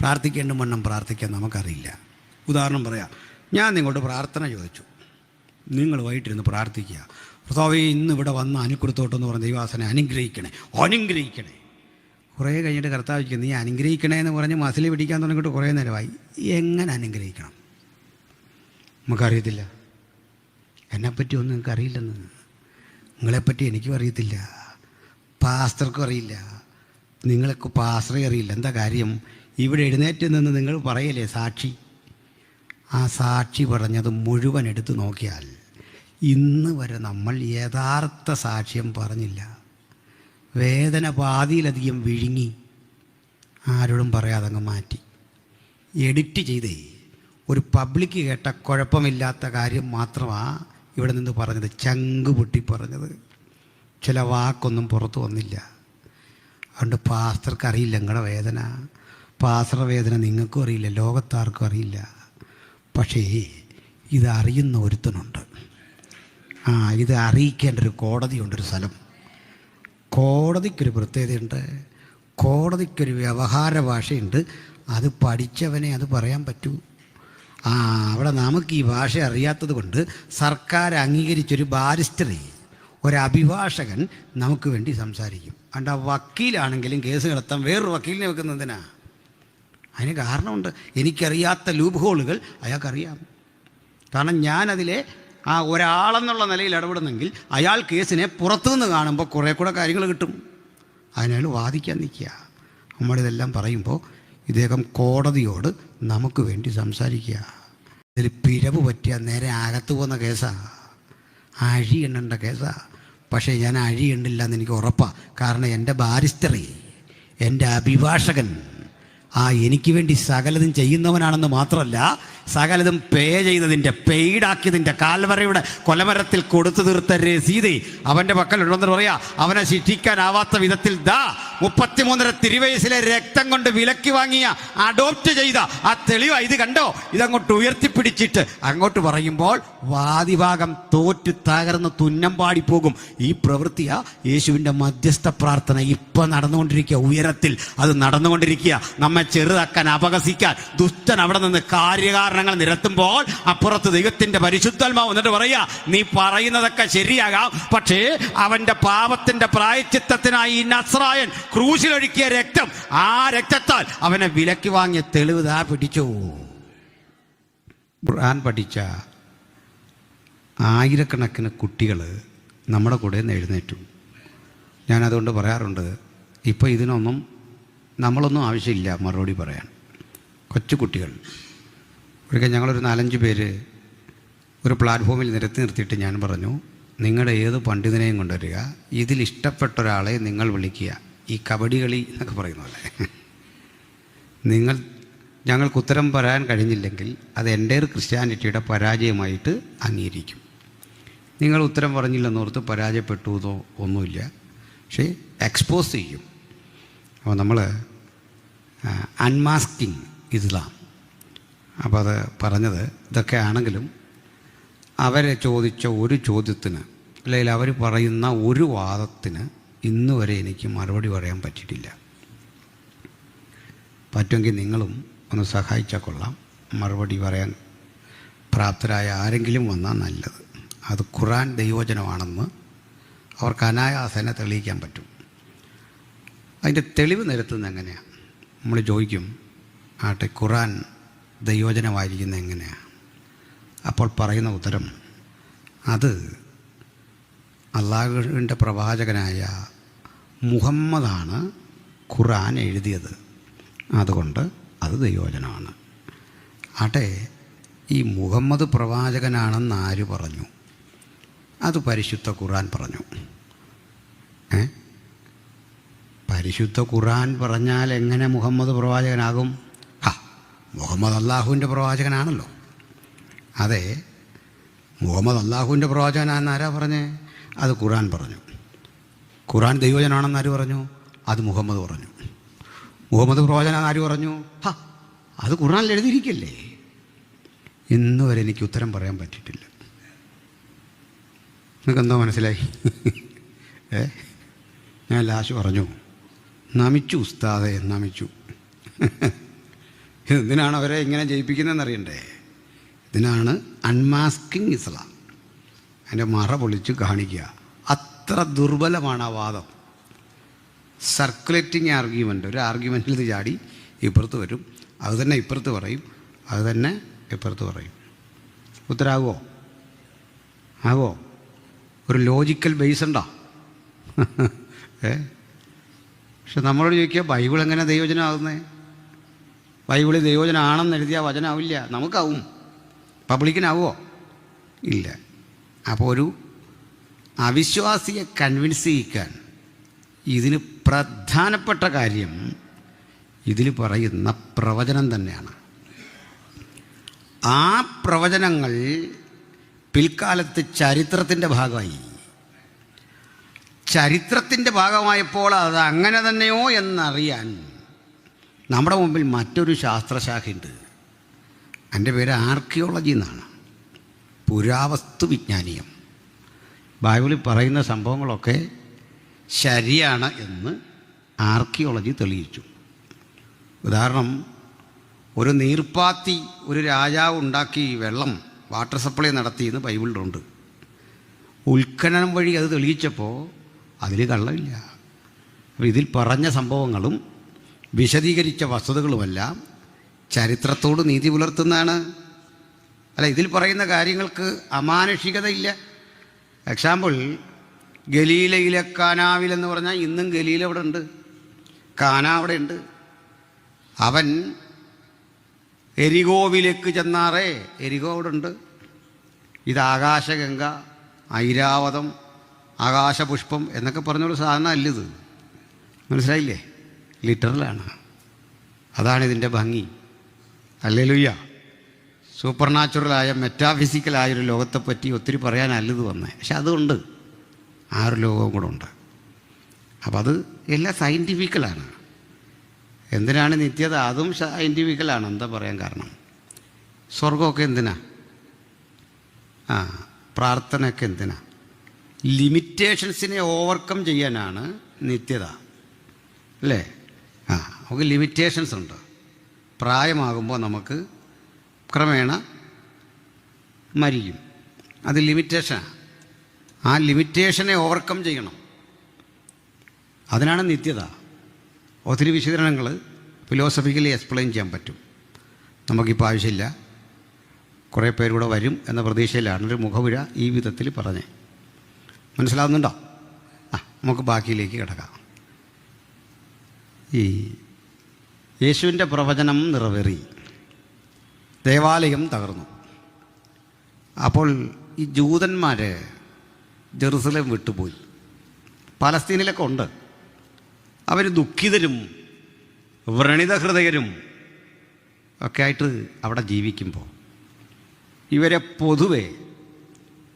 പ്രാർത്ഥിക്കേണ്ട വണ്ണം പ്രാർത്ഥിക്കാൻ നമുക്കറിയില്ല. ഉദാഹരണം പറയാം, ഞാൻ നിങ്ങളോട് പ്രാർത്ഥന ചോദിച്ചു, നിങ്ങൾ വൈകിട്ടിരുന്ന് പ്രാർത്ഥിക്കുക, കർത്താവേ ഇന്ന് ഇവിടെ വന്ന് അനുഗ്രഹത്തോട്ടെന്ന് പറഞ്ഞ ദൈവാസനെ അനുഗ്രഹിക്കണേ. കുറേ കഴിഞ്ഞിട്ട് കർത്താവ് ചോദിക്കും, നീ അനുഗ്രഹിക്കണേ എന്ന് പറഞ്ഞ് മസിൽ പിടിക്കാൻ തുടങ്ങിയിട്ട് കുറേ നേരമായി. എങ്ങനെ അനുഗ്രഹിക്കണം നമുക്കറിയത്തില്ല. എന്നെപ്പറ്റി ഒന്നും നിങ്ങൾക്ക് അറിയില്ലെന്ന്, നിങ്ങളെപ്പറ്റി എനിക്കും അറിയത്തില്ല, പാസ്റ്റർക്കും അറിയില്ല, നിങ്ങൾക്ക് പാസ്റ്ററെ അറിയില്ല. എന്താ കാര്യം? ഇവിടെ എഴുന്നേറ്റ് നിന്ന് നിങ്ങൾ പറയല്ലേ സാക്ഷി, ആ സാക്ഷി പറഞ്ഞത് മുഴുവൻ എടുത്തു നോക്കിയാൽ ഇന്ന് വരെ നമ്മൾ യഥാർത്ഥ സാക്ഷ്യം പറഞ്ഞില്ല. വേദന പാതിയിലധികം വിഴുങ്ങി ആരോടും പറയാതെ അങ്ങ് മാറ്റി എഡിറ്റ് ചെയ്തേ ഒരു പബ്ലിക്ക് കേട്ട കുഴപ്പമില്ലാത്ത കാര്യം മാത്രമാണ് ഇവിടെ നിന്ന് പറഞ്ഞത്, ചങ്ക് പൊട്ടി പറഞ്ഞത്. ചില വാക്കൊന്നും പുറത്തു വന്നില്ല. അതുകൊണ്ട് പാസ്റ്റർക്ക് അറിയില്ല നിങ്ങളുടെ വേദന, പാസ്റ്ററുടെ വേദന നിങ്ങൾക്കും അറിയില്ല, ലോകത്താർക്കും അറിയില്ല. പക്ഷേ ഇതറിയുന്ന ഒരുത്തനുണ്ട്. ഇത് അറിയിക്കേണ്ട ഒരു കോടതിയുണ്ട്, ഒരു സ്ഥലം. കോടതിക്കൊരു പ്രത്യേകതയുണ്ട്, കോടതിക്കൊരു വ്യവഹാര ഭാഷയുണ്ട്. അത് പഠിച്ചവനെ അത് പറയാൻ പറ്റൂ. അവിടെ നമുക്ക് ഈ ഭാഷ അറിയാത്തത് കൊണ്ട് സർക്കാർ അംഗീകരിച്ചൊരു ബാരിസ്റ്ററി, ഒരു അഭിഭാഷകൻ നമുക്ക് വേണ്ടി സംസാരിക്കും. അതുകൊണ്ട് ആ വക്കീലാണെങ്കിലും കേസ് നടത്താൻ വേറൊരു വക്കീലിനെ വെക്കുന്നതിനാ. അതിന് കാരണമുണ്ട്. എനിക്കറിയാത്ത ലൂപ്പ് ഹോളുകൾ അയാൾക്കറിയാം. കാരണം ഞാനതിലെ ഒരാളെന്നുള്ള നിലയിൽ ഇടപെടുന്നെങ്കിൽ അയാൾ കേസിനെ പുറത്തുനിന്ന് കാണുമ്പോൾ കുറേ കൂടെ കാര്യങ്ങൾ കിട്ടും. അതിനാണ് വാദിക്കാൻ നിൽക്കുക. നമ്മളിതെല്ലാം പറയുമ്പോൾ ഇദ്ദേഹം കോടതിയോട് നമുക്ക് വേണ്ടി സംസാരിക്കുക. ഇതിൽ പിഴവ് പറ്റിയാൽ നേരെ അകത്ത് പോകുന്ന കേസാണ്, അഴി എണ്ണേണ്ട കേസാണ്. പക്ഷേ ഞാൻ അഴി എണ്ണില്ല എന്ന് എനിക്ക് ഉറപ്പാണ്. കാരണം എൻ്റെ ബാരിസ്റ്ററി, എൻ്റെ അഭിഭാഷകൻ എനിക്ക് വേണ്ടി സകലതും ചെയ്യുന്നവനാണെന്ന് മാത്രമല്ല, സകലതും പെയ്ഡാക്കിയതിൻ്റെ കാൽവരയുടെ കൊലമരത്തിൽ കൊടുത്തു തീർത്ത രസീത് അവൻ്റെ പക്കലുണ്ടെന്ന് പറയാ. അവനെ ശിക്ഷിക്കാനാവാത്ത വിധത്തിൽ 33 തിരുവയസ്സിലെ രക്തം കൊണ്ട് വിലക്കി വാങ്ങിയ, അഡോപ്റ്റ് ചെയ്ത ആ തെളിവാ ഇത്. കണ്ടോ, ഇതങ്ങോട്ട് ഉയർത്തിപ്പിടിച്ചിട്ട് അങ്ങോട്ട് പറയുമ്പോൾ വാദിഭാഗം തോറ്റു തകർന്ന് തുന്നം പാടിപ്പോകും. ഈ പ്രവൃത്തിയാ യേശുവിൻ്റെ മധ്യസ്ഥ പ്രാർത്ഥന ഇപ്പം നടന്നുകൊണ്ടിരിക്കുക. ഉയരത്തിൽ അത് നടന്നുകൊണ്ടിരിക്കുക. നമ്മെ ചെറുതാക്കാൻ, അപഹസിക്കാൻ ദുഷ്ടൻ അവിടെ നിന്ന് കാര്യകാരണങ്ങൾ നിരത്തുമ്പോൾ അപ്പുറത്ത് ദൈവത്തിന്റെ പരിശുദ്ധാത്മാവ് എന്നിട്ട് പറയാ, നീ പറയുന്നതൊക്കെ ശരിയാകാം, പക്ഷേ അവന്റെ പാപത്തിന്റെ പ്രായശ്ചിത്തത്തിനായി ഈ നസ്രായൻ ക്രൂശിലൊഴുക്കിയ രക്തം, ആ രക്തത്താൽ അവനെ വിലക്കി വാങ്ങിയ തെളിവ് ദാ പിടിച്ചു. ഖുർആൻ പഠിച്ച ആയിരക്കണക്കിന് കുട്ടികൾ നമ്മുടെ കൂടെ നിന്ന് എഴുന്നേറ്റു. ഞാനതുകൊണ്ട് പറയാറുണ്ട്, ഇപ്പോൾ ഇതിനൊന്നും നമ്മളൊന്നും ആവശ്യമില്ല മറുപടി പറയാൻ. കൊച്ചു കുട്ടികൾ ഒരിക്കൽ ഞങ്ങളൊരു 4-5 പേര് ഒരു പ്ലാറ്റ്ഫോമിൽ നിർത്തിയിട്ട് ഞാൻ പറഞ്ഞു, നിങ്ങളുടെ ഏത് പണ്ഡിതനെയും കൊണ്ടുവരിക, ഇതിൽ ഇഷ്ടപ്പെട്ട ഒരാളെ നിങ്ങൾ വിളിക്കുക. ഈ കബഡി കളി എന്നൊക്കെ പറയുന്ന പോലെ ഞങ്ങൾക്ക് ഉത്തരം പറയാൻ കഴിഞ്ഞില്ലെങ്കിൽ അത് എൻ്റെ ക്രിസ്ത്യാനിറ്റിയുടെ പരാജയമായിട്ട് അംഗീകരിക്കും. നിങ്ങൾ ഉത്തരം പറഞ്ഞില്ലെന്നോർത്ത് പരാജയപ്പെട്ടുവോ ഒന്നുമില്ല, പക്ഷേ എക്സ്പോസ് ചെയ്യും. അപ്പോൾ നമ്മൾ അൺമാസ്കിങ് ഇസ്ലാം, അപ്പോൾ അത് പറഞ്ഞത് ഇതൊക്കെ ആണെങ്കിലും അവരെ ചോദിച്ച ഒരു ചോദ്യത്തിന്, അല്ലെങ്കിൽ അവർ പറയുന്ന ഒരു വാദത്തിന് ഇന്ന് വരെ എനിക്ക് മറുപടി പറയാൻ പറ്റിയിട്ടില്ല. പറ്റുമെങ്കിൽ നിങ്ങളും ഒന്ന് സഹായിച്ചാൽ കൊള്ളാം. മറുപടി പറയാൻ പ്രാപ്തരായ ആരെങ്കിലും വന്നാൽ നല്ലത്. അത് ഖുർആൻ ദൈവവചനമാണെന്ന് അവർക്ക് അനായാസേന തെളിയിക്കാൻ പറ്റും. അതിൻ്റെ തെളിവ് നിരത്തുന്നത് എങ്ങനെയാണ്? നമ്മൾ ചോദിക്കും, ആട്ടെ ഖുർആൻ ദൈവവചനമായിരിക്കുന്നത് എങ്ങനെയാണ്? അപ്പോൾ പറയുന്ന ഉത്തരം, അത് അള്ളാഹുവിൻ്റെ പ്രവാചകനായ മുഹമ്മദാണ് ഖുർആൻ എഴുതിയത്, അതുകൊണ്ട് അത് ദൈവവചനമാണ്. ആട്ടെ, ഈ മുഹമ്മദ് പ്രവാചകനാണെന്ന് ആര് പറഞ്ഞു? അത് പരിശുദ്ധ ഖുർആൻ പറഞ്ഞു. പരിശുദ്ധ ഖുർആൻ പറഞ്ഞാൽ എങ്ങനെ മുഹമ്മദ് പ്രവാചകനാകും? മുഹമ്മദ് അള്ളാഹുവിൻ്റെ പ്രവാചകനാണല്ലോ. അതെ, മുഹമ്മദ് അള്ളാഹുവിൻ്റെ പ്രവാചകനാണെന്ന് ആരാ പറഞ്ഞേ? അത് ഖുർആൻ പറഞ്ഞു. ഖുർആൻ ദൈവജനാണെന്ന് ആര് പറഞ്ഞു? അത് മുഹമ്മദ് പറഞ്ഞു. മുഹമ്മദ് പ്രവാചകനാണെന്ന് ആര് പറഞ്ഞു? അത് ഖുർആനിൽ എഴുതിയിരിക്കല്ലേ. ഇന്ന് വരെ എനിക്ക് ഉത്തരം പറയാൻ പറ്റിയിട്ടില്ല. നിങ്ങൾക്കെന്തോ മനസ്സിലായി? ഞാൻ ലാസ്റ്റ് പറഞ്ഞു, നമിച്ചു ഉസ്താദെ, നമിച്ചു. എന്തിനാണ് അവരെ ഇങ്ങനെ ജയിപ്പിക്കുന്നതെന്ന് അറിയണ്ടേ? ഇതിനാണ് അൺമാസ്കിങ് ഇസ്ലാം. അതിൻ്റെ മറ പൊളിച്ച് കാണിക്കുക. അത്ര ദുർബലമാണ് ആ വാദം. Circulating argument. ഒരു ആർഗ്യുമെൻറ്റിൽ ഇത് ചാടി ഇപ്പുറത്ത് വരും, അത് തന്നെ ഇപ്പുറത്ത് പറയും, അത് തന്നെ ഇപ്പുറത്ത് പറയും. ഉത്തരാകുമോ? ആകുമോ? ഒരു ലോജിക്കൽ ബേസ് ഉണ്ടോ? പക്ഷെ നമ്മളോട് ചോദിക്കുക, ബൈബിൾ എങ്ങനെ ദൈവവചനമാകുന്നേ? ബൈബിളിൽ ദൈവവചനം ആണെന്ന് എഴുതിയാൽ വചനമാവില്ല. നമുക്കാവും, പബ്ലിക്കിനാവുമോ? ഇല്ല. അപ്പോൾ ഒരു അവിശ്വാസിയെ കൺവിൻസ് ചെയ്യിക്കാൻ ഇതിന് പ്രധാനപ്പെട്ട കാര്യം ഇതിൽ പറയുന്ന പ്രവചനം തന്നെയാണ്. ആ പ്രവചനങ്ങൾ പിൽക്കാലത്ത് ചരിത്രത്തിൻ്റെ ഭാഗമായി. ചരിത്രത്തിൻ്റെ ഭാഗമായപ്പോൾ അത് അങ്ങനെ തന്നെയോ എന്നറിയാൻ നമ്മുടെ മുമ്പിൽ മറ്റൊരു ശാസ്ത്രശാഖയുണ്ട്. എൻ്റെ പേര് ആർക്കിയോളജി എന്നാണ്, പുരാവസ്തു വിജ്ഞാനീയം. ബൈബിളിൽ പറയുന്ന സംഭവങ്ങളൊക്കെ ശരിയാണ് എന്ന് ആർക്കിയോളജി തെളിയിച്ചു. ഉദാഹരണം, ഒരു നീർപ്പാത്തി ഒരു രാജാവ് ഉണ്ടാക്കി വെള്ളം വാട്ടർ സപ്ലൈ നടത്തിയെന്ന് ബൈബിളിലുണ്ട്. ഉൽഖനനം വഴി അത് തെളിയിച്ചപ്പോൾ അതിൽ കള്ളമില്ല. അപ്പോൾ ഇതിൽ പറഞ്ഞ സംഭവങ്ങളും വിശദീകരിച്ച വസ്തുതകളുമെല്ലാം ചരിത്രത്തോട് നീതി പുലർത്തുന്നതാണ്. അല്ല, ഇതിൽ പറയുന്ന കാര്യങ്ങൾക്ക് അമാനുഷികതയില്ല. എക്സാമ്പിൾ, ഗലീലയിലെ കാനാവിലെന്ന് പറഞ്ഞാൽ ഇന്നും ഗലീല അവിടെ ഉണ്ട്, കാന അവിടെ ഉണ്ട്. അവൻ എരികോവിലേക്ക് ചെന്നാറേ എരികോ അവിടെ ഉണ്ട്. ഇത് ആകാശഗംഗ, ഐരാവതം, ആകാശപുഷ്പം എന്നൊക്കെ പറഞ്ഞൊരു സാധനം അല്ലിത്. മനസ്സിലായില്ലേ? ലിറ്ററലാണ്. അതാണ് ഇതിൻ്റെ ഭംഗി. ഹല്ലേലൂയ. സൂപ്പർ നാച്ചുറലായ മെറ്റാഫിസിക്കലായൊരു ലോകത്തെപ്പറ്റി ഒത്തിരി പറയാനല്ലത് വന്നേ. പക്ഷെ അതുകൊണ്ട് ആ ഒരു ലോകവും കൂടെ ഉണ്ട്. അപ്പം അത് എല്ലാം സയൻറ്റിഫിക്കലാണ്. എന്തിനാണ് നിത്യത? അതും സയൻറ്റിഫിക്കലാണ്. എന്താ പറയാൻ കാരണം? സ്വർഗമൊക്കെ എന്തിനാ? പ്രാർത്ഥനയൊക്കെ എന്തിനാ? ലിമിറ്റേഷൻസിനെ ഓവർകം ചെയ്യാനാണ് നിത്യത, അല്ലേ? നമുക്ക് ലിമിറ്റേഷൻസ് ഉണ്ട്. പ്രായമാകുമ്പോൾ നമുക്ക് ക്രമേണ മരിക്കും. അത് ലിമിറ്റേഷനാണ്. ആ ലിമിറ്റേഷനെ ഓവർകം ചെയ്യണം. അതിനാണ് നിത്യത. ഒത്തിരി വിശദീകരണങ്ങൾ ഫിലോസഫിക്കലി എക്സ്പ്ലെയിൻ ചെയ്യാൻ പറ്റും. നമുക്കിപ്പോൾ ആവശ്യമില്ല. കുറേ പേരൂടെ വരും എന്ന പ്രതീക്ഷയിലാണ് ഒരു മുഖവുര ഈ വിധത്തിൽ പറഞ്ഞേ. മനസ്സിലാവുന്നുണ്ടോ? നമുക്ക് ബാക്കിയിലേക്ക് കിടക്കാം. ഈ യേശുവിൻ്റെ പ്രവചനം നിറവേറി, ദേവാലയം തകർന്നു. അപ്പോൾ ഈ ജൂതന്മാർ ജെറുസലേം വിട്ടുപോയി. പലസ്തീനിലൊക്കെ ഉണ്ട്. അവർ ദുഃഖിതരും വ്രണിതഹൃദയരും ഒക്കെ ആയിട്ട് അവിടെ ജീവിക്കുമ്പോൾ ഇവരെ പൊതുവെ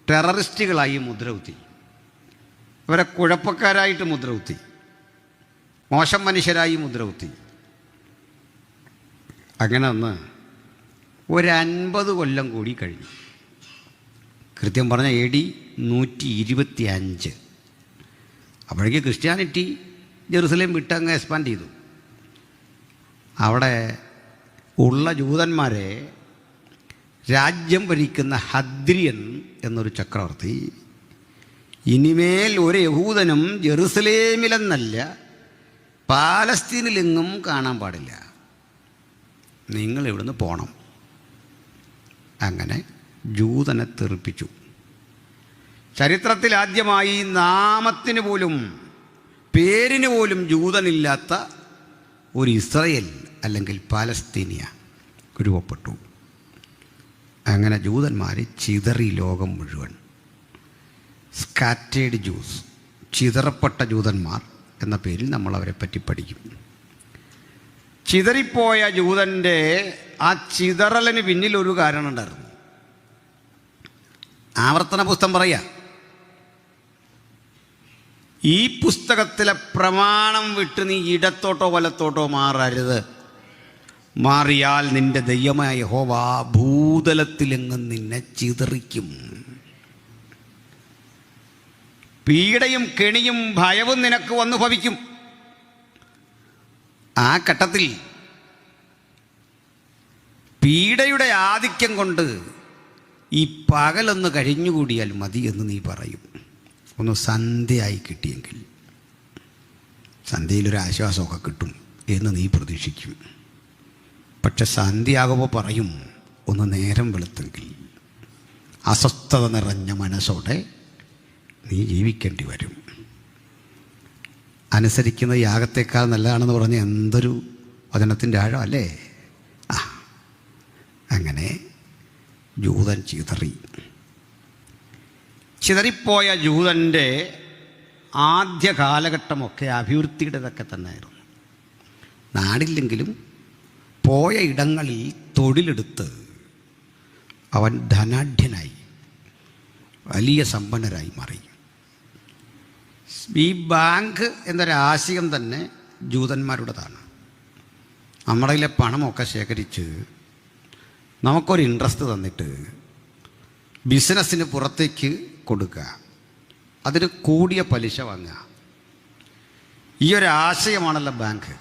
ടെററിസ്റ്റുകളായി മുദ്രകുത്തി, ഇവരെ കുഴപ്പക്കാരായിട്ട് മുദ്രകുത്തി, മോശം മനുഷ്യരായി മുദ്രകുത്തി. അങ്ങനെ ഒന്ന് 50 കൊല്ലം കൂടി കഴിഞ്ഞു. കൃത്യം പറഞ്ഞ AD 125. അപ്പോഴേക്ക് ക്രിസ്ത്യാനിറ്റി ജെറുസലേം വിട്ടങ്ങ് എക്സ്പാൻഡ് ചെയ്തു. അവിടെ ഉള്ള ജൂതന്മാരെ രാജ്യം ഭരിക്കുന്ന ഹദ്രിയൻ എന്നൊരു ചക്രവർത്തി, ഇനിമേൽ ഒരു യഹൂദനും ജെറുസലേമിലെന്നല്ല പാലസ്തീനിലെങ്ങും കാണാൻ പാടില്ല, നിങ്ങൾ ഇവിടുന്ന് പോകണം. അങ്ങനെ ജൂതനെ തെറിപ്പിച്ചു. ചരിത്രത്തിൽ ആദ്യമായി നാമത്തിന് പോലും പേരിന് പോലും ജൂതനില്ലാത്ത ഒരു ഇസ്രയേൽ അല്ലെങ്കിൽ പാലസ്തീനിയ രൂപപ്പെട്ടു. അങ്ങനെ ജൂതന്മാർ ചിതറി ലോകം മുഴുവൻ. സ്കാറ്റേഡ് ജ്യൂസ്, ചിതറപ്പെട്ട ജൂതന്മാർ എന്ന പേരിൽ നമ്മൾ അവരെ പറ്റി പഠിക്കും. ചിതറിപ്പോയ ജൂതൻ്റെ ആ ചിതറലിന് പിന്നിൽ ഒരു കാരണം ഉണ്ടായിരുന്നു. ആവർത്തന പുസ്തകം പറയുക, ഈ പുസ്തകത്തിലെ പ്രമാണം വിട്ട് നീ ഇടത്തോട്ടോ വലത്തോട്ടോ മാറരുത്. മാറിയാൽ നിന്റെ ദൈവമായ യഹോവ ഭൂതലത്തിലെങ്ങും നിന്നെ ചിതറിക്കും. പീഡയും കെണിയും ഭയവും നിനക്ക് വന്നു ഭവിക്കും. ആ ഘട്ടത്തിൽ പീഡയുടെ ആധിക്യം കൊണ്ട് ഈ പകലൊന്ന് കഴിഞ്ഞുകൂടിയാൽ മതി എന്ന് നീ പറയും. ഒന്ന് സന്ധ്യയായി കിട്ടിയെങ്കിൽ, സന്ധ്യയിലൊരു ആശ്വാസമൊക്കെ കിട്ടും എന്ന് നീ പ്രതീക്ഷിക്കും. പക്ഷെ സന്ധ്യയാകുമ്പോൾ പറയും ഒന്ന് നേരം വെളുത്തെങ്കിൽ. അസ്വസ്ഥത നിറഞ്ഞ മനസ്സോടെ നീ ജീവിക്കേണ്ടി വരും. അനുസരിക്കുന്ന യാഗത്തേക്കാൾ നല്ലതാണെന്ന് പറഞ്ഞ എന്തൊരു വചനത്തിൻ്റെ ആഴം അല്ലേ? അങ്ങനെ ജൂതൻ ചിതറിപ്പോയ ജൂതൻ്റെ ആദ്യ കാലഘട്ടമൊക്കെ അഭിവൃദ്ധിയുടേതൊക്കെ തന്നെയായിരുന്നു. നാടില്ലെങ്കിലും പോയ ഇടങ്ങളിൽ തൊഴിലെടുത്ത് അവൻ ധനാഢ്യനായി, വലിയ സമ്പന്നരായി മാറി. ഈ ബാങ്ക് എന്നൊരാശയം തന്നെ ജൂതന്മാരുടേതാണ്. നമ്മുടെ കയ്യിലെ പണമൊക്കെ ശേഖരിച്ച് നമുക്കൊരു ഇൻട്രസ്റ്റ് തന്നിട്ട് ബിസിനസ്സിന് പുറത്തേക്ക് കൊടുക്കുക, അതിന് കൂടിയ പലിശ വാങ്ങുക. ഈ ഒരു ആശയമാണല്ലോ ബാങ്ക്.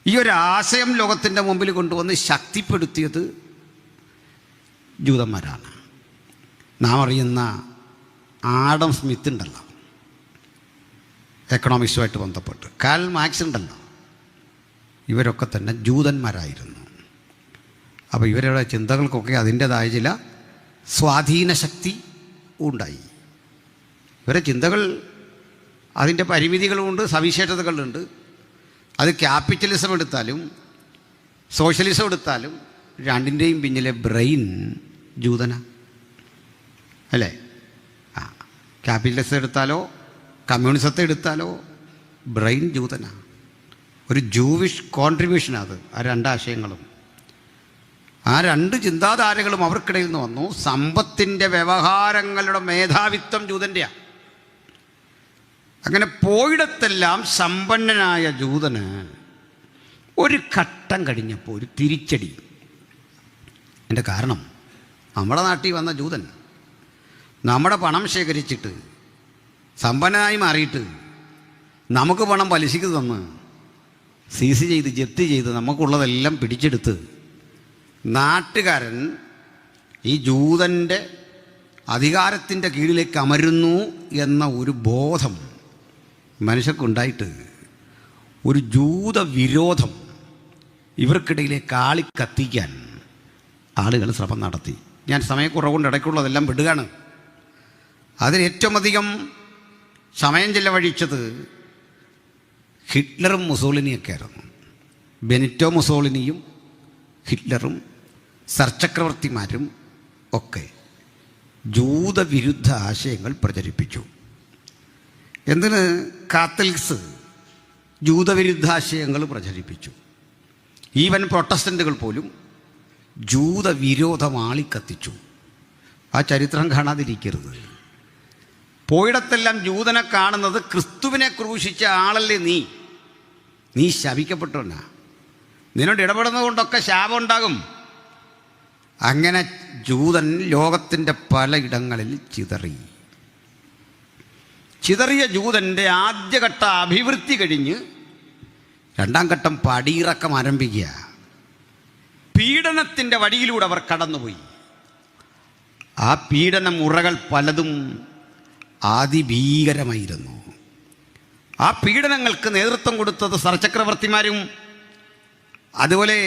ഈ ഒരു ആശയം ലോകത്തിൻ്റെ മുമ്പിൽ കൊണ്ടുവന്ന് ശക്തിപ്പെടുത്തിയത് ജൂതന്മാരാണ്. നാം അറിയുന്ന ആഡം സ്മിത്ത് ഉണ്ടല്ലോ, എക്കണോമിക്സുമായിട്ട് ബന്ധപ്പെട്ട്, കാൽ മാർക്സ് ഉണ്ടല്ലോ, ഇവരൊക്കെ തന്നെ ജൂതന്മാരായിരുന്നു. അപ്പോൾ ഇവരുടെ ചിന്തകൾക്കൊക്കെ അതിൻ്റേതായ ചില സ്വാധീന ശക്തി ഉണ്ടായി. ഇവരുടെ ചിന്തകൾ അതിൻ്റെ പരിമിതികളുമുണ്ട്, സവിശേഷതകളുണ്ട്. അത് ക്യാപിറ്റലിസം എടുത്താലും സോഷ്യലിസം എടുത്താലും രണ്ടിൻ്റെയും പിന്നിലെ ബ്രെയിൻ ജൂതന അല്ലേ? ക്യാപിറ്റലിസം എടുത്താലോ കമ്മ്യൂണിസത്തെ എടുത്താലോ ബ്രെയിൻ ജൂതന. ഒരു ജൂവിഷ് കോൺട്രിബ്യൂഷനാണ് അത്. ആ രണ്ടാശയങ്ങളും ആ രണ്ട് ചിന്താധാരകളും അവർക്കിടയിൽ നിന്ന് വന്നു. സമ്പത്തിൻ്റെ വ്യവഹാരങ്ങളുടെ മേധാവിത്വം ജൂതൻ്റെയാണ്. അങ്ങനെ പോയിടത്തെല്ലാം സമ്പന്നനായ ജൂതന് ഒരു ഘട്ടം കഴിഞ്ഞപ്പോൾ ഒരു തിരിച്ചടി. എൻ്റെ കാരണം നമ്മുടെ നാട്ടിൽ വന്ന ജൂതൻ നമ്മുടെ പണം ശേഖരിച്ചിട്ട് സമ്പന്നനായി മാറിയിട്ട് നമുക്ക് പണം പലിശയ്ക്ക് തന്ന് സീസ് ചെയ്ത് ജപ്തി ചെയ്ത് നമുക്കുള്ളതെല്ലാം പിടിച്ചെടുത്ത് നാട്ടുകാരൻ ഈ ജൂതൻ്റെ അധികാരത്തിൻ്റെ കീഴിലേക്ക് അമരുന്നു എന്ന ഒരു ബോധം മനുഷ്യർക്കുണ്ടായിട്ട് ഒരു ജൂത വിരോധം ഇവർക്കിടയിലേക്ക് ആളിക്കത്തിക്കാൻ ആളുകൾ ശ്രമം നടത്തി. ഞാൻ സമയക്കുറവുകൊണ്ട് ഇടയ്ക്കുള്ളതെല്ലാം വിടുകയാണ്. അതിൽ ഏറ്റവും അധികം സമയം ചെലവഴിച്ചത് ഹിറ്റ്ലറും മുസോളിനിയൊക്കെ ആയിരുന്നു. ബെനിറ്റോ മുസോളിനിയും ഹിറ്റ്ലറും സർചക്രവർത്തിമാരും ഒക്കെ ജൂതവിരുദ്ധ ആശയങ്ങൾ പ്രചരിപ്പിച്ചു. എന്തിന്? കാത്തലിക്സ് ജൂതവിരുദ്ധാശയങ്ങൾ പ്രചരിപ്പിച്ചു. ഈവൻ പ്രൊട്ടസ്റ്റൻ്റുകൾ പോലും ജൂതവിരോധം ആളിക്കത്തിച്ചു. ആ ചരിത്രം കാണാതിരിക്കരുത്. പോയിടത്തെല്ലാം ജൂതനെ കാണുന്നത് ക്രിസ്തുവിനെ ക്രൂശിച്ച ആളല്ലേ നീ ശപിക്കപ്പെട്ടവനാ, നിന്നോട് ഇടപെടുന്നത് കൊണ്ടൊക്കെ ശാപം ഉണ്ടാകും. അങ്ങനെ ജൂതൻ ലോകത്തിൻ്റെ പലയിടങ്ങളിൽ ചിതറിയ ജൂതൻ്റെ ആദ്യഘട്ട അഭിവൃദ്ധി കഴിഞ്ഞ് രണ്ടാം ഘട്ടം പടിയിറക്കം ആരംഭിക്കുക. പീഡനത്തിൻ്റെ വഴിയിലൂടെ അവർ കടന്നുപോയി. ആ പീഡന മുറകൾ പലതും അതിഭീകരമായിരുന്നു. ആ പീഡനങ്ങൾക്ക് നേതൃത്വം കൊടുത്തത് സർചക്രവർത്തിമാരും അതുപോലെ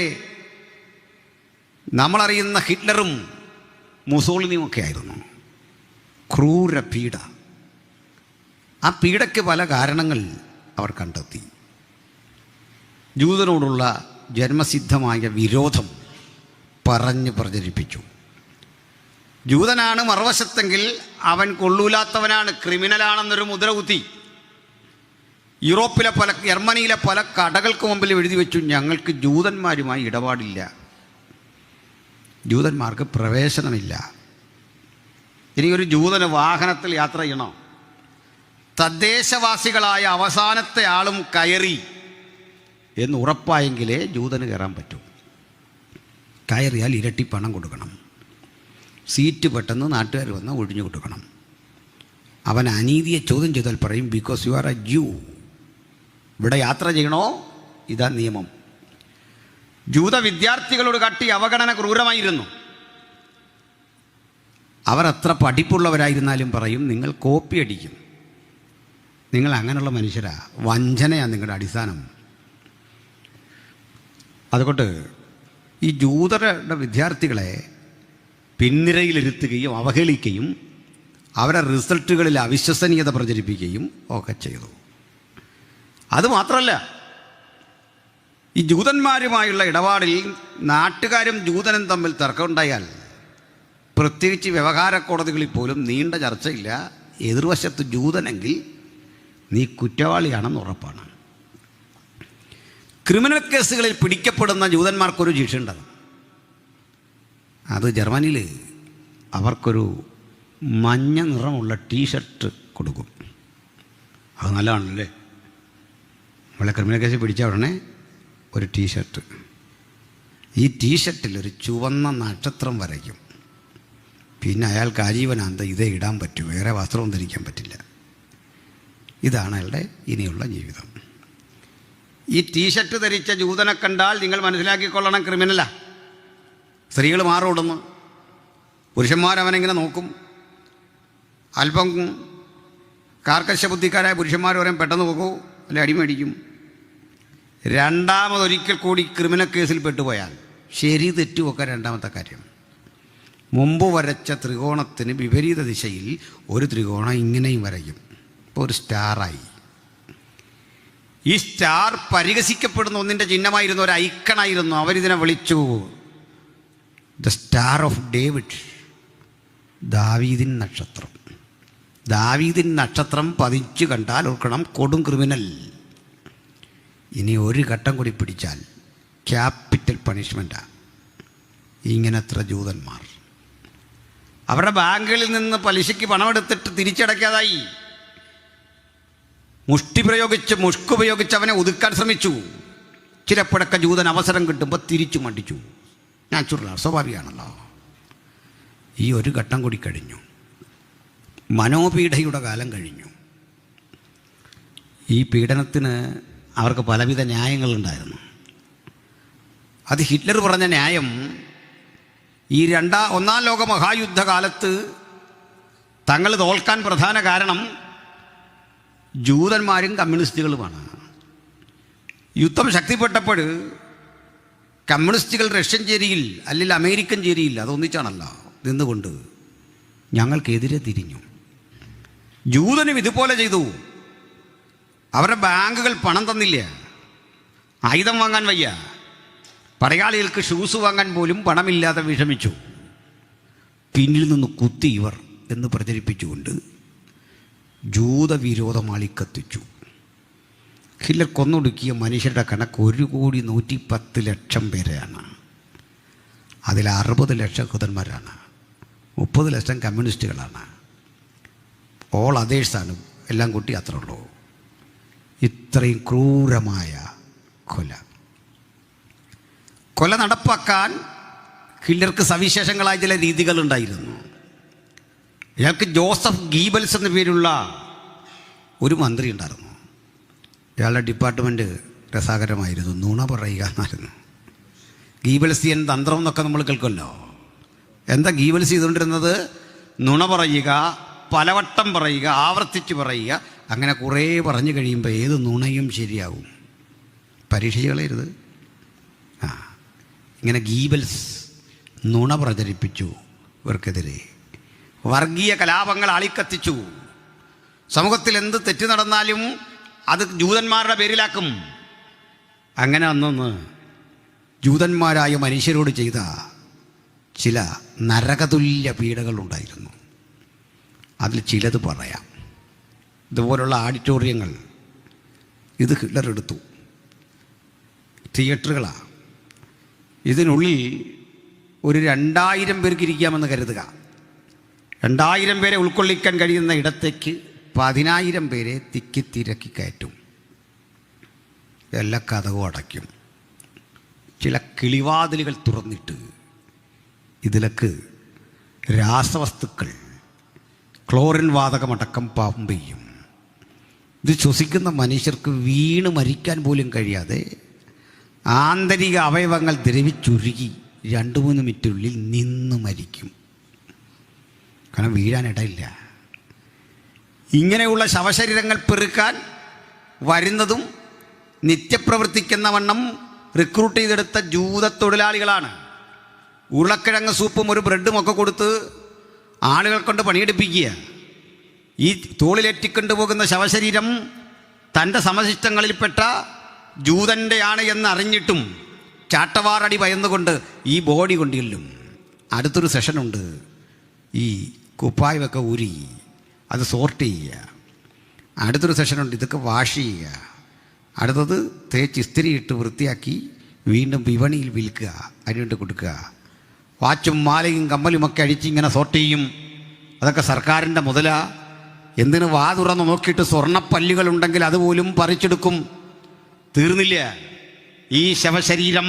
നമ്മളറിയുന്ന ഹിറ്റ്ലറും മുസോളിനിയും ഒക്കെ ആയിരുന്നു. ക്രൂര പീഡ. ആ പീഡയ്ക്ക് പല കാരണങ്ങൾ അവർ കണ്ടെത്തി. ജൂതനോടുള്ള ജന്മസിദ്ധമായ വിരോധം പറഞ്ഞ് പ്രചരിപ്പിച്ചു. ജൂതനാണ് മറുവശത്തെങ്കിൽ അവൻ കൊള്ളൂലാത്തവനാണ്, ക്രിമിനലാണെന്നൊരു മുദ്ര കുത്തി. യൂറോപ്പിലെ ജർമ്മനിയിലെ പല കടകൾക്ക് മുമ്പിൽ എഴുതി വെച്ചു, ഞങ്ങൾക്ക് ജൂതന്മാരുമായി ഇടപാടില്ല, ജൂതന്മാർക്ക് പ്രവേശനമില്ല. ഇനി ഒരു ജൂതന് വാഹനത്തിൽ യാത്ര ചെയ്യണോ? തദ്ദേശവാസികളായ അവസാനത്തെ ആളും കയറി എന്ന് ഉറപ്പായെങ്കിലേ ജൂതന് കയറാൻ പറ്റൂ. കയറിയാൽ ഇരട്ടി പണം കൊടുക്കണം. സീറ്റ് പെട്ടെന്ന് നാട്ടുകാർ വന്ന് ഒഴിഞ്ഞു കൊടുക്കണം. അവൻ അനീതിയെ ചോദ്യം ചെയ്താൽ പറയും, ബിക്കോസ് യു ആർ എ ജൂ. ഇവിടെ യാത്ര ചെയ്യണോ? ഇതാ നിയമം. ജൂത വിദ്യാർത്ഥികളോട് കാട്ടിയ അവഗണന ക്രൂരമായിരുന്നു. അവർ എത്ര പഠിപ്പുള്ളവരായിരുന്നാലും പറയും, നിങ്ങൾ കോപ്പി അടിക്കും, നിങ്ങൾ അങ്ങനെയുള്ള മനുഷ്യരാ, വഞ്ചനയാണ് നിങ്ങളുടെ അടിസ്ഥാനം. അതുകൊണ്ട് ഈ ജൂതരുടെ വിദ്യാർത്ഥികളെ പിൻനിരയിലിരുത്തുകയും അവഹേളിക്കുകയും അവരുടെ റിസൾട്ടുകളിൽ അവിശ്വസനീയത പ്രചരിപ്പിക്കുകയും ഒക്കെ ചെയ്തു. അതുമാത്രമല്ല, ഈ ജൂതന്മാരുമായുള്ള ഇടപാടിൽ നാട്ടുകാരും ജൂതനും തമ്മിൽ തർക്കമുണ്ടായാൽ, പ്രത്യേകിച്ച് വ്യവഹാര കോടതികളിൽ പോലും നീണ്ട ചർച്ചയില്ല. എതിർവശത്ത് ജൂതനെങ്കിൽ നീ കുറ്റവാളിയാണെന്ന് ഉറപ്പാണ്. ക്രിമിനൽ കേസുകളിൽ പിടിക്കപ്പെടുന്ന ജൂതന്മാർക്കൊരു ശിക്ഷയുണ്ട്. അത് ജർമ്മനിയിൽ അവർക്കൊരു മഞ്ഞ നിറമുള്ള ടീഷർട്ട് കൊടുക്കും. അത് നല്ലതാണല്ലേ. നമ്മളെ ക്രിമിനൽ കേസ് പിടിച്ച ഉടനെ ഒരു ടീഷർട്ട്, ഈ ടീഷർട്ടിൽ ഒരു ചുവന്ന നക്ഷത്രം വരയ്ക്കും. പിന്നെ അയാൾക്ക് ആജീവനാന്ത ഇതേ ഇടാൻ പറ്റൂ, വേറെ വസ്ത്രവും ധരിക്കാൻ പറ്റില്ല. ഇതാണ് അയാളുടെ ഇനിയുള്ള ജീവിതം. ഈ ടീഷർട്ട് ധരിച്ച ജൂതനെ കണ്ടാൽ നിങ്ങൾ മനസ്സിലാക്കിക്കൊള്ളണം, ക്രിമിനലാ. സ്ത്രീകൾ മാറോടുന്നു, പുരുഷന്മാരവനെങ്ങനെ നോക്കും. അല്പം കാർക്കശ ബുദ്ധിക്കാരായ പുരുഷന്മാർ വരെ പെട്ടെന്ന് നോക്കൂ, അല്ലെ അടിമേടിക്കും. രണ്ടാമതൊരിക്കൽ കൂടി ക്രിമിനൽ കേസിൽ പെട്ടുപോയാൽ ശരി തെറ്റുമൊക്കെ രണ്ടാമത്തെ കാര്യം. മുമ്പ് വരച്ച ത്രികോണത്തിന് വിപരീത ദിശയിൽ ഒരു ത്രികോണം ഇങ്ങനെയും വരയ്ക്കും. ഇപ്പോൾ ഒരു സ്റ്റാറായി. ഈ സ്റ്റാർ പരിഹസിക്കപ്പെടുന്ന ഒന്നിൻ്റെ ചിഹ്നമായിരുന്നു, ഒരു ഐക്കണായിരുന്നു. അവരിതിനെ വിളിച്ചു ദ സ്റ്റാർ ഓഫ് ഡേവിഡ്, ദാവീദിൻ നക്ഷത്രം. ദാവീദിൻ നക്ഷത്രം പതിച്ചു കണ്ടാൽ ഓർക്കണം, കൊടും ക്രിമിനൽ. ഇനി ഒരു ഘട്ടം കൂടി പിടിച്ചാൽ ക്യാപിറ്റൽ പണിഷ്മെൻറ്റാണ്. ഇങ്ങനത്ര ജൂതന്മാർ അവരുടെ ബാങ്കുകളിൽ നിന്ന് പലിശയ്ക്ക് പണമെടുത്തിട്ട് തിരിച്ചടയ്ക്കാതായി. മുഷ്കുപയോഗിച്ച് അവനെ ഒതുക്കാൻ ശ്രമിച്ചു. ചിലപ്പോഴൊക്കെ ജൂതൻ അവസരം കിട്ടുമ്പോൾ തിരിച്ചു മടിച്ചു. നാച്ചുറലാണ്, സ്വാഭാവികമാണല്ലോ. ഈ ഒരു ഘട്ടം കൂടി കഴിഞ്ഞു. മനോപീഡയുടെ കാലം കഴിഞ്ഞു. ഈ പീഡനത്തിന് അവർക്ക് പലവിധ ന്യായങ്ങളുണ്ടായിരുന്നു. അത് ഹിറ്റ്ലർ പറഞ്ഞ ന്യായം, ഈ ഒന്നാം ലോക മഹായുദ്ധകാലത്ത് തങ്ങൾ തോൽക്കാൻ പ്രധാന കാരണം ജൂതന്മാരും കമ്മ്യൂണിസ്റ്റുകളുമാണ്. യുദ്ധം ശക്തിപ്പെട്ടപ്പോൾ കമ്മ്യൂണിസ്റ്റുകൾ റഷ്യൻ ചേരിയിൽ അല്ലെങ്കിൽ അമേരിക്കൻ ചേരിയിൽ അതൊന്നിച്ചാണല്ലോ നിന്നുകൊണ്ട് ഞങ്ങൾക്കെതിരെ തിരിഞ്ഞു. ജൂതനും ഇതുപോലെ ചെയ്തു. അവരുടെ ബാങ്കുകൾ പണം തന്നില്ല, ആയുധം വാങ്ങാൻ വയ്യ, പടയാളികൾക്ക് ഷൂസ് വാങ്ങാൻ പോലും പണമില്ലാതെ വിഷമിച്ചു. പിന്നിൽ നിന്ന് കുത്തി ഇവർ എന്ന് പ്രചരിപ്പിച്ചുകൊണ്ട് ജൂതവിരോധം ആളിക്കത്തിച്ചു. ഹിറ്റ്ലർ കൊന്നൊടുക്കിയ മനുഷ്യരുടെ കണക്ക് 1,110,00,000 പേരെയാണ്. അതിൽ 60 ലക്ഷം യഹൂദന്മാരാണ്, 30 ലക്ഷം കമ്മ്യൂണിസ്റ്റുകളാണ്, ഓൾ അതേഴ്സാണ്. എല്ലാം കൂട്ടി അത്ര ഉള്ളൂ. ഇത്രയും ക്രൂരമായ കൊല നടപ്പാക്കാൻ ഹിറ്റ്ലർക്ക് സവിശേഷങ്ങളായ ചില രീതികളുണ്ടായിരുന്നു. ഇയാൾക്ക് ജോസഫ് ഗീബൽസ് എന്ന പേരുള്ള ഒരു മന്ത്രി ഉണ്ടായിരുന്നു. ഇയാളുടെ ഡിപ്പാർട്ട്മെൻറ്റ് രസകരമായിരുന്നു, നുണ പറയുക എന്നായിരുന്നു. ഗീബൽസിയൻ തന്ത്രം എന്നൊക്കെ നമ്മൾ കേൾക്കുമല്ലോ. എന്താ ഗീബൽസ് ചെയ്തുകൊണ്ടിരുന്നത്? നുണ പറയുക, പലവട്ടം പറയുക, ആവർത്തിച്ച് പറയുക. അങ്ങനെ കുറേ പറഞ്ഞു കഴിയുമ്പോൾ ഏത് നുണയും ശരിയാവും. പരീക്ഷിച്ച് കളയരുത്. ഇങ്ങനെ ഗീബൽസ് നുണ പ്രചരിപ്പിച്ചു ഇവർക്കെതിരെ. വർഗീയ കലാപങ്ങൾ ആളിക്കത്തിച്ചു. സമൂഹത്തിൽ എന്ത് തെറ്റ് നടന്നാലും അത് ജൂതന്മാരുടെ പേരിലാക്കും. അങ്ങനെ അന്നൊന്ന് ജൂതന്മാരായ മനുഷ്യരോട് ചെയ്ത ചില നരകതുല്യ പീഡകളുണ്ടായിരുന്നു. അതിൽ ചിലത് പറയാം. ഇതുപോലുള്ള ഓഡിറ്റോറിയങ്ങൾ ഇത് ഹിറ്റ്ലർ എടുത്തു. തിയേറ്ററുകളാണ്. ഇതിനുള്ളിൽ ഒരു 2000 പേർക്ക് ഇരിക്കാമെന്ന് കരുതുക. 2000 പേരെ ഉൾക്കൊള്ളിക്കാൻ കഴിയുന്ന ഇടത്തേക്ക് 10,000 പേരെ തിക്കി തിരക്കി കയറ്റും. എല്ലാ കഥവും അടയ്ക്കും. ചില കിളിവാതിലുകൾ തുറന്നിട്ട് ഇതിലേക്ക് രാസവസ്തുക്കൾ, ക്ലോറിൻ വാതകമടക്കം പമ്പ് ചെയ്യും. ഇത് ശ്വസിക്കുന്ന മനുഷ്യർക്ക് വീണ് മരിക്കാൻ പോലും കഴിയാതെ ആന്തരിക അവയവങ്ങൾ ദ്രവിച്ചുരുകി 2-3 മിനിറ്റിനുള്ളിൽ നിന്ന് മരിക്കും. കാരണം വീഴാനിടയില്ല. ഇങ്ങനെയുള്ള ശവശരീരങ്ങൾ പെറുക്കാൻ വരുന്നതും നിത്യപ്രവർത്തിക്കുന്ന വണ്ണം റിക്രൂട്ട് ചെയ്തെടുത്ത ജൂത തൊഴിലാളികളാണ്. ഉരുളക്കിഴങ്ങ് സൂപ്പും ഒരു ബ്രെഡും ഒക്കെ കൊടുത്ത് ആളുകൾ കൊണ്ട് പണിയെടുപ്പിക്കുക. ഈ തോളിലേറ്റിക്കൊണ്ടു പോകുന്ന ശവശരീരം തൻ്റെ സമശിഷ്ടങ്ങളിൽപ്പെട്ട ജൂതൻ്റെയാണ് എന്ന് അറിഞ്ഞിട്ടും ചാട്ടവാറടി ഭയന്നുകൊണ്ട് ഈ ബോഡി കൊണ്ടില്ലും. അടുത്തൊരു സെഷനുണ്ട്. ഈ കുപ്പായമൊക്കെ ഊരി അത് സോർട്ട് ചെയ്യുക. അടുത്തൊരു സെഷനുണ്ട്, ഇതൊക്കെ വാഷ് ചെയ്യുക. അടുത്തത് തേച്ച് ഇസ്തിരിയിട്ട് വൃത്തിയാക്കി വീണ്ടും വിപണിയിൽ വിൽക്കുക, അതിനുവേണ്ടി കൊടുക്കുക. വാച്ചും മാലയും കമ്മലുമൊക്കെ അഴിച്ച് ഇങ്ങനെ സോർട്ട് ചെയ്യും. അതൊക്കെ സർക്കാരിൻ്റെ മുതല. എന്തിന് വാ തുറന്ന് നോക്കിയിട്ട് സ്വർണ്ണപ്പല്ലുകളുണ്ടെങ്കിൽ അതുപോലും പറിച്ചെടുക്കും. തീർന്നില്ല. ഈ ശവശരീരം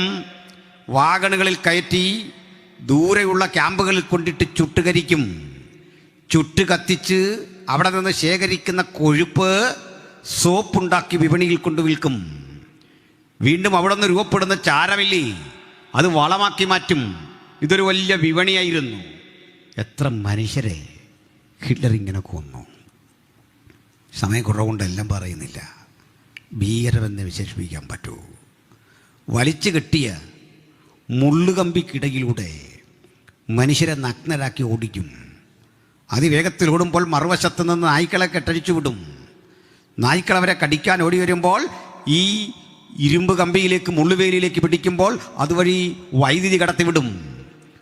വാഗണുകളിൽ കയറ്റി ദൂരെയുള്ള ക്യാമ്പുകളിൽ കൊണ്ടിട്ട് ചുട്ടുകരിക്കും. ചുട്ട് കത്തിച്ച് അവിടെ നിന്ന് ശേഖരിക്കുന്ന കൊഴുപ്പ് സോപ്പുണ്ടാക്കി വിപണിയിൽ കൊണ്ട് വിൽക്കും. വീണ്ടും അവിടെ നിന്ന് രൂപപ്പെടുന്ന ചാരമില്ലേ, അത് വളമാക്കി മാറ്റും. ഇതൊരു വലിയ വിപണിയായിരുന്നു. എത്ര മനുഷ്യരെ ഹിറ്റ്ലർ ഇങ്ങനെ കൊന്നു. സമയക്കുറവുകൊണ്ട് എല്ലാം പറയുന്നില്ല. ഭീകരമെന്ന് വിശേഷിപ്പിക്കാൻ പറ്റൂ. വലിച്ചു കെട്ടിയ മുള്ളുകമ്പിക്കിടയിലൂടെ മനുഷ്യരെ നഗ്നരാക്കി ഓടിക്കും. അതിവേഗത്തിൽ ഓടുമ്പോൾ മറുവശത്ത് നിന്ന് നായ്ക്കളെ കെട്ടഴിച്ചു വിടും. നായ്ക്കൾ അവരെ കടിക്കാൻ ഓടി വരുമ്പോൾ ഈ ഇരുമ്പ് കമ്പിയിലേക്ക് മുള്ളുവേലിയിലേക്ക് പിടിക്കുമ്പോൾ അതുവഴി വൈദ്യുതി കടത്തിവിടും.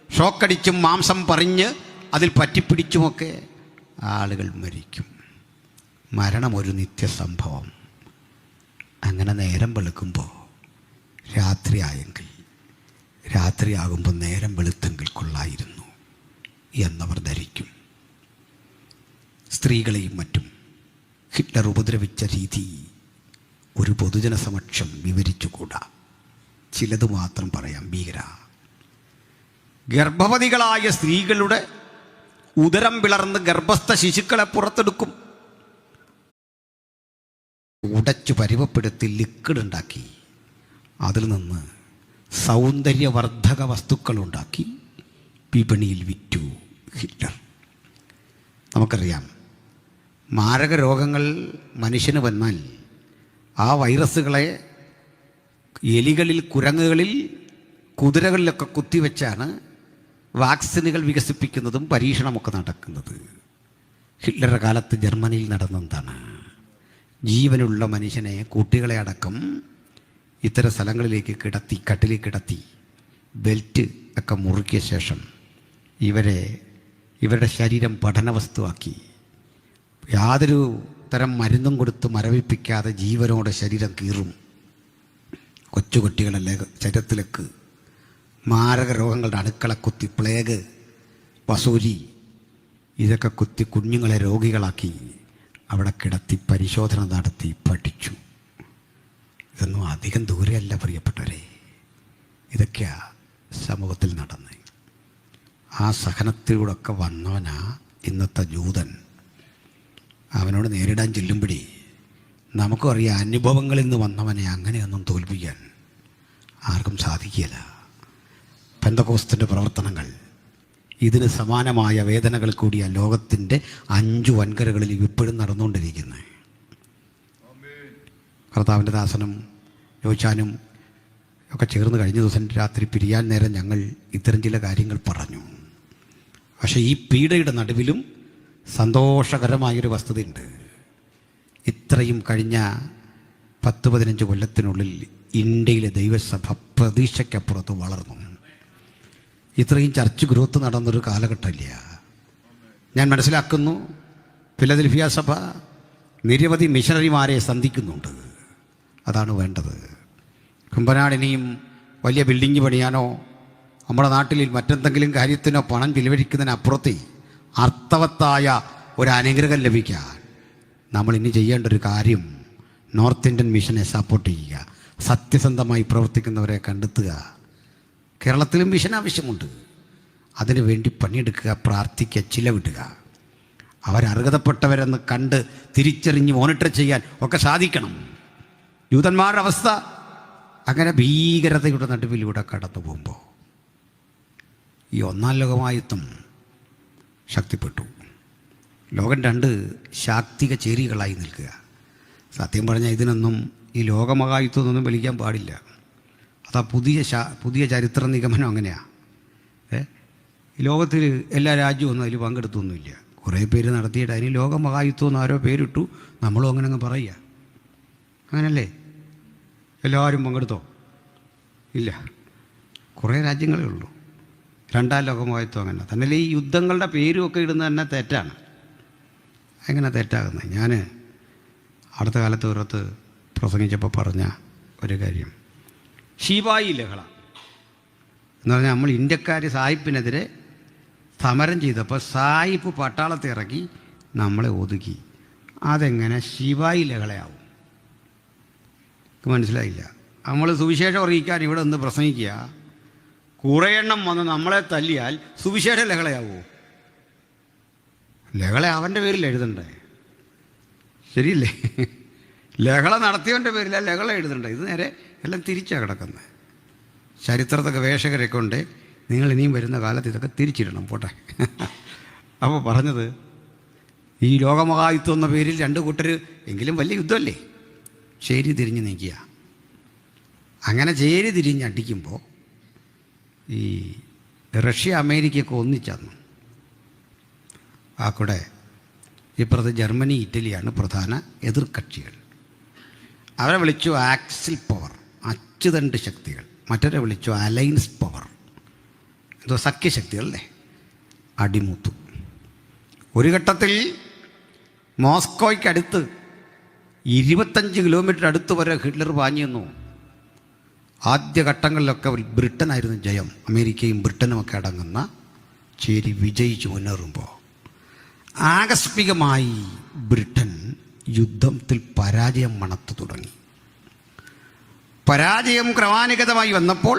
ഷോക്കടിച്ചും മാംസം പറഞ്ഞ് അതിൽ പറ്റിപ്പിടിച്ചുമൊക്കെ ആളുകൾ മരിക്കും. മരണം ഒരു നിത്യസംഭവം. അങ്ങനെ നേരം വെളുക്കുമ്പോൾ രാത്രിയായെങ്കിൽ, രാത്രിയാകുമ്പോൾ നേരം വെളുത്തെങ്കിൽ കൊള്ളായിരുന്നു എന്നവർ ധരിക്കും. സ്ത്രീകളെയും മറ്റും ഹിറ്റ്ലർ ഉപദ്രവിച്ച രീതി ഒരു പൊതുജന സമക്ഷം വിവരിച്ചുകൂടാ. ചിലത് മാത്രം പറയാം. ഭീകര ഗർഭവതികളായ സ്ത്രീകളുടെ ഉദരം പിളർന്ന് ഗർഭസ്ഥ ശിശുക്കളെ പുറത്തെടുക്കും. ഉടച്ചു പരുവപ്പെടുത്തി ലിക്വിഡ് ഉണ്ടാക്കി അതിൽ നിന്ന് സൗന്ദര്യവർദ്ധക വസ്തുക്കളുണ്ടാക്കി വിപണിയിൽ വിറ്റു ഹിറ്റ്ലർ. നമുക്കറിയാം, മാരക രോഗങ്ങൾ മനുഷ്യന് വന്നാൽ ആ വൈറസുകളെ എലികളിൽ, കുരങ്ങുകളിൽ, കുതിരകളിലൊക്കെ കുത്തിവെച്ചാണ് വാക്സിനുകൾ വികസിപ്പിക്കുന്നതും പരീക്ഷണമൊക്കെ നടക്കുന്നത്. ഹിറ്റ്ലറുടെ കാലത്ത് ജർമ്മനിയിൽ നടന്നെന്താണ്? ജീവനുള്ള മനുഷ്യനെ, കുട്ടികളെ അടക്കം ഇത്തരം സ്ഥലങ്ങളിലേക്ക് കിടത്തി, കട്ടിലേക്ക് കിടത്തി ബെൽറ്റ് ഒക്കെ മുറുക്കിയ ശേഷം ഇവരുടെ ശരീരം പഠനവസ്തുവാക്കി യാതൊരു തരം മരുന്നും കൊടുത്ത് മരവിപ്പിക്കാതെ ജീവനോടെ ശരീരം കീറും. കൊച്ചുകുട്ടികളല്ലേ ശരീരത്തിലേക്ക് മാരക രോഗങ്ങളുടെ അണുക്കളെ കുത്തി, പ്ലേഗ്, വസൂരി, ഇതൊക്കെ കുത്തി കുഞ്ഞുങ്ങളെ രോഗികളാക്കി അവിടെ കിടത്തി പരിശോധന നടത്തി പഠിച്ചു. ഇതൊന്നും അധികം ദൂരെയല്ല പ്രിയപ്പെട്ടവരെ. ഇതൊക്കെയാ സമൂഹത്തിൽ നടന്ന്. ആ സഹനത്തിലൂടെയൊക്കെ വന്നവനാ ഇന്നത്തെ ജൂതൻ. അവനോട് നേരിടാൻ ചെല്ലുമ്പോഴേ നമുക്കും അറിയാം, അനുഭവങ്ങളിൽ നിന്ന് വന്നവനെ അങ്ങനെയൊന്നും തോൽപ്പിക്കാൻ ആർക്കും സാധിക്കില്ല. പെന്തക്കോസ്തിൻ്റെ പ്രവർത്തനങ്ങൾ ഇതിന് സമാനമായ വേദനകൾ കൂടിയ ലോകത്തിൻ്റെ 5 വൻകരകളിൽ ഇപ്പോഴും നടന്നുകൊണ്ടിരിക്കുന്നത്. കർത്താവിൻ്റെ ദാസനും യോശാനും ഒക്കെ ചേർന്ന് കഴിഞ്ഞ ദിവസം രാത്രി പിരിയാൻ നേരം ഞങ്ങൾ ഇത്തരം ചില കാര്യങ്ങൾ പറഞ്ഞു. പക്ഷേ ഈ പീഡയുടെ നടുവിലും സന്തോഷകരമായൊരു വസ്തുതയുണ്ട്. ഇത്രയും കഴിഞ്ഞ 10-15 കൊല്ലത്തിനുള്ളിൽ ഇന്ത്യയിലെ ദൈവസഭ പ്രതീക്ഷയ്ക്കപ്പുറത്ത് വളർന്നു. ഇത്രയും ചർച്ച് ഗ്രോത്ത് നടന്നൊരു കാലഘട്ടമില്ല. ഞാൻ മനസ്സിലാക്കുന്നു, ഫിലദൽഫിയ സഭ നിരവധി മിഷണറിമാരെ സന്ധിക്കുന്നുണ്ട്. അതാണ് വേണ്ടത്. കുമ്പനാടിനെയും വലിയ ബിൽഡിങ് പണിയാനോ നമ്മുടെ നാട്ടിൽ മറ്റെന്തെങ്കിലും കാര്യത്തിനോ പണം ചിലവഴിക്കുന്നതിനപ്പുറത്ത് അർത്ഥവത്തായ ഒരു അനുഗ്രഹം ലഭിക്കാൻ നമ്മൾ ഇനി ചെയ്യേണ്ട ഒരു കാര്യം നോർത്ത് ഇന്ത്യൻ മിഷനെ സപ്പോർട്ട് ചെയ്യുക, സത്യസന്ധമായി പ്രവർത്തിക്കുന്നവരെ കണ്ടെത്തുക. കേരളത്തിലും മിഷൻ ആവശ്യമുണ്ട്. അതിനു വേണ്ടി പണിയെടുക്കുക, പ്രാർത്ഥിക്കുക, ചിലവിടുക. അവരർഹതപ്പെട്ടവരെന്ന് കണ്ട് തിരിച്ചറിഞ്ഞ് മോണിറ്റർ ചെയ്യാൻ ഒക്കെ സാധിക്കണം. യൂതന്മാരുടെ അവസ്ഥ അങ്ങനെ ഭീകരതയുടെ നടുവിലൂടെ കടന്നു പോകുമ്പോൾ ഈ ഒന്നാം ലോകമായുദ്ധം ശക്തിപ്പെട്ടു. ലോകം രണ്ട് ശാക്തിക ചേരികളായി നിൽക്കുക. സത്യം പറഞ്ഞാൽ ഇതിനൊന്നും ഈ ലോകമഹായുദ്ധമൊന്നും വിളിക്കാൻ പാടില്ല. അതാ പുതിയ ചരിത്ര നിഗമനം അങ്ങനെയാണ്. ഈ ലോകത്തിൽ എല്ലാ രാജ്യവും അതിൽ പങ്കെടുത്തൊന്നുമില്ല. കുറേ പേര് നടത്തിയിട്ട് അതിന് ലോകമഹായുദ്ധം എന്ന് ആരോ പേരിട്ടു, നമ്മളും അങ്ങനെ അങ്ങ് പറയുക. അങ്ങനല്ലേ? എല്ലാവരും പങ്കെടുത്തോ? ഇല്ല, കുറേ രാജ്യങ്ങളേ ഉള്ളൂ. രണ്ടാം ലോകമഹായുദ്ധം അങ്ങനെ തന്നെയല്ലേ. ഈ യുദ്ധങ്ങളുടെ പേരുമൊക്കെ ഇടുന്നത് തന്നെ തെറ്റാണ്. എങ്ങനെ തെറ്റാകുന്നത്? ഞാൻ അടുത്ത കാലത്ത് പുറത്ത് പ്രസംഗിച്ചപ്പോൾ പറഞ്ഞ ഒരു കാര്യം, ശിപായി ലഹള എന്ന് പറഞ്ഞാൽ നമ്മൾ ഇന്ത്യക്കാർ സായിപ്പിനെതിരെ സമരം ചെയ്തപ്പോൾ സായിപ്പ് പട്ടാളത്തെ ഇറക്കി നമ്മളെ ഒതുക്കി. അതെങ്ങനെ ശിപായി ലഹളയാവും? മനസ്സിലായില്ല. നമ്മൾ സുവിശേഷം അറിയിക്കാൻ ഇവിടെ നിന്ന് പ്രസംഗിക്കുക, കുറേ എണ്ണം വന്ന് നമ്മളെ തല്ലിയാൽ സുവിശേഷ ലഹളയാവുമോ? ലഹള അവൻ്റെ പേരിൽ എഴുതണ്ടേ? ശരിയല്ലേ? ലഹള നടത്തിയവൻ്റെ പേരിലാണ് ലഹള എഴുതണ്ടേ. ഇത് നേരെ എല്ലാം തിരിച്ചാണ് കിടക്കുന്നത്. ചരിത്രത്തൊക്കെ വേഷകരെ കൊണ്ട് നിങ്ങൾ ഇനിയും വരുന്ന കാലത്ത് ഇതൊക്കെ തിരിച്ചിടണം. പോട്ടെ. അപ്പോൾ പറഞ്ഞത്, ഈ ലോകമഹായുദ്ധം എന്ന പേരിൽ രണ്ട് കൂട്ടർ എങ്കിലും വലിയ യുദ്ധമല്ലേ, ചേരി തിരിഞ്ഞ് നിൽക്കുക. അങ്ങനെ ചേരി തിരിഞ്ഞടിക്കുമ്പോൾ ഈ റഷ്യ അമേരിക്കയൊക്കെ ഒന്നിച്ചന്നു. ആ കൂടെ ഇപ്പുറത്ത് ജർമ്മനി ഇറ്റലിയാണ് പ്രധാന എതിർകക്ഷികൾ. അവരെ വിളിച്ചു ആക്സിൽ പവർ, അച്ചുതണ്ട് ശക്തികൾ. മറ്റവരെ വിളിച്ചു അലയൻസ് പവർ, എന്തോ സഖ്യശക്തികളല്ലേ. അടിമൂത്തു. ഒരു ഘട്ടത്തിൽ മോസ്കോയ്ക്കടുത്ത് 25 കിലോമീറ്റർ അടുത്ത് വരെ ഹിറ്റ്ലർ പാഞ്ഞു നിന്നു. ആദ്യഘട്ടങ്ങളിലൊക്കെ ബ്രിട്ടനായിരുന്നു ജയം. അമേരിക്കയും ബ്രിട്ടനുമൊക്കെ അടങ്ങുന്ന ചേരി വിജയിച്ചു മുന്നേറുമ്പോൾ ആകസ്മികമായി ബ്രിട്ടൻ യുദ്ധത്തിൽ പരാജയം മണത്തു തുടങ്ങി. പരാജയം ക്രമാനുഗതമായി വന്നപ്പോൾ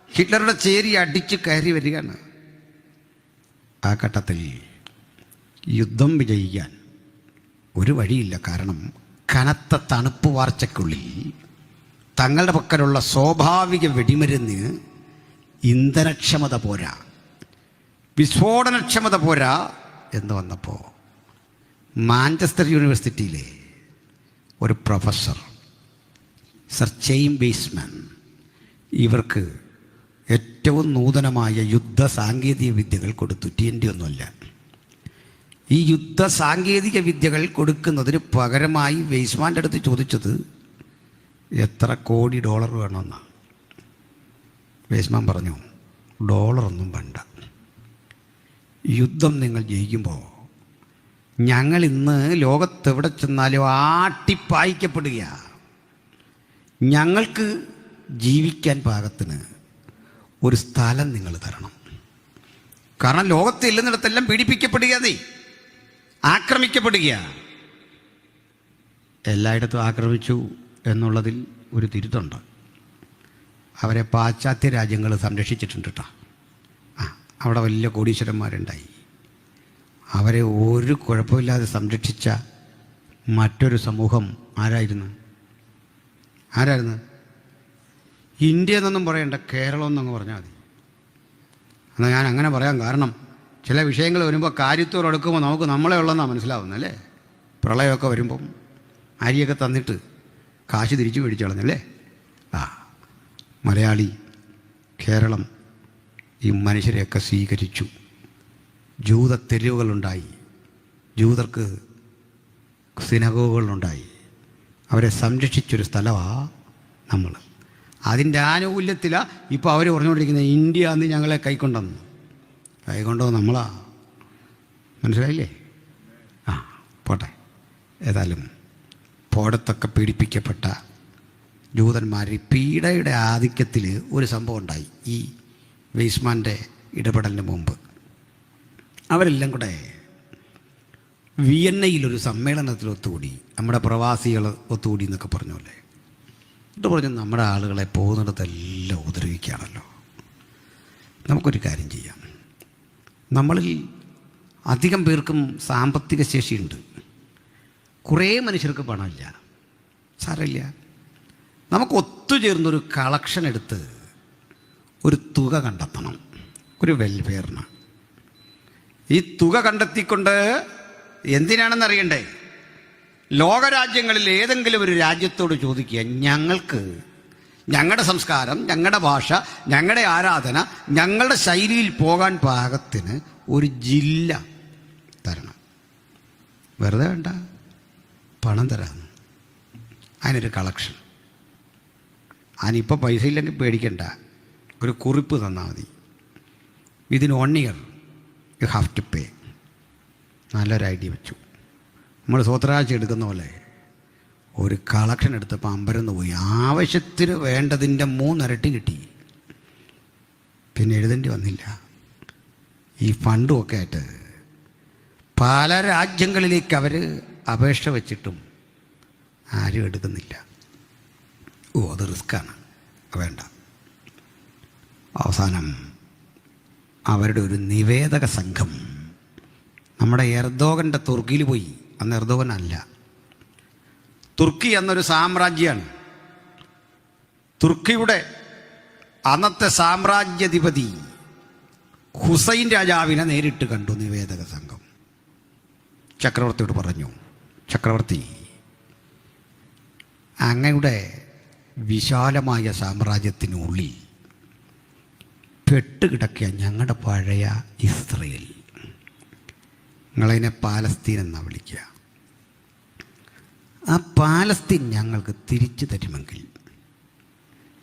ഹിറ്റ്ലറുടെ ചേരി അടിച്ച് കയറി വരികയാണ്. ആ ഘട്ടത്തിൽ യുദ്ധം വിജയിക്കാൻ ഒരു വഴിയില്ല. കാരണം കനത്ത തണുപ്പ് വാർച്ചയ്ക്കുള്ളിൽ തങ്ങളുടെ പക്കലുള്ള സ്വാഭാവിക വെടിമരുന്നിന് ഇന്ധനക്ഷമത പോരാ, വിസ്ഫോടനക്ഷമത പോരാ എന്ന് വന്നപ്പോൾ മാഞ്ചസ്റ്റർ യൂണിവേഴ്സിറ്റിയിലെ ഒരു പ്രൊഫസർ സർ ചെയിൻ ബേസ്മാൻ ഇവർക്ക് ഏറ്റവും നൂതനമായ യുദ്ധ സാങ്കേതിക വിദ്യകൾ കൊടുത്തു. TNT ഒന്നുമല്ല. ഈ യുദ്ധ സാങ്കേതിക വിദ്യകൾ കൊടുക്കുന്നതിന് പകരമായി വെയ്സ്മാൻ്റെ അടുത്ത് ചോദിച്ചത് എത്ര കോടി ഡോളർ വേണമെന്നാണ്. വെയ്സ്മാൻ പറഞ്ഞു, ഡോളറൊന്നും വേണ്ട, യുദ്ധം നിങ്ങൾ ജയിക്കുമ്പോൾ ഞങ്ങൾ ഇന്ന് ലോകത്തെവിടെ ചെന്നാലും ആട്ടിപ്പായിക്കപ്പെടുക, ഞങ്ങൾക്ക് ജീവിക്കാൻ പാകത്തിന് ഒരു സ്ഥലം നിങ്ങൾ തരണം. കാരണം ലോകത്ത് ഇല്ലെന്നിടത്തെല്ലാം പീഡിപ്പിക്കപ്പെടുക, ആക്രമിക്കപ്പെടുക. എല്ലായിടത്തും ആക്രമിച്ചു എന്നുള്ളതിൽ ഒരു തിരുത്തുണ്ട്. അവരെ പാശ്ചാത്യ രാജ്യങ്ങൾ സംരക്ഷിച്ചിട്ടുണ്ട് കേട്ടോ. അവിടെ വലിയ കോടീശ്വരന്മാരുണ്ടായി. അവരെ ഒരു കുഴപ്പമില്ലാതെ സംരക്ഷിച്ച മറ്റൊരു സമൂഹം ആരായിരുന്നു? ഇന്ത്യ എന്നൊന്നും പറയണ്ട, കേരളം എന്നങ്ങ് പറഞ്ഞാൽ മതി. എന്നാൽ ഞാൻ അങ്ങനെ പറയാൻ കാരണം, ചില വിഷയങ്ങൾ വരുമ്പോൾ കാര്യത്തോട് എടുക്കുമ്പോൾ നമുക്ക് നമ്മളെ ഉള്ളതെന്നാണ് മനസ്സിലാവുന്നല്ലേ. പ്രളയമൊക്കെ വരുമ്പം അരിയൊക്കെ തന്നിട്ട് കാശ് തിരിച്ചു മേടിച്ചു കളഞ്ഞല്ലേ. മലയാളി, കേരളം ഈ മനുഷ്യരെയൊക്കെ സ്വീകരിച്ചു. ജൂത തെരുവുകളുണ്ടായി, ജൂതർക്ക് സിനഗോഗുകളുണ്ടായി. അവരെ സംരക്ഷിച്ചൊരു സ്ഥലമാണ് നമ്മൾ. അതിൻ്റെ ആനുകൂല്യത്തിലാണ് ഇപ്പോൾ അവർ പറഞ്ഞുകൊണ്ടിരിക്കുന്നത് ഇന്ത്യ അന്ന് ഞങ്ങളെ കൈക്കൊണ്ടെന്ന്. കൈക്കൊണ്ടത് നമ്മളാ. മനസ്സിലായില്ലേ? പോട്ടെ. ഏതായാലും പോടത്തൊക്കെ പീഡിപ്പിക്കപ്പെട്ട ജൂതന്മാർ പീഡയുടെ ആധിക്യത്തിൽ ഒരു സംഭവം ഉണ്ടായി. ഈ വെയ്സ്മാൻ്റെ ഇടപെടലിന് മുമ്പ് അവരെല്ലാം കൂടെ വിയന്നയിലൊരു സമ്മേളനത്തിൽ ഒത്തുകൂടി. നമ്മുടെ പ്രവാസികൾ ഒത്തുകൂടി എന്നൊക്കെ പറഞ്ഞല്ലേ. എന്നിട്ട് പറഞ്ഞു, നമ്മുടെ ആളുകളെ പോകുന്നിടത്തെല്ലാം ഉപദ്രവിക്കുകയാണല്ലോ, നമുക്കൊരു കാര്യം ചെയ്യാം. നമ്മളിൽ അധികം പേർക്കും സാമ്പത്തിക ശേഷിയുണ്ട്, കുറേ മനുഷ്യർക്ക് പണമില്ല. സാരമില്ല, നമുക്ക് ഒത്തുചേർന്നൊരു കളക്ഷൻ എടുത്ത് ഒരു തുക കണ്ടെത്തണം, ഒരു വെൽഫെയറിന്. ഈ തുക കണ്ടെത്തിക്കൊണ്ട് എന്തിനാണെന്ന് അറിയണ്ടേ? ലോകരാജ്യങ്ങളിൽ ഏതെങ്കിലും ഒരു രാജ്യത്തോട് ചോദിക്കുക, ഞങ്ങൾക്ക് ഞങ്ങളുടെ സംസ്കാരം, ഞങ്ങളുടെ ഭാഷ, ഞങ്ങളുടെ ആരാധന, ഞങ്ങളുടെ ശൈലിയിൽ പോകാൻ പാകത്തിന് ഒരു ജില്ല തരണം. വെറുതെ വേണ്ട, പണം തരാം. അതിനൊരു കളക്ഷൻ. അതിനിപ്പോൾ പൈസ ഇല്ലെങ്കിൽ പേടിക്കണ്ട, ഒരു കുറിപ്പ് തന്നാൽ മതി. Within 1 year you have to pay. നല്ലൊരു ഐഡിയ വെച്ചു. നമ്മൾ സ്വത്രാഴ്ച എടുക്കുന്ന പോലെ ഒരു കളക്ഷൻ എടുത്തപ്പോൾ അമ്പരന്ന് പോയി. ആവശ്യത്തിന് വേണ്ടതിൻ്റെ 3 ഇരട്ടി കിട്ടി. പിന്നെ എഴുതേണ്ടി വന്നില്ല. ഈ ഫണ്ടും ഒക്കെ ആയിട്ട് പല രാജ്യങ്ങളിലേക്ക് അവർ അപേക്ഷ വെച്ചിട്ടും ആരും എടുക്കുന്നില്ല. അത് റിസ്ക്കാണ്, വേണ്ട. അവസാനം അവരുടെ ഒരു നിവേദക സംഘം നമ്മുടെ എർദോഗൻ്റെ തുർക്കിയിൽ പോയി. അന്ന് എർദോഗൻ അല്ല, തുർക്കി എന്നൊരു സാമ്രാജ്യമാണ്. തുർക്കിയുടെ അന്നത്തെ സാമ്രാജ്യാധിപതി ഹുസൈൻ രാജാവിനെ നേരിട്ട് കണ്ടു നിവേദക സംഘം. ചക്രവർത്തിയോട് പറഞ്ഞു, ചക്രവർത്തി, അങ്ങയുടെ വിശാലമായ സാമ്രാജ്യത്തിനുള്ളിൽ പെട്ടുകിടക്കുക ഞങ്ങളുടെ പഴയ ഇസ്രയേൽ, നിങ്ങളതിനെ പാലസ്തീൻ എന്നാണ് വിളിക്കുക. ആ പാലസ്തീൻ ഞങ്ങൾക്ക് തിരിച്ചു തരുമെങ്കിൽ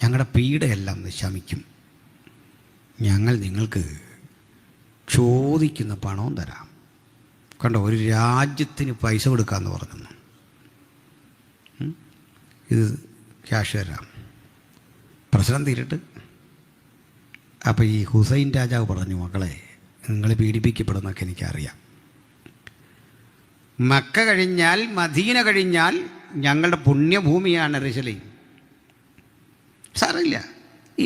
ഞങ്ങളുടെ പീഡയെല്ലാം ശമിക്കും. ഞങ്ങൾ നിങ്ങൾക്ക് ചോദിക്കുന്ന പണവും തരാം. കണ്ടോ, ഒരു രാജ്യത്തിന് പൈസ കൊടുക്കാമെന്ന് പറഞ്ഞു. ഇത് ക്യാഷ് തരാം, പ്രശ്നം തീരട്ട്. അപ്പോൾ ഈ ഹുസൈൻ രാജാവ് പറഞ്ഞു, മക്കളെ, നിങ്ങൾ പീഡിപ്പിക്കപ്പെടുന്നൊക്കെ എനിക്കറിയാം. മക്ക കഴിഞ്ഞാൽ, മദീന കഴിഞ്ഞാൽ ഞങ്ങളുടെ പുണ്യഭൂമിയാണ് യെരൂശലേം. സാരമില്ല,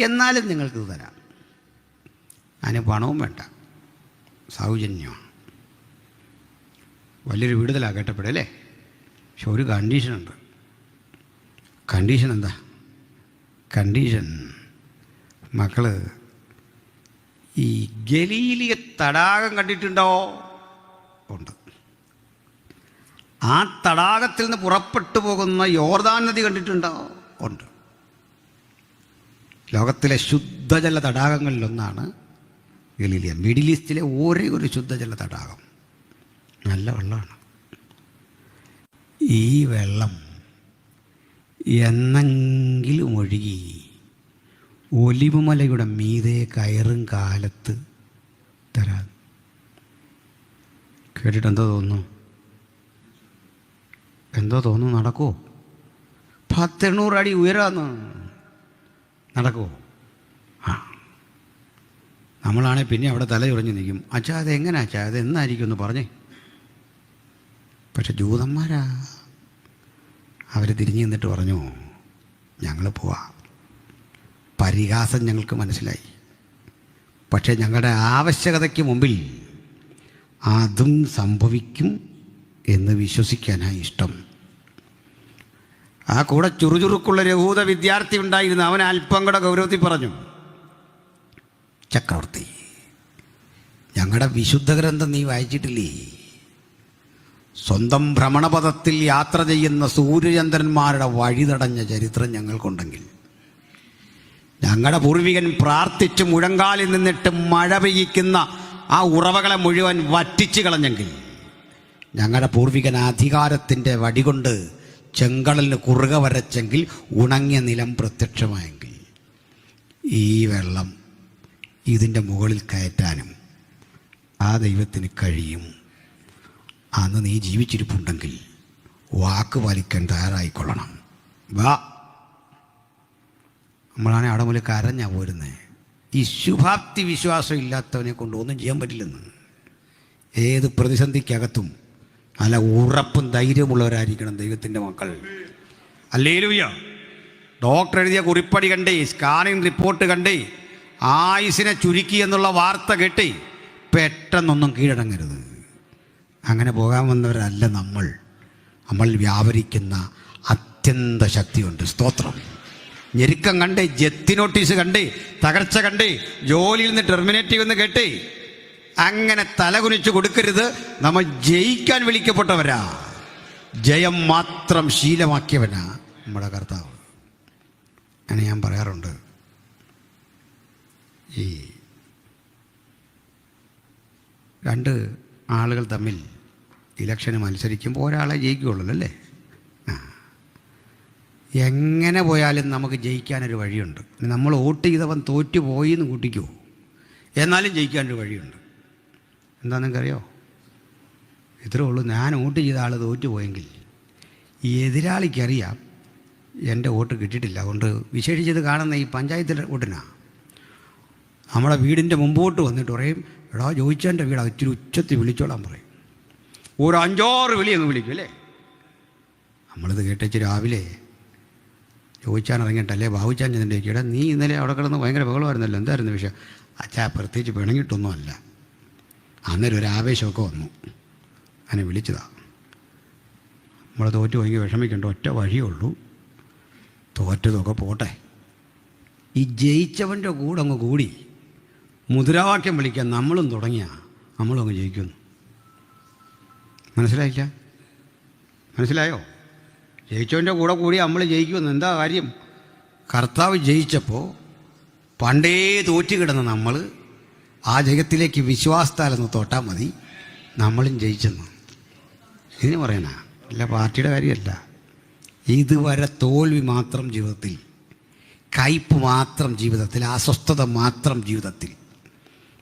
എന്നാലും നിങ്ങൾക്കിത് തരാം. അതിന് പണവും വേണ്ട, സൗജന്യമാണ്. വലിയൊരു വിടുതലാണ് കേട്ടപ്പോഴല്ലേ. പക്ഷെ ഒരു കണ്ടീഷനുണ്ട്. കണ്ടീഷൻ എന്താ? കണ്ടീഷൻ, മക്കൾ ഈ ഗലീലിയ തടാകം കണ്ടിട്ടുണ്ടോ? ഉണ്ട്. ആ തടാകത്തിൽ നിന്ന് പുറപ്പെട്ടു പോകുന്ന യോർദാൻ നദി കണ്ടിട്ടുണ്ടോ? ഉണ്ട്. ലോകത്തിലെ ശുദ്ധജല തടാകങ്ങളിലൊന്നാണ് ഗലീലിയ. മിഡിൽ ഈസ്റ്റിലെ ഒരേ ഒരു ശുദ്ധജല തടാകം. നല്ല വെള്ളമാണ്. ഈ വെള്ളം എന്നെങ്കിലും ഒഴുകി ഒലിവുമലയുടെ മീതെ കയറും കാലത്ത് തരാം. കേട്ടിട്ട് എന്തോ തോന്നുന്നു? എന്തോ തോന്നുന്നു? നടക്കുമോ? 100-800 അടി ഉയരാന്ന്. നടക്കുമോ? ആ, നമ്മളാണെങ്കിൽ പിന്നെ അവിടെ തല ചുറഞ്ഞ് നിൽക്കും. അച്ഛാ, അതെങ്ങനെ അച്ഛാ, അത് എന്നായിരിക്കും ഒന്ന് പറഞ്ഞേ. പക്ഷെ ജൂതന്മാരാ, അവർ തിരിഞ്ഞു നിന്നിട്ട് പറഞ്ഞു, ഞങ്ങൾ പോവാം. പരിഹാസം ഞങ്ങൾക്ക് മനസ്സിലായി, പക്ഷേ ഞങ്ങളുടെ ആവശ്യകതയ്ക്ക് മുമ്പിൽ അതും സംഭവിക്കും എന്ന് വിശ്വസിക്കാനായി ഇഷ്ടം. ആ കൂടെ ചുറുചുറുക്കുള്ള യഹൂദ വിദ്യാർത്ഥി ഉണ്ടായിരുന്നു. അവൻ അല്പം കൂടെ ഗൗരവത്തിൽ പറഞ്ഞു, ചക്രവർത്തി, ഞങ്ങളുടെ വിശുദ്ധ ഗ്രന്ഥം നീ വായിച്ചിട്ടില്ലേ? സ്വന്തം ഭ്രമണപഥത്തിൽ യാത്ര ചെയ്യുന്ന സൂര്യചന്ദ്രന്മാരുടെ വഴി തടഞ്ഞ ചരിത്രം ഞങ്ങൾക്കുണ്ടെങ്കിൽ, ഞങ്ങളുടെ പൂർവികൻ പ്രാർത്ഥിച്ച് മുഴങ്കാലിൽ നിന്നിട്ട് മഴ പെയ്യിക്കുന്ന ആ ഉറവകളെ മുഴുവൻ വറ്റിച്ചു കളഞ്ഞെങ്കിൽ, ഞങ്ങളുടെ പൂർവികൻ അധികാരത്തിൻ്റെ വടികൊണ്ട് ചെങ്കടലിന് കുറുക വരച്ചെങ്കിൽ, ഉണങ്ങിയ നിലം പ്രത്യക്ഷമായെങ്കിൽ, ഈ വെള്ളം ഇതിൻ്റെ മുകളിൽ കയറ്റാനും ആ ദൈവത്തിന് കഴിയും. അന്ന് നീ ജീവിച്ചിരിപ്പുണ്ടെങ്കിൽ വാക്ക് പാലിക്കാൻ തയ്യാറായിക്കൊള്ളണം. വാ. നമ്മളാണെങ്കിൽ അവിടെ മുതൽ കരഞ്ഞാ പോരുന്നത്. ഈ ശുഭാപ്തി വിശ്വാസം ഇല്ലാത്തവനെ കൊണ്ട് ഒന്നും ചെയ്യാൻ പറ്റില്ലെന്ന്. ഏത് പ്രതിസന്ധിക്കകത്തും നല്ല ഉറപ്പും ധൈര്യമുള്ളവരായിരിക്കണം ദൈവത്തിൻ്റെ മക്കൾ. ഹല്ലേലൂയ. ഡോക്ടർ എഴുതിയ കുറിപ്പടി കണ്ടേ, സ്കാനിങ് റിപ്പോർട്ട് കണ്ടേ, ആയുസിനെ ചുരുക്കി എന്നുള്ള വാർത്ത കേട്ടേ പെട്ടെന്നൊന്നും കീഴടങ്ങരുത്. അങ്ങനെ പോകാൻ വന്നവരല്ല നമ്മൾ. നമ്മൾ വ്യാപരിക്കുന്ന അത്യന്ത ശക്തിയുണ്ട്. സ്തോത്രം. ഞെരുക്കം കണ്ട്, ജപ്തി നോട്ടീസ് കണ്ട്, തകർച്ച കണ്ട്, ജോലിയിൽ നിന്ന് ടെർമിനേറ്റ് ചെയ്യുമെന്ന് കേട്ട് അങ്ങനെ തലകുനിച്ച് കൊടുക്കരുത്. നമ്മൾ ജയിക്കാൻ വിളിക്കപ്പെട്ടവരാ. ജയം മാത്രം ശീലമാക്കിയവനാ നമ്മുടെ കർത്താവ്. അങ്ങനെ ഞാൻ പറയാറുണ്ട്, ഈ രണ്ട് ആളുകൾ തമ്മിൽ ഇലക്ഷന് മത്സരിക്കുമ്പോൾ ഒരാളെ ജയിക്കുകയുള്ളൂ അല്ലേ? എങ്ങനെ പോയാലും നമുക്ക് ജയിക്കാനൊരു വഴിയുണ്ട്. നമ്മൾ വോട്ട് ചെയ്തവൻ തോറ്റു പോയി എന്ന് കൂട്ടിക്കുമോ, എന്നാലും ജയിക്കാനൊരു വഴിയുണ്ട്. എന്താണെന്ന് നിങ്ങൾക്കറിയോ? ഇത്രേ ഉള്ളൂ. ഞാൻ വോട്ട് ചെയ്ത ആൾ തോറ്റു പോയെങ്കിൽ ഈ എതിരാളിക്കറിയാം എൻ്റെ വോട്ട് കിട്ടിയിട്ടില്ല. അതുകൊണ്ട് വിശേഷിച്ചത് കാണുന്ന ഈ പഞ്ചായത്തിൻ്റെ വോട്ടിനാണ്. നമ്മുടെ വീടിൻ്റെ മുമ്പോട്ട് വന്നിട്ട് പറയും, എടാ ജോയിച്ചൻ്റെ വീടാ, ഇച്ചിരി ഉച്ചത്തിൽ വിളിച്ചോളാൻ പറയും. ഒരു 5-6 വിളി അങ്ങ് വിളിക്കും അല്ലേ? നമ്മളിത് കേട്ടേച്ച് രാവിലെ ചോദിച്ചാൻ ഇറങ്ങിയിട്ടല്ലേ ബാബുച്ചാൻ ചെന്നിട്ട് ചോദിച്ചു, എടാ നീ ഇന്നലെ അവിടെ കിടന്ന് ഭയങ്കര ബഹളമായിരുന്നല്ലോ, എന്തായിരുന്നു വിഷയം? അച്ഛാ പ്രത്യേകിച്ച് പിണങ്ങിയിട്ടൊന്നുമല്ല, അന്നേരം ഒരു ആവേശമൊക്കെ വന്നു, അങ്ങനെ വിളിച്ചതാണ്. നമ്മൾ തോറ്റ് ഭയങ്കര വിഷമിക്കേണ്ട, ഒറ്റ വഴിയേ ഉള്ളൂ, തോറ്റതൊക്കെ പോട്ടെ, ഈ ജയിച്ചവൻ്റെ കൂടെ അങ്ങ് കൂടി മുദ്രാവാക്യം വിളിക്കാൻ നമ്മളും തുടങ്ങിയ നമ്മളും അങ്ങ് ജയിക്കുന്നു. മനസ്സിലായോ? ജയിച്ചവൻ്റെ കൂടെ കൂടി നമ്മൾ ജയിക്കുമെന്ന്. എന്താ കാര്യം? കർത്താവ് ജയിച്ചപ്പോൾ പണ്ടേ തോറ്റു കിടന്ന നമ്മൾ ആ ജയത്തിലേക്ക് വിശ്വാസത്താലെന്ന് തൊട്ടാൽ മതി, നമ്മളും ജയിച്ചെന്ന്. ഇതിന് പറയണ അല്ല, പാർട്ടിയുടെ കാര്യമല്ല. ഇതുവരെ തോൽവി മാത്രം ജീവിതത്തിൽ, കയ്പ് മാത്രം ജീവിതത്തിൽ, അസ്വസ്ഥത മാത്രം ജീവിതത്തിൽ,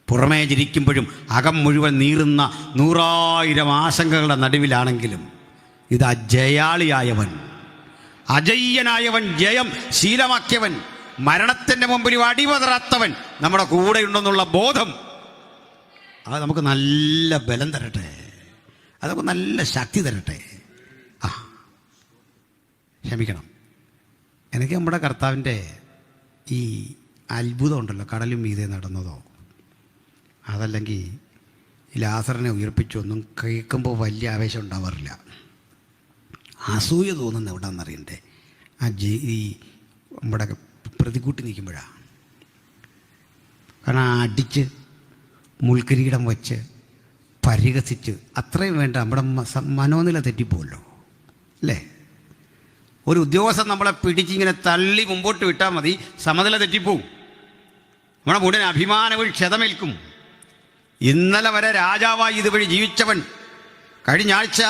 പുറമേ ചിരിക്കുമ്പോഴും അകം മുഴുവൻ നീറുന്ന 100,000 ആശങ്കകളുടെ നടുവിലാണെങ്കിലും ഇത് അജയാളിയായവൻ, അജയ്യനായവൻ, ജയം ശീലമാക്കിയവൻ, മരണത്തിൻ്റെ മുമ്പിൽ അടിപതറാത്തവൻ നമ്മുടെ കൂടെയുണ്ടെന്നുള്ള ബോധം അത് നമുക്ക് നല്ല ബലം തരട്ടെ, അത് നമുക്ക് നല്ല ശക്തി തരട്ടെ. ക്ഷമിക്കണം. എനിക്ക് നമ്മുടെ കർത്താവിൻ്റെ ഈ അത്ഭുതം ഉണ്ടല്ലോ, കടലും മീതെ നടന്നതോ, അതല്ലെങ്കിൽ ഈ ലാസറിനെ ഉയർപ്പിച്ചൊന്നും കേൾക്കുമ്പോൾ വലിയ ആവേശം ഉണ്ടാവാറില്ല. അസൂയ തോന്നുന്ന എവിടെയാണെന്നറിയണ്ടേ? ഈ നമ്മുടെ പ്രതികൂട്ടി നിൽക്കുമ്പോഴാണ്. കാരണം അടിച്ച് മുൾക്കിരീടം വച്ച് പരിഹസിച്ച് അത്രയും വേണ്ട, നമ്മുടെ മനോനില തെറ്റിപ്പോവല്ലോ അല്ലേ? ഒരു ഉദ്യോഗസ്ഥൻ നമ്മളെ പിടിച്ചിങ്ങനെ തള്ളി മുമ്പോട്ട് വിട്ടാൽ മതി, സമനില തെറ്റിപ്പോവും, നമ്മുടെ മുഴുവൻ അഭിമാനവും ക്ഷതമേൽക്കും. ഇന്നലെ വരെ രാജാവായി ഇതുവഴി ജീവിച്ചവൻ കഴിഞ്ഞ ആഴ്ച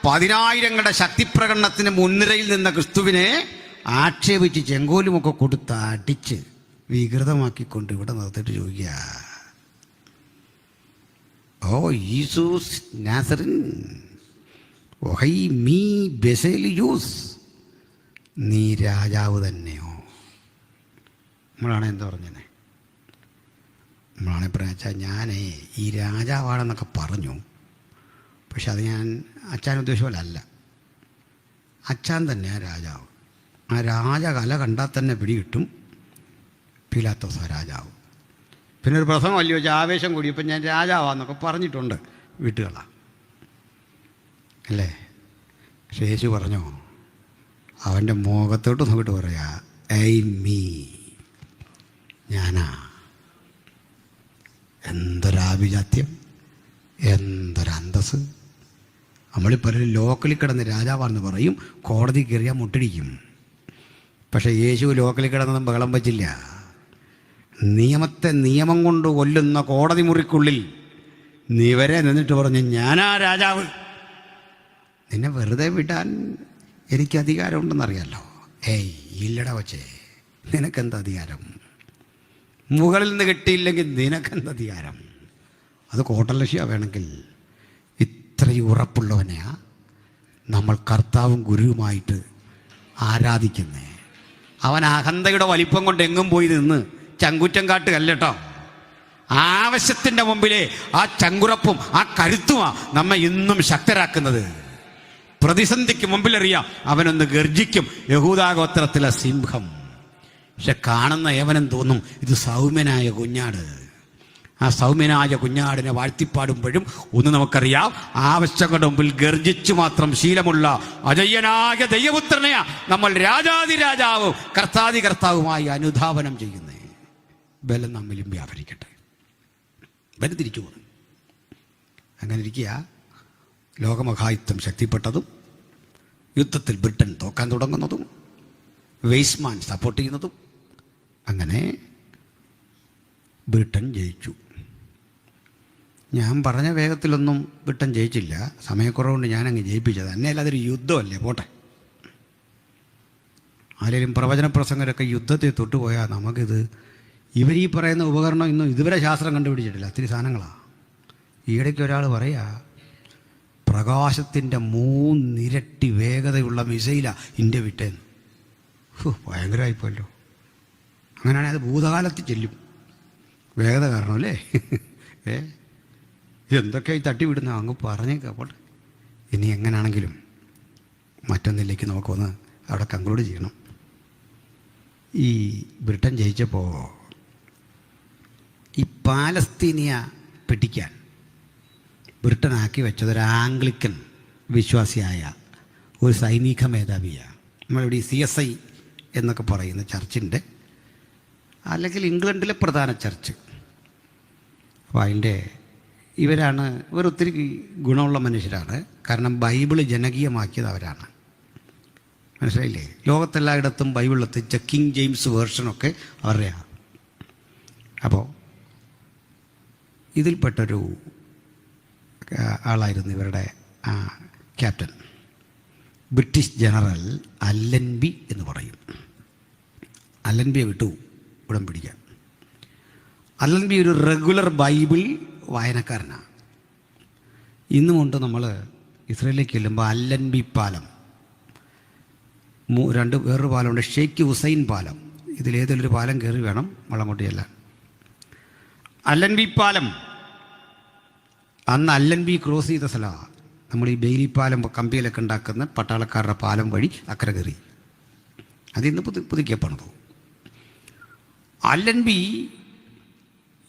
10,000ങ്ങളുടെ ശക്തിപ്രകടനത്തിന് മുൻനിരയിൽ നിന്ന ക്രിസ്തുവിനെ ആക്ഷേപിച്ച് ചെങ്കോലുമൊക്കെ കൊടുത്ത് അടിച്ച് വികൃതമാക്കിക്കൊണ്ട് ഇവിടെ നിർത്തിയിട്ട് ചോദിക്കുക, ഓ യേശൂസ് നാസറിൻ വഹൈ മീ ബെസേലിയൂസ്, നീ രാജാവ് തന്നെയോ? നമ്മളാണ് എന്താ പറഞ്ഞത്? നമ്മളാണ് പറയാച്ചാൽ ഞാനേ ഈ രാജാവാണെന്നൊക്കെ പറഞ്ഞു, പക്ഷെ അത് ഞാൻ അച്ഛൻ ഉദ്ദേശിച്ചല്ല. അച്ഛൻ തന്നെയാണ് രാജാവ്. ആ രാജകല കണ്ടാൽ തന്നെ പിടികിട്ടും പീലാത്തോസ് രാജാവ്. പിന്നെ ഒരു പ്രസംഗം അല്ലയോ വെച്ചാൽ ആവേശം കൂടിയപ്പോൾ ഞാൻ രാജാവാന്നൊക്കെ പറഞ്ഞിട്ടുണ്ട് വീട്ടുകളാണ് അല്ലേ? പക്ഷേ യേശു പറഞ്ഞോ, അവൻ്റെ മുഖത്തോട്ട് നോക്കിയിട്ട് പറയാ, ഐ മീ, ഞാനാ. എന്തൊരാഭിജാത്യം, എന്തൊരന്തസ്! നമ്മളിൽ പലരും ലോക്കലിൽ കിടന്ന് രാജാവാണെന്ന് പറയും, കോടതി കയറിയാൽ മുട്ടടിക്കും. പക്ഷേ യേശു ലോക്കലിൽ കിടന്നതും ബഹളം വച്ചില്ല. നിയമത്തെ നിയമം കൊണ്ട് കൊല്ലുന്ന കോടതി മുറിക്കുള്ളിൽ നിവരെ നിന്നിട്ട് പറഞ്ഞു, ഞാനാ രാജാവ്. നിന്നെ വെറുതെ വിടാൻ എനിക്ക് അധികാരമുണ്ടെന്നറിയാമല്ലോ. ഏയ് ഇല്ലട വച്ചേ, നിനക്കെന്ത് അധികാരം? മുകളിൽ നിന്ന് കിട്ടിയില്ലെങ്കിൽ നിനക്കെന്ത് അധികാരം? അത് കോട്ടലക്ഷ്യ വേണമെങ്കിൽ ഇത്രയും ഉറപ്പുള്ളവനെയാ നമ്മൾ കർത്താവും ഗുരുവുമായിട്ട് ആരാധിക്കുന്നേ. അവൻ അഹന്തയുടെ വലിപ്പം കൊണ്ട് എങ്ങും പോയി നിന്ന് ചങ്കുറ്റം കാട്ടുകല്ലോ. ആവശ്യത്തിൻ്റെ മുമ്പിലെ ആ ചങ്കുറപ്പും ആ കരുത്തുമാ നമ്മെ ഇന്നും ശക്തരാക്കുന്നത്. പ്രതിസന്ധിക്ക് മുമ്പിലറിയാം അവനൊന്ന് ഗർജിക്കും, യഹൂദാഗോത്രത്തിലെ സിംഹം. പക്ഷെ കാണുന്ന ഏവനും തോന്നും ഇത് സൗമ്യനായ കുഞ്ഞാട്. ആ സൗമ്യനായ കുഞ്ഞാടിനെ വാഴ്ത്തിപ്പാടുമ്പോഴും ഒന്ന് നമുക്കറിയാം, ആവശ്യങ്ങളുടെ മുമ്പിൽ ഗർജിച്ചു മാത്രം ശീലമുള്ള അജയ്യനായ ദൈവപുത്രനെയാ നമ്മൾ രാജാതിരാജാവും കർത്താതി കർത്താവുമായി അനുധാവനം ചെയ്യുന്നേ. ബലം നമ്മിലും വ്യാപരിക്കട്ടെ. ബലം തിരിച്ചു പോകുന്നു. അങ്ങനെ ഇരിക്കുക, ലോകമഹായുദ്ധം ശക്തിപ്പെട്ടതും യുദ്ധത്തിൽ ബ്രിട്ടൻ തോക്കാൻ തുടങ്ങുന്നതും വെയ്സ്മാൻ സപ്പോർട്ട് ചെയ്യുന്നതും. അങ്ങനെ ബ്രിട്ടൻ ജയിച്ചു. ഞാൻ പറഞ്ഞ വേഗത്തിലൊന്നും ബ്രിട്ടൻ ജയിച്ചില്ല. സമയക്കുറവുകൊണ്ട് ഞാനങ്ങ് ജയിപ്പിച്ചത്. എന്നെയല്ല, അതൊരു യുദ്ധമല്ലേ, പോട്ടെ. ആരെങ്കിലും പ്രവചന പ്രസംഗരൊക്കെ യുദ്ധത്തെ തൊട്ടുപോയാൽ നമുക്കിത്, ഇവരീ പറയുന്ന ഉപകരണം ഇന്നും ഇതുവരെ ശാസ്ത്രം കണ്ടുപിടിച്ചിട്ടില്ല. ഒത്തിരി സാധനങ്ങളാണ്. ഈയിടയ്ക്ക് ഒരാൾ പറയുക, പ്രകാശത്തിൻ്റെ 3 ഇരട്ടി വേഗതയുള്ള മിസൈലാണ് ഇന്ത്യ വിട്ടേന്ന്. ഭയങ്കരമായിപ്പോയല്ലോ. അങ്ങനെയാണെങ്കിൽ അത് ഭൂതകാലത്ത് ചെല്ലും, വേഗത കാരണം അല്ലേ. എന്തൊക്കെയായി തട്ടിവിടുന്ന അങ്ങ് പറഞ്ഞേക്കാം, പോട്ടെ. ഇനി എങ്ങനെയാണെങ്കിലും മറ്റൊന്നിലേക്ക് നമുക്കൊന്ന് അവിടെ കൺക്ലൂഡ് ചെയ്യണം. ഈ ബ്രിട്ടൻ ജയിച്ചപ്പോൾ ഈ പാലസ്തീനിയ പിടിക്കാൻ ബ്രിട്ടൻ ആക്കി വെച്ചത് ഒരു ആംഗ്ലിക്കൻ വിശ്വാസിയായ ഒരു സൈനിക മേധാവിയാണ്. നമ്മളിവിടെ ഈ CSI എന്നൊക്കെ പറയുന്ന ചർച്ചിൻ്റെ, അല്ലെങ്കിൽ ഇംഗ്ലണ്ടിലെ പ്രധാന ചർച്ച്. അപ്പോൾ അതിൻ്റെ ഇവരൊത്തിരി ഗുണമുള്ള മനുഷ്യരാണ്. കാരണം ബൈബിള് ജനകീയമാക്കിയത് അവരാണ്. മനസ്സിലായില്ലേ? ലോകത്തെല്ലായിടത്തും ബൈബിളിലെത്തിച്ച കിങ് ജെയിംസ് വേർഷനൊക്കെ അവരുടെയാണ്. അപ്പോൾ ഇതിൽപ്പെട്ടൊരു ആളായിരുന്നു ഇവരുടെ ക്യാപ്റ്റൻ, ബ്രിട്ടീഷ് ജനറൽ അല്ലൻബി എന്ന് പറയും. അല്ലൻബിയെ വിട്ടു ഉടൻ പിടിക്കാം. അല്ലൻബി ഒരു റെഗുലർ ബൈബിൾ വായനക്കാരനാണ്. ഇന്നുമുണ്ട് നമ്മൾ ഇസ്രയേലിലേക്ക് ചെല്ലുമ്പോൾ അല്ലൻബി പാലം, വേറൊരു പാലമുണ്ട്, ഷെയ്ഖ് ഹുസൈൻ പാലം. ഇതിലേതെങ്കിലും ഒരു പാലം കയറി വേണം വള്ളംകൊട്ടി ചെല്ലാൻ. അല്ലൻബി പാലം അന്ന് അല്ലൻബി ക്രോസ് ചെയ്ത സ്ഥലമാണ്. നമ്മൾ ഈ ബെയിലി പാലം കമ്പിയിലൊക്കെ ഉണ്ടാക്കുന്ന പട്ടാളക്കാരുടെ പാലം വഴി അക്കരെ കയറി. അതിന്ന് പുതുക്കിയപ്പണത്. അല്ലൻബി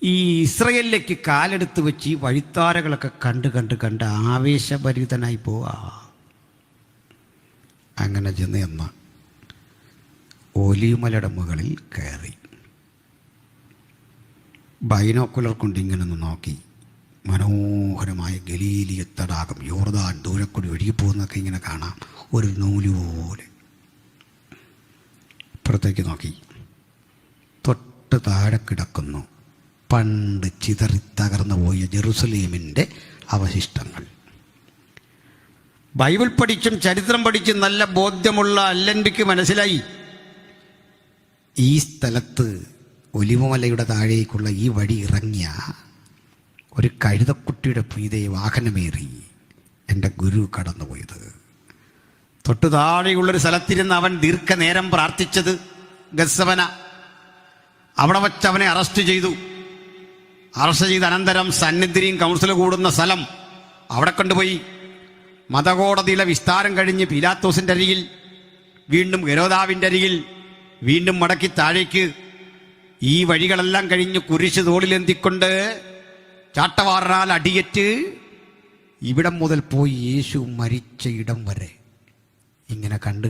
ഈ ഇസ്രയേലിലേക്ക് കാലെടുത്ത് വെച്ച് ഈ വഴിത്താരകളൊക്കെ കണ്ട് ആവേശഭരിതനായി പോവാ. അങ്ങനെ ചെന്ന് ഒലിവുമലയുടെ മുകളിൽ കയറി ബൈനോക്കുലർ കൊണ്ട് ഇങ്ങനെ ഒന്ന് നോക്കി. മനോഹരമായ ഗലീലിയ തടാകം, യോർദാൻ ദൂരക്കൂടി ഒഴുകിപ്പോകുന്നൊക്കെ ഇങ്ങനെ കാണാം. ഒരു നൂല് പോലെ ഇപ്പുറത്തേക്ക് നോക്കി. തൊട്ട് താഴെ കിടക്കുന്നു പണ്ട് ചിതറി തകർന്നു പോയ ജെറുസലേമിൻ്റെ അവശിഷ്ടങ്ങൾ. ബൈബിൾ പഠിച്ചും ചരിത്രം പഠിച്ചും നല്ല ബോധ്യമുള്ള അല്ലൻബിക്ക് മനസ്സിലായി, ഈ സ്ഥലത്ത് ഒലിവുമലയുടെ താഴേക്കുള്ള ഈ വഴി ഇറങ്ങിയ ഒരു കഴുതക്കുട്ടിയുടെ പീതയെ വാഹനമേറി എൻ്റെ ഗുരു കടന്നുപോയത്. തൊട്ടു താഴെയുള്ളൊരു സ്ഥലത്തിരുന്ന് അവൻ ദീർഘനേരം പ്രാർത്ഥിച്ചത് ഗത്സമന. അവിടെ വച്ച് അവനെ അറസ്റ്റ് ചെയ്തു. അറസ്റ്റ് ചെയ്ത അനന്തരം സന്നിധിയും കൗൺസിൽ കൂടുന്ന സ്ഥലം അവിടെ കൊണ്ടുപോയി. മതകോടതിയിലെ വിസ്താരം കഴിഞ്ഞ് പീലാത്തോസിൻ്റെ അരികിൽ, വീണ്ടും ഹെരോദാവിൻ്റെ അരികിൽ, വീണ്ടും മടക്കി താഴേക്ക്. ഈ വഴികളെല്ലാം കഴിഞ്ഞ് കുരിശ് തോളിലെന്തിക്കൊണ്ട് ചാട്ടവാറിനാൽ അടിയേറ്റ് ഇവിടം മുതൽ പോയി യേശു മരിച്ച ഇടം വരെ ഇങ്ങനെ കണ്ട്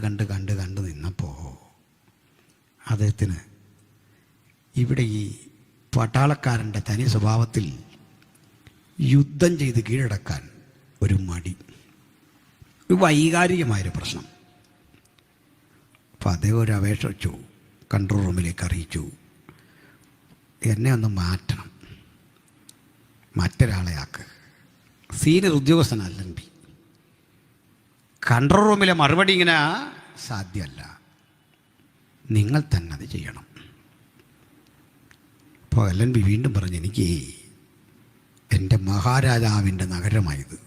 നിന്നപ്പോൾ അദ്ദേഹത്തിന് ഇവിടെ ഈ പട്ടാളക്കാരൻ്റെ തനി സ്വഭാവത്തിൽ യുദ്ധം ചെയ്ത് കീഴടക്കാൻ ഒരു മടി, ഒരു വൈകാരികമായൊരു പ്രശ്നം. അപ്പോൾ അദ്ദേഹം ഒരു അപേക്ഷ വെച്ചു, കൺട്രോൾ റൂമിലേക്ക് അറിയിച്ചു, എന്നെ ഒന്ന് മാറ്റണം, മറ്റൊരാളെ ആക്ക്. സീനിയർ ഉദ്യോഗസ്ഥനല്ലൻബി. കൺട്രോൾ റൂമിലെ മറുപടി ഇങ്ങനെ, സാധ്യമല്ല, നിങ്ങൾ തന്നെ അത് ചെയ്യണം. അപ്പോൾ അല്ലൻബി വീണ്ടും പറഞ്ഞു, എനിക്ക് എൻ്റെ മഹാരാജാവിൻ്റെ നഗരമായത്,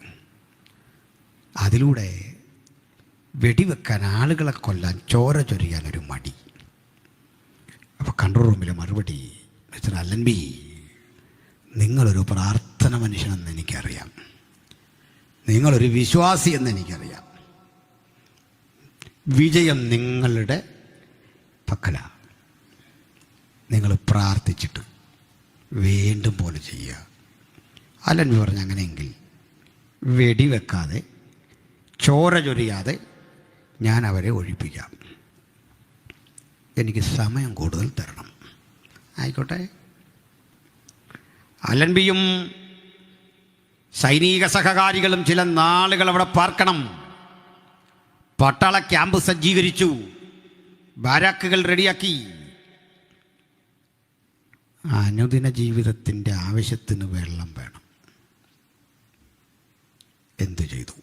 അതിലൂടെ വെടിവെക്കാൻ, ആളുകളെ കൊല്ലാൻ, ചോര ചൊരിയാനൊരു മടി. അപ്പോൾ കൺട്രോൾ റൂമിലെ മറുപടി, മിസ്റ്റർ അല്ലൻബി, നിങ്ങളൊരു പ്രാർത്ഥന മനുഷ്യനെന്ന് എനിക്കറിയാം, നിങ്ങളൊരു വിശ്വാസി എന്ന് എനിക്കറിയാം, വിജയം നിങ്ങളുടെ പക്കലാണ്. നിങ്ങൾ പ്രാർത്ഥിച്ചിട്ട് വീണ്ടും പോലെ ചെയ്യുക. അലൻബി പറഞ്ഞു, അങ്ങനെയെങ്കിൽ വെടിവെക്കാതെ ചോര ചൊരിയാതെ ഞാൻ അവരെ ഒഴിപ്പിക്കാം, എനിക്ക് സമയം കൂടുതൽ തരണം. ആയിക്കോട്ടെ. അലൻബിയും സൈനിക സഹകാരികളും ചില നാളുകൾ അവിടെ പാർക്കണം. പട്ടാള ക്യാമ്പ് സജ്ജീകരിച്ചു, ബാരാക്കുകൾ റെഡിയാക്കി. അനുദിന ജീവിതത്തിൻ്റെ ആവശ്യത്തിന് വെള്ളം വേണം. എന്തു ചെയ്തു?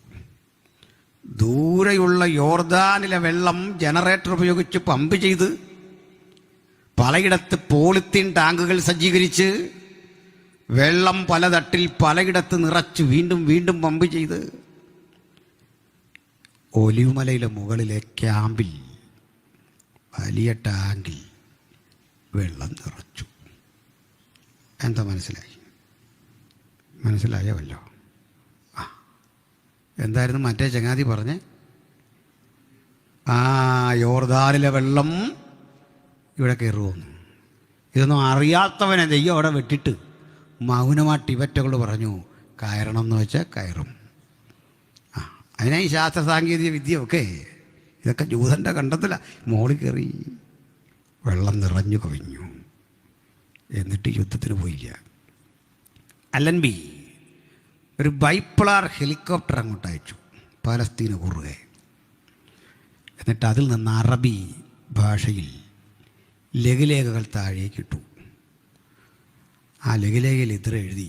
ദൂരെയുള്ള യോർദാനിലെ വെള്ളം ജനറേറ്റർ ഉപയോഗിച്ച് പമ്പ് ചെയ്ത്, പലയിടത്ത് പോളിത്തീൻ ടാങ്കുകൾ സജ്ജീകരിച്ച്, വെള്ളം പല തട്ടിൽ പലയിടത്ത് നിറച്ച് വീണ്ടും വീണ്ടും പമ്പ് ചെയ്ത് ഒലിവുമലയിലെ മുകളിലെ ക്യാമ്പിൽ വലിയ ടാങ്കിൽ വെള്ളം നിറച്ചു. എന്താ മനസ്സിലായോ വല്ലോ? എന്തായിരുന്നു മറ്റേ ചങ്ങാതി പറഞ്ഞേ? യോർദാനിലെ വെള്ളം ഇവിടെ കയറുമെന്ന്. ഇതൊന്നും അറിയാത്തവനെ ദൈവം അവിടെ വിട്ടിട്ട് മൗനമായിട്ട് ടിബറ്റകളോട് പറഞ്ഞു, കയറണം എന്ന് വെച്ചാൽ കയറും. അതിനാ ഈ ശാസ്ത്ര സാങ്കേതിക വിദ്യയൊക്കെ. ഇതൊക്കെ ജൂതൻ്റെ കണ്ടത്തില്ല. മോളിൽ കയറി വെള്ളം നിറഞ്ഞു കവിഞ്ഞു. എന്നിട്ട് യുദ്ധത്തിന് പോയില്ല. അലൻബി ഒരു ബൈപ്ലാർ ഹെലികോപ്റ്റർ അങ്ങോട്ട് അയച്ചു, പാലസ്തീന് കുറുകെ. എന്നിട്ട് അതിൽ നിന്ന് അറബി ഭാഷയിൽ ലഘുലേഖകൾ താഴേക്കിട്ടു. ആ ലഘുലേഖയിൽ ഇത്ര എഴുതി: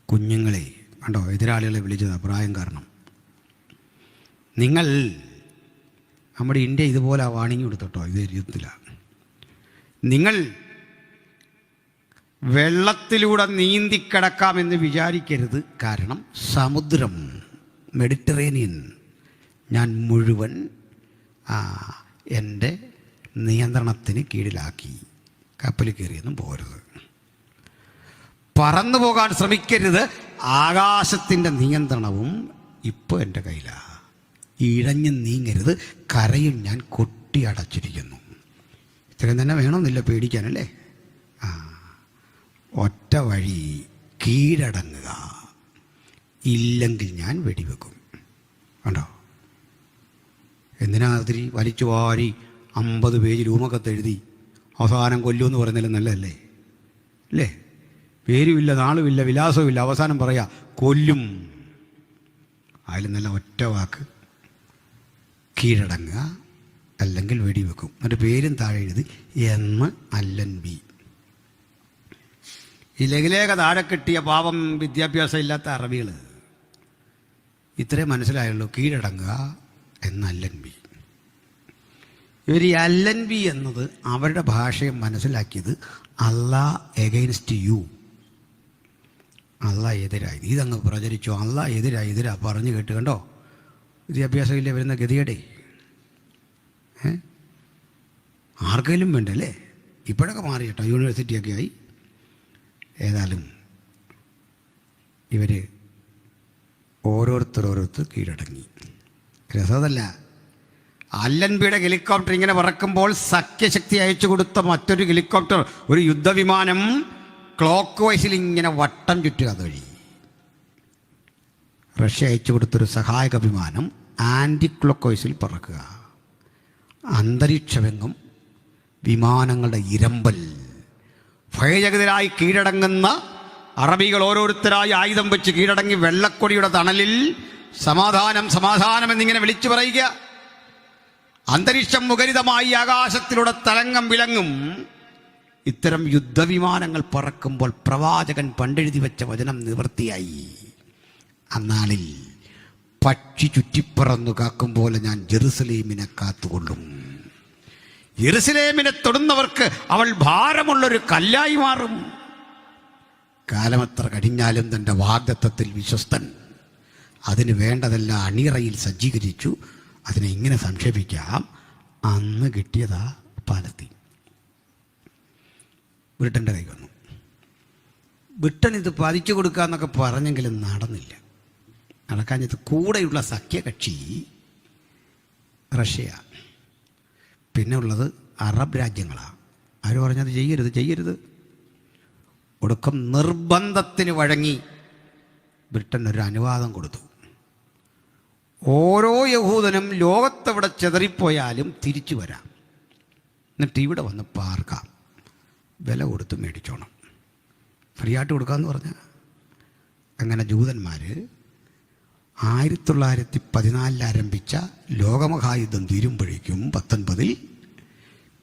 കുഞ്ഞുങ്ങളെ, കണ്ടോ, എതിരാളികളെ വിളിച്ചത് അഭിപ്രായം കാരണം, നിങ്ങൾ നമ്മുടെ ഇന്ത്യ ഇതുപോലെ വാണിംഗ് കൊടുത്തോട്ടോ, ഇത് യുദ്ധത്തിലാണ്. നിങ്ങൾ വെള്ളത്തിലൂടെ നീന്തിക്കിടക്കാമെന്ന് വിചാരിക്കരുത്. കാരണം സമുദ്രം, മെഡിറ്ററേനിയൻ, ഞാൻ മുഴുവൻ എൻ്റെ നിയന്ത്രണത്തിന് കീഴിലാക്കി. കപ്പലിൽ കയറിയൊന്നും പോരുത്. പറന്നു പോകാൻ ശ്രമിക്കരുത്. ആകാശത്തിൻ്റെ നിയന്ത്രണവും ഇപ്പോൾ എൻ്റെ കയ്യിലാണ്. ഇഴഞ്ഞ് നീങ്ങരുത്. കരയിൽ ഞാൻ കൊട്ടി അടച്ചിരിക്കുന്നു. ഇത്രയും തന്നെ വേണമെന്നില്ല പേടിക്കാനല്ലേ. ഒറ്റ വഴി, കീഴടങ്ങുക. ഇല്ലെങ്കിൽ ഞാൻ വെടിവെക്കും. കണ്ടോ, എന്തിനാ അതിരി വലിച്ചു വാരി 50 പേജ് രൂപക്കത്തെഴുതി അവസാനം കൊല്ലുമെന്ന് പറയുന്നതിലും നല്ലതല്ലേ? അല്ലേ? പേരുമില്ല, നാളുമില്ല, വിലാസവുമില്ല, അവസാനം പറയാ കൊല്ലും. അതിൽ നല്ല ഒറ്റ വാക്ക്, കീഴടങ്ങുക അല്ലെങ്കിൽ വെടിവെക്കും. എന്നിട്ട് പേരും താഴെ എഴുതി എന്ന് അലൻബി. ഈ ലഘുലേഖ താഴെ കിട്ടിയ പാവം വിദ്യാഭ്യാസം ഇല്ലാത്ത അറബികൾ ഇത്രേ മനസ്സിലായുള്ളൂ, കീഴടങ്ങുക എന്ന് അലൻബി. ഇവർ ഈ അലൻബി എന്നത് അവരുടെ ഭാഷയെ മനസ്സിലാക്കിയത് അല്ലാഹ് എഗെയിൻസ്റ്റ് യു, അല്ലാഹ് എതിരായി. ഇതങ്ങ് പ്രചരിച്ചു. അല്ലാഹ് എതിരാ പറഞ്ഞു കേട്ട്. കണ്ടോ, വിദ്യാഭ്യാസമില്ല വരുന്ന ഗതികേടെ. ആർക്കെങ്കിലും വേണ്ടല്ലേ? ഇപ്പോഴൊക്കെ മാറി കേട്ടോ, യൂണിവേഴ്സിറ്റിയൊക്കെ ആയി. ഏതായാലും ഇവർ ഓരോരുത്തർ കീഴടങ്ങി. രസമല്ല, അലൻബിയുടെ ഹെലികോപ്റ്റർ ഇങ്ങനെ പറക്കുമ്പോൾ സഖ്യശക്തി അയച്ചു കൊടുത്ത മറ്റൊരു ഹെലികോപ്റ്റർ, ഒരു യുദ്ധവിമാനം ക്ലോക്ക് വൈസിൽ ഇങ്ങനെ വട്ടം ചുറ്റുക. അതുവഴി റഷ്യ അയച്ചു കൊടുത്തൊരു സഹായക വിമാനം ആൻറ്റി ക്ലോക്ക് വൈസിൽ പറക്കുക. അന്തരീക്ഷമെങ്ങും വിമാനങ്ങളുടെ ഇരമ്പൽ. ഭയജഗതരായി കീഴടങ്ങുന്ന അറബികൾ ഓരോരുത്തരായി ആയുധം വെച്ച് കീഴടങ്ങി വെള്ളക്കൊടിയുടെ തണലിൽ സമാധാനം എന്നിങ്ങനെ വിളിച്ചു പറയുക. അന്തരീക്ഷം മുഖരിതമായി ആകാശത്തിലൂടെ തരംഗം വിളങ്ങും. ഇത്തരം യുദ്ധവിമാനങ്ങൾ പറക്കുമ്പോൾ പ്രവാചകൻ പണ്ടെഴുതി വെച്ച വചനം നിവൃത്തിയായി. അന്നാളിൽ പക്ഷി ചുറ്റിപ്പറന്നു കാക്കും പോലെ ഞാൻ ജെറുസലേമിനെ കാത്തുകൊള്ളും. യെരുസലേമിനെ തൊടുന്നവർക്ക് അവൾ ഭാരമുള്ളൊരു കല്ലായി മാറും. കാലമെത്ര കഴിഞ്ഞാലും തൻ്റെ വാഗ്ദത്തത്തിൽ വിശ്വസ്തൻ. അതിന് വേണ്ടതെല്ലാം അണിയറയിൽ സജ്ജീകരിച്ചു. അതിനെ ഇങ്ങനെ സംക്ഷേപിക്കാം: അന്ന് കിട്ടിയതാ പാലസ്തീൻ. ബ്രിട്ടൻ്റെ കൈ വന്നു. ബ്രിട്ടൻ ഇത് പതിച്ചു കൊടുക്കാമെന്നൊക്കെ പറഞ്ഞെങ്കിലും നടന്നില്ല. നടക്കാഞ്ഞത് കൂടെയുള്ള സഖ്യകക്ഷി റഷ്യ. പിന്നെ ഉള്ളത് അറബ് രാജ്യങ്ങളാണ്. അവർ പറഞ്ഞത് ചെയ്യരുത്. ഒടുക്കം നിർബന്ധത്തിന് വഴങ്ങി ബ്രിട്ടൻ ഒരു അനുവാദം കൊടുത്തു. ഓരോ യഹൂദനും ലോകത്തെവിടെ ചെതറിപ്പോയാലും തിരിച്ചു വരാം, എന്നിട്ട് ഇവിടെ വന്ന് പാർക്കാം, വില കൊടുത്ത് മേടിച്ചോണം, ഫ്രീ ആയിട്ട് കൊടുക്കാമെന്ന് പറഞ്ഞാൽ. അങ്ങനെ ജൂതന്മാർ 1914 ആരംഭിച്ച ലോകമഹായുദ്ധം തീരുമ്പോഴേക്കും 19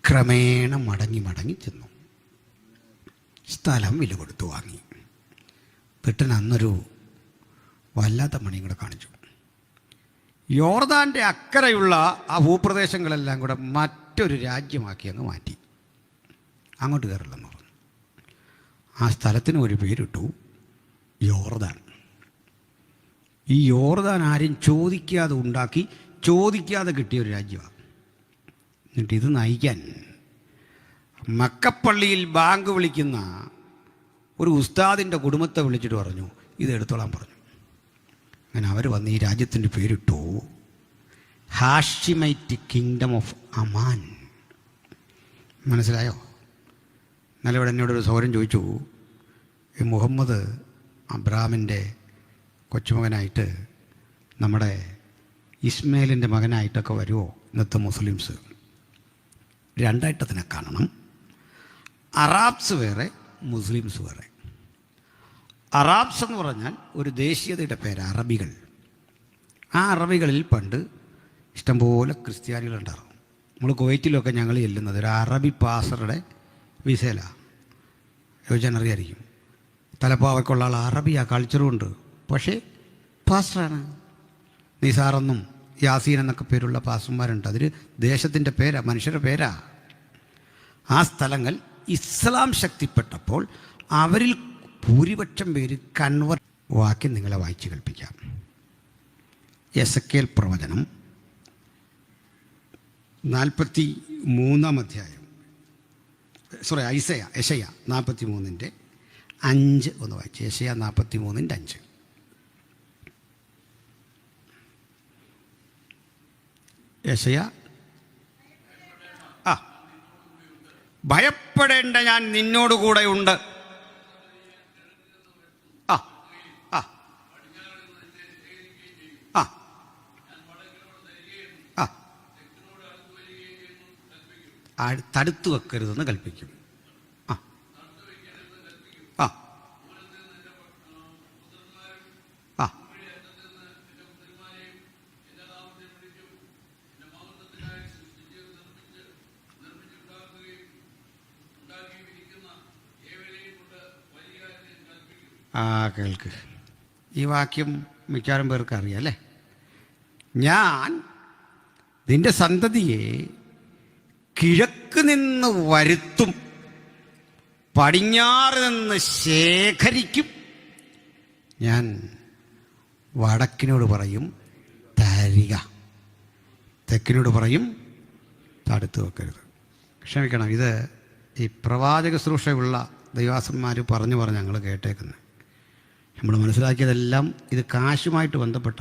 ക്രമേണ മടങ്ങി ചെന്നു. സ്ഥലം വില കൊടുത്തു വാങ്ങി. ബ്രിട്ടൻ അന്നൊരു വല്ലാത്ത മണിയും കൂടെ കാണിച്ചു. യോർദാൻ്റെ അക്കരെയുള്ള ആ ഭൂപ്രദേശങ്ങളെല്ലാം കൂടെ മറ്റൊരു രാജ്യമാക്കി അങ്ങ് മാറ്റി. അങ്ങോട്ട് കയറില്ലെന്ന് പറഞ്ഞു. ആ സ്ഥലത്തിന് ഒരു പേരിട്ടു, യോർദാൻ. ഈ യോർദാൻ ആരും ചോദിക്കാതെ ഉണ്ടാക്കി, ചോദിക്കാതെ കിട്ടിയ ഒരു രാജ്യമാണ്. എന്നിട്ട് ഇത് നയിക്കാൻ മക്കപ്പള്ളിയിൽ ബാങ്ക് വിളിക്കുന്ന ഒരു ഉസ്താദിൻ്റെ കുടുംബത്തെ വിളിച്ചിട്ട് പറഞ്ഞു, ഇത് എടുത്തോളാൻ പറഞ്ഞു. അങ്ങനെ അവർ വന്ന് ഈ രാജ്യത്തിൻ്റെ പേരിട്ടു ഹാഷിമൈറ്റ് കിങ്ഡം ഓഫ് അമാൻ. മനസ്സിലായോ? ഇന്നലെ ഇവിടെ എന്നോടൊരു സൗരൻ ചോദിച്ചു, ഈ മുഹമ്മദ് അബ്രാമിൻ്റെ കൊച്ചുമകനായിട്ട് നമ്മുടെ ഇസ്മയിലിൻ്റെ മകനായിട്ടൊക്കെ വരുമോ ഇന്നത്തെ മുസ്ലിംസ്? രണ്ടായിട്ടതിനെ കാണണം. അറാബ്സ് വേറെ, മുസ്ലിംസ് വേറെ. അറാബ്സ് എന്ന് പറഞ്ഞാൽ ഒരു ദേശീയതയുടെ പേര്, അറബികൾ. ആ അറബികളിൽ പണ്ട് ഇഷ്ടംപോലെ ക്രിസ്ത്യാനികളുണ്ടാകും. നമ്മൾ കുവൈറ്റിലൊക്കെ ഞങ്ങൾ ചെല്ലുന്നത് ഒരു അറബി പാസറുടെ വിസയിലാണ്. ചോദിച്ചാൽ അറിയായിരിക്കും. തലപ്പാവയ്ക്കുള്ള ആൾ അറബി, ആ കൾച്ചറും ഉണ്ട്. പക്ഷേ പാസ്റ്ററാണ്. നിസാറെന്നും യാസീൻ എന്നൊക്കെ പേരുള്ള പാസ്റ്റർമാരുണ്ട്. അതൊരു ദേശത്തിൻ്റെ പേരാ, മനുഷ്യരുടെ പേരാ. ആ സ്ഥലങ്ങൾ ഇസ്ലാം ശക്തിപ്പെട്ടപ്പോൾ അവരിൽ ഭൂരിപക്ഷം പേര് കൺവെർട്ട്. വാക്യം നിങ്ങളെ വായിച്ച് കേൾപ്പിക്കാം. എസക്കേൽ പ്രവചനം 43-ാം അധ്യായം. യെശയ്യാ 43-5 ഒന്ന് വായിച്ച്. യെശയ്യാ 43-5. യെശയ്യാ, ഭയപ്പെടേണ്ട, ഞാൻ നിന്നോടുകൂടെ ഉണ്ട്. തടുത്തു വെക്കരുതെന്ന് കൽപ്പിക്കും. കേൾക്ക്. ഈ വാക്യം മിക്കവാറും പേർക്ക് അറിയാം അല്ലേ? ഞാൻ നിന്റെ സന്തതിയെ കിഴക്ക് നിന്ന് വരുത്തും, പടിഞ്ഞാറ് നിന്ന് ശേഖരിക്കും. ഞാൻ വടക്കിനോട് പറയും തരിക, തെക്കിനോട് പറയും തടുത്തു വെക്കരുത്. ക്ഷമിക്കണം, ഇത് ഈ പ്രവാചക ശുശ്രൂഷയുള്ള ദൈവാസന്മാർ പറഞ്ഞു ഞങ്ങൾ കേട്ടേക്കുന്നത്. നമ്മൾ മനസ്സിലാക്കിയതെല്ലാം ഇത് കാശുമായിട്ട് ബന്ധപ്പെട്ട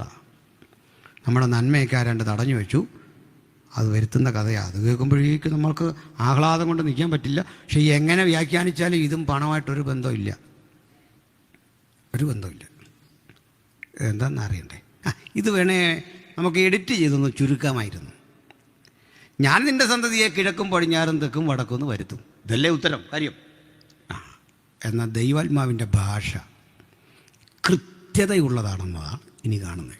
നമ്മുടെ നന്മയൊക്കെ ആരാണ്ട് തടഞ്ഞു വെച്ചു, അത് വരുത്തുന്ന കഥയാണ്. അത് കേൾക്കുമ്പോഴേക്കും നമ്മൾക്ക് ആഹ്ലാദം കൊണ്ട് നിൽക്കാൻ പറ്റില്ല. പക്ഷേ എങ്ങനെ വ്യാഖ്യാനിച്ചാലും ഇതും പണമായിട്ടൊരു ബന്ധമില്ല, ഒരു ബന്ധമില്ല. എന്താണെന്ന് അറിയണ്ടേ? ഇത് വേണേ നമുക്ക് എഡിറ്റ് ചെയ്തൊന്ന് ചുരുക്കാമായിരുന്നു. ഞാൻ നിൻ്റെ സന്തതിയെ കിഴക്കും പടിഞ്ഞാറും തെക്കും വടക്കുമെന്ന് വരുത്തും. ഇതല്ലേ ഉത്തരം, കാര്യം. എന്നാൽ ദൈവാത്മാവിൻ്റെ ഭാഷ കൃത്യതയുള്ളതാണെന്നതാണ് ഇനി കാണുന്നത്.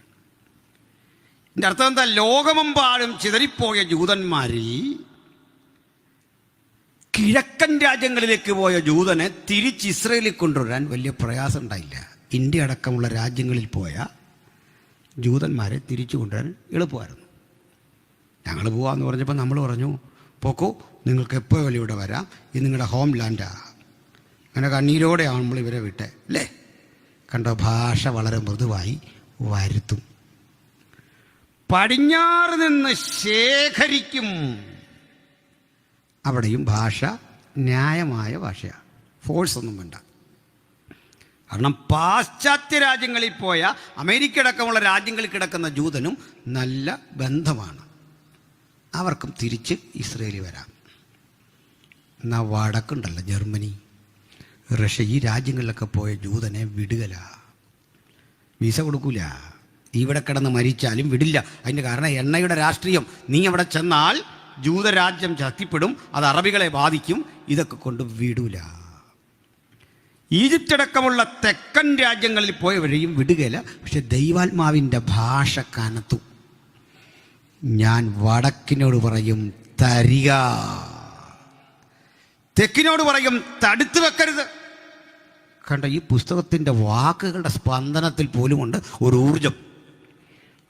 ഇതിൻ്റെ അർത്ഥം എന്താ? ലോകമെമ്പാടും ചിതറിപ്പോയ ജൂതന്മാരിൽ കിഴക്കൻ രാജ്യങ്ങളിലേക്ക് പോയ ജൂതനെ തിരിച്ച് ഇസ്രയേലിൽ കൊണ്ടുവരാൻ വലിയ പ്രയാസം ഉണ്ടായില്ല. ഇന്ത്യ അടക്കമുള്ള രാജ്യങ്ങളിൽ പോയ ജൂതന്മാരെ തിരിച്ചു കൊണ്ടുവരാൻ എളുപ്പമായിരുന്നു. ഞങ്ങൾ പോകാമെന്ന് പറഞ്ഞപ്പോൾ നമ്മൾ പറഞ്ഞു, പോക്കോ, നിങ്ങൾക്ക് എപ്പോഴും ഇവിടെ വരാം, ഇത് നിങ്ങളുടെ ഹോം ലാൻഡാണ്. അങ്ങനെ കണ്ണീരോടെയാണ് നമ്മൾ ഇവരെ വിട്ടെ അല്ലേ? കണ്ടോ, ഭാഷ വളരെ മൃദുവായി വരുത്തും. പടിഞ്ഞാറ് നിന്ന് ശേഖരിക്കും. അവിടെയും ഭാഷ ന്യായമായ ഭാഷയാണ്, ഫോഴ്സ് ഒന്നും വേണ്ട. കാരണം പാശ്ചാത്യ രാജ്യങ്ങളിൽ പോയ അമേരിക്ക അടക്കമുള്ള രാജ്യങ്ങളിൽ കിടക്കുന്ന ജൂതനും നല്ല ബന്ധമാണ്. അവർക്കും തിരിച്ച് ഇസ്രയേലിൽ വരാം. എന്നാൽ വടക്കുണ്ടല്ലോ, ജർമ്മനി, റഷ്യ ഈ രാജ്യങ്ങളിലൊക്കെ പോയ ജൂതനെ വിടുകല, വിസ കൊടുക്കൂല. ഇവിടെ കിടന്ന് മരിച്ചാലും വിടില്ല. അതിൻ്റെ കാരണം എണ്ണയുടെ രാഷ്ട്രീയം. നീ അവിടെ ചെന്നാൽ ജൂതരാജ്യം ശക്തിപ്പെടും, അത് അറബികളെ ബാധിക്കും. ഇതൊക്കെ കൊണ്ട് വിടൂല. ഈജിപ്റ്റ് അടക്കമുള്ള തെക്കൻ രാജ്യങ്ങളിൽ പോയവരെയും വിടുകയില്ല. പക്ഷെ ദൈവാത്മാവിൻ്റെ ഭാഷ കനത്തു. ഞാൻ വടക്കിനോട് പറയും തരിക, തെക്കിനോട് പറയും തടുത്തു വെക്കരുത്. കണ്ട, ഈ പുസ്തകത്തിൻ്റെ വാക്കുകളുടെ സ്പന്ദനത്തിൽ പോലുമുണ്ട് ഒരു ഊർജം.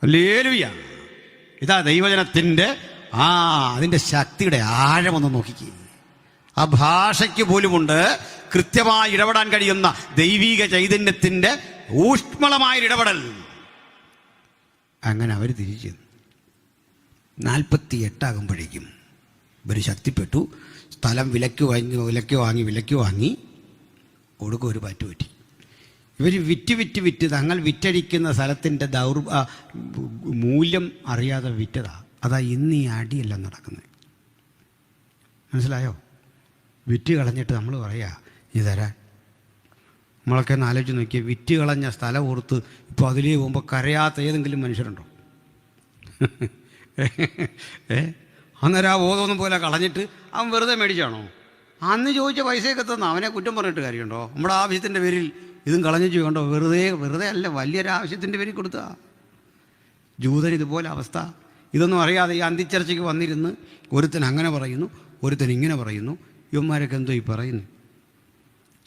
ഹല്ലേലൂയ. ഇതാ ദൈവജനത്തിൻ്റെ അതിൻ്റെ ശക്തിയുടെ ആഴമൊന്ന് നോക്കിക്കേ. ആ ഭാഷയ്ക്ക് പോലുമുണ്ട് കൃത്യമായി ഇടപെടാൻ കഴിയുന്ന ദൈവിക ചൈതന്യത്തിൻ്റെ ഊഷ്മളമായൊരിടപെടൽ. അങ്ങനെ അവർ തിരിച്ചു 48 ഇവർ ശക്തിപ്പെട്ടു. സ്ഥലം വിലയ്ക്ക് വാങ്ങി കൊടുക്കും. ഒരു പറ്റു പറ്റി. ഇവർ വിറ്റ് തങ്ങൾ വിറ്റഴിക്കുന്ന സ്ഥലത്തിൻ്റെ മൂല്യം അറിയാതെ വിറ്റതാ. അതാ ഇന്ന് ഈ അടിയെല്ലാം നടക്കുന്നത്. മനസ്സിലായോ? വിറ്റ് കളഞ്ഞിട്ട് നമ്മൾ പറയാ ഇത് തരാൻ. നമ്മളൊക്കെ ഒന്ന് ആലോചിച്ച് നോക്കിയാൽ വിറ്റ് കളഞ്ഞ സ്ഥലം ഓർത്ത് ഇപ്പോൾ അതിലേ പോകുമ്പോൾ കരയാത്ത ഏതെങ്കിലും മനുഷ്യരുണ്ടോ? അന്നേരം ആ ബോധമൊന്നും പോലെ കളഞ്ഞിട്ട് അവൻ വെറുതെ മേടിച്ചാണോ? അന്ന് ചോദിച്ച പൈസയൊക്കെ തന്നു അവനെ കുറ്റം പറഞ്ഞിട്ട് കാര്യമുണ്ടോ? നമ്മുടെ ആവശ്യത്തിൻ്റെ പേരിൽ ഇതും കളഞ്ഞു ചെയ്യണ്ടോ? വെറുതെ അല്ല, വലിയൊരാവശ്യത്തിൻ്റെ പേരിൽ കൊടുത്താ. ജൂതൻ ഇതുപോലെ അവസ്ഥ. ഇതൊന്നും അറിയാതെ ഈ അന്തിച്ചർച്ചയ്ക്ക് വന്നിരുന്ന് ഒരുത്തൻ അങ്ങനെ പറയുന്നു, ഒരുത്തൻ ഇങ്ങനെ പറയുന്നു. ഇവന്മാരൊക്കെ എന്തോ ഈ പറയുന്നു?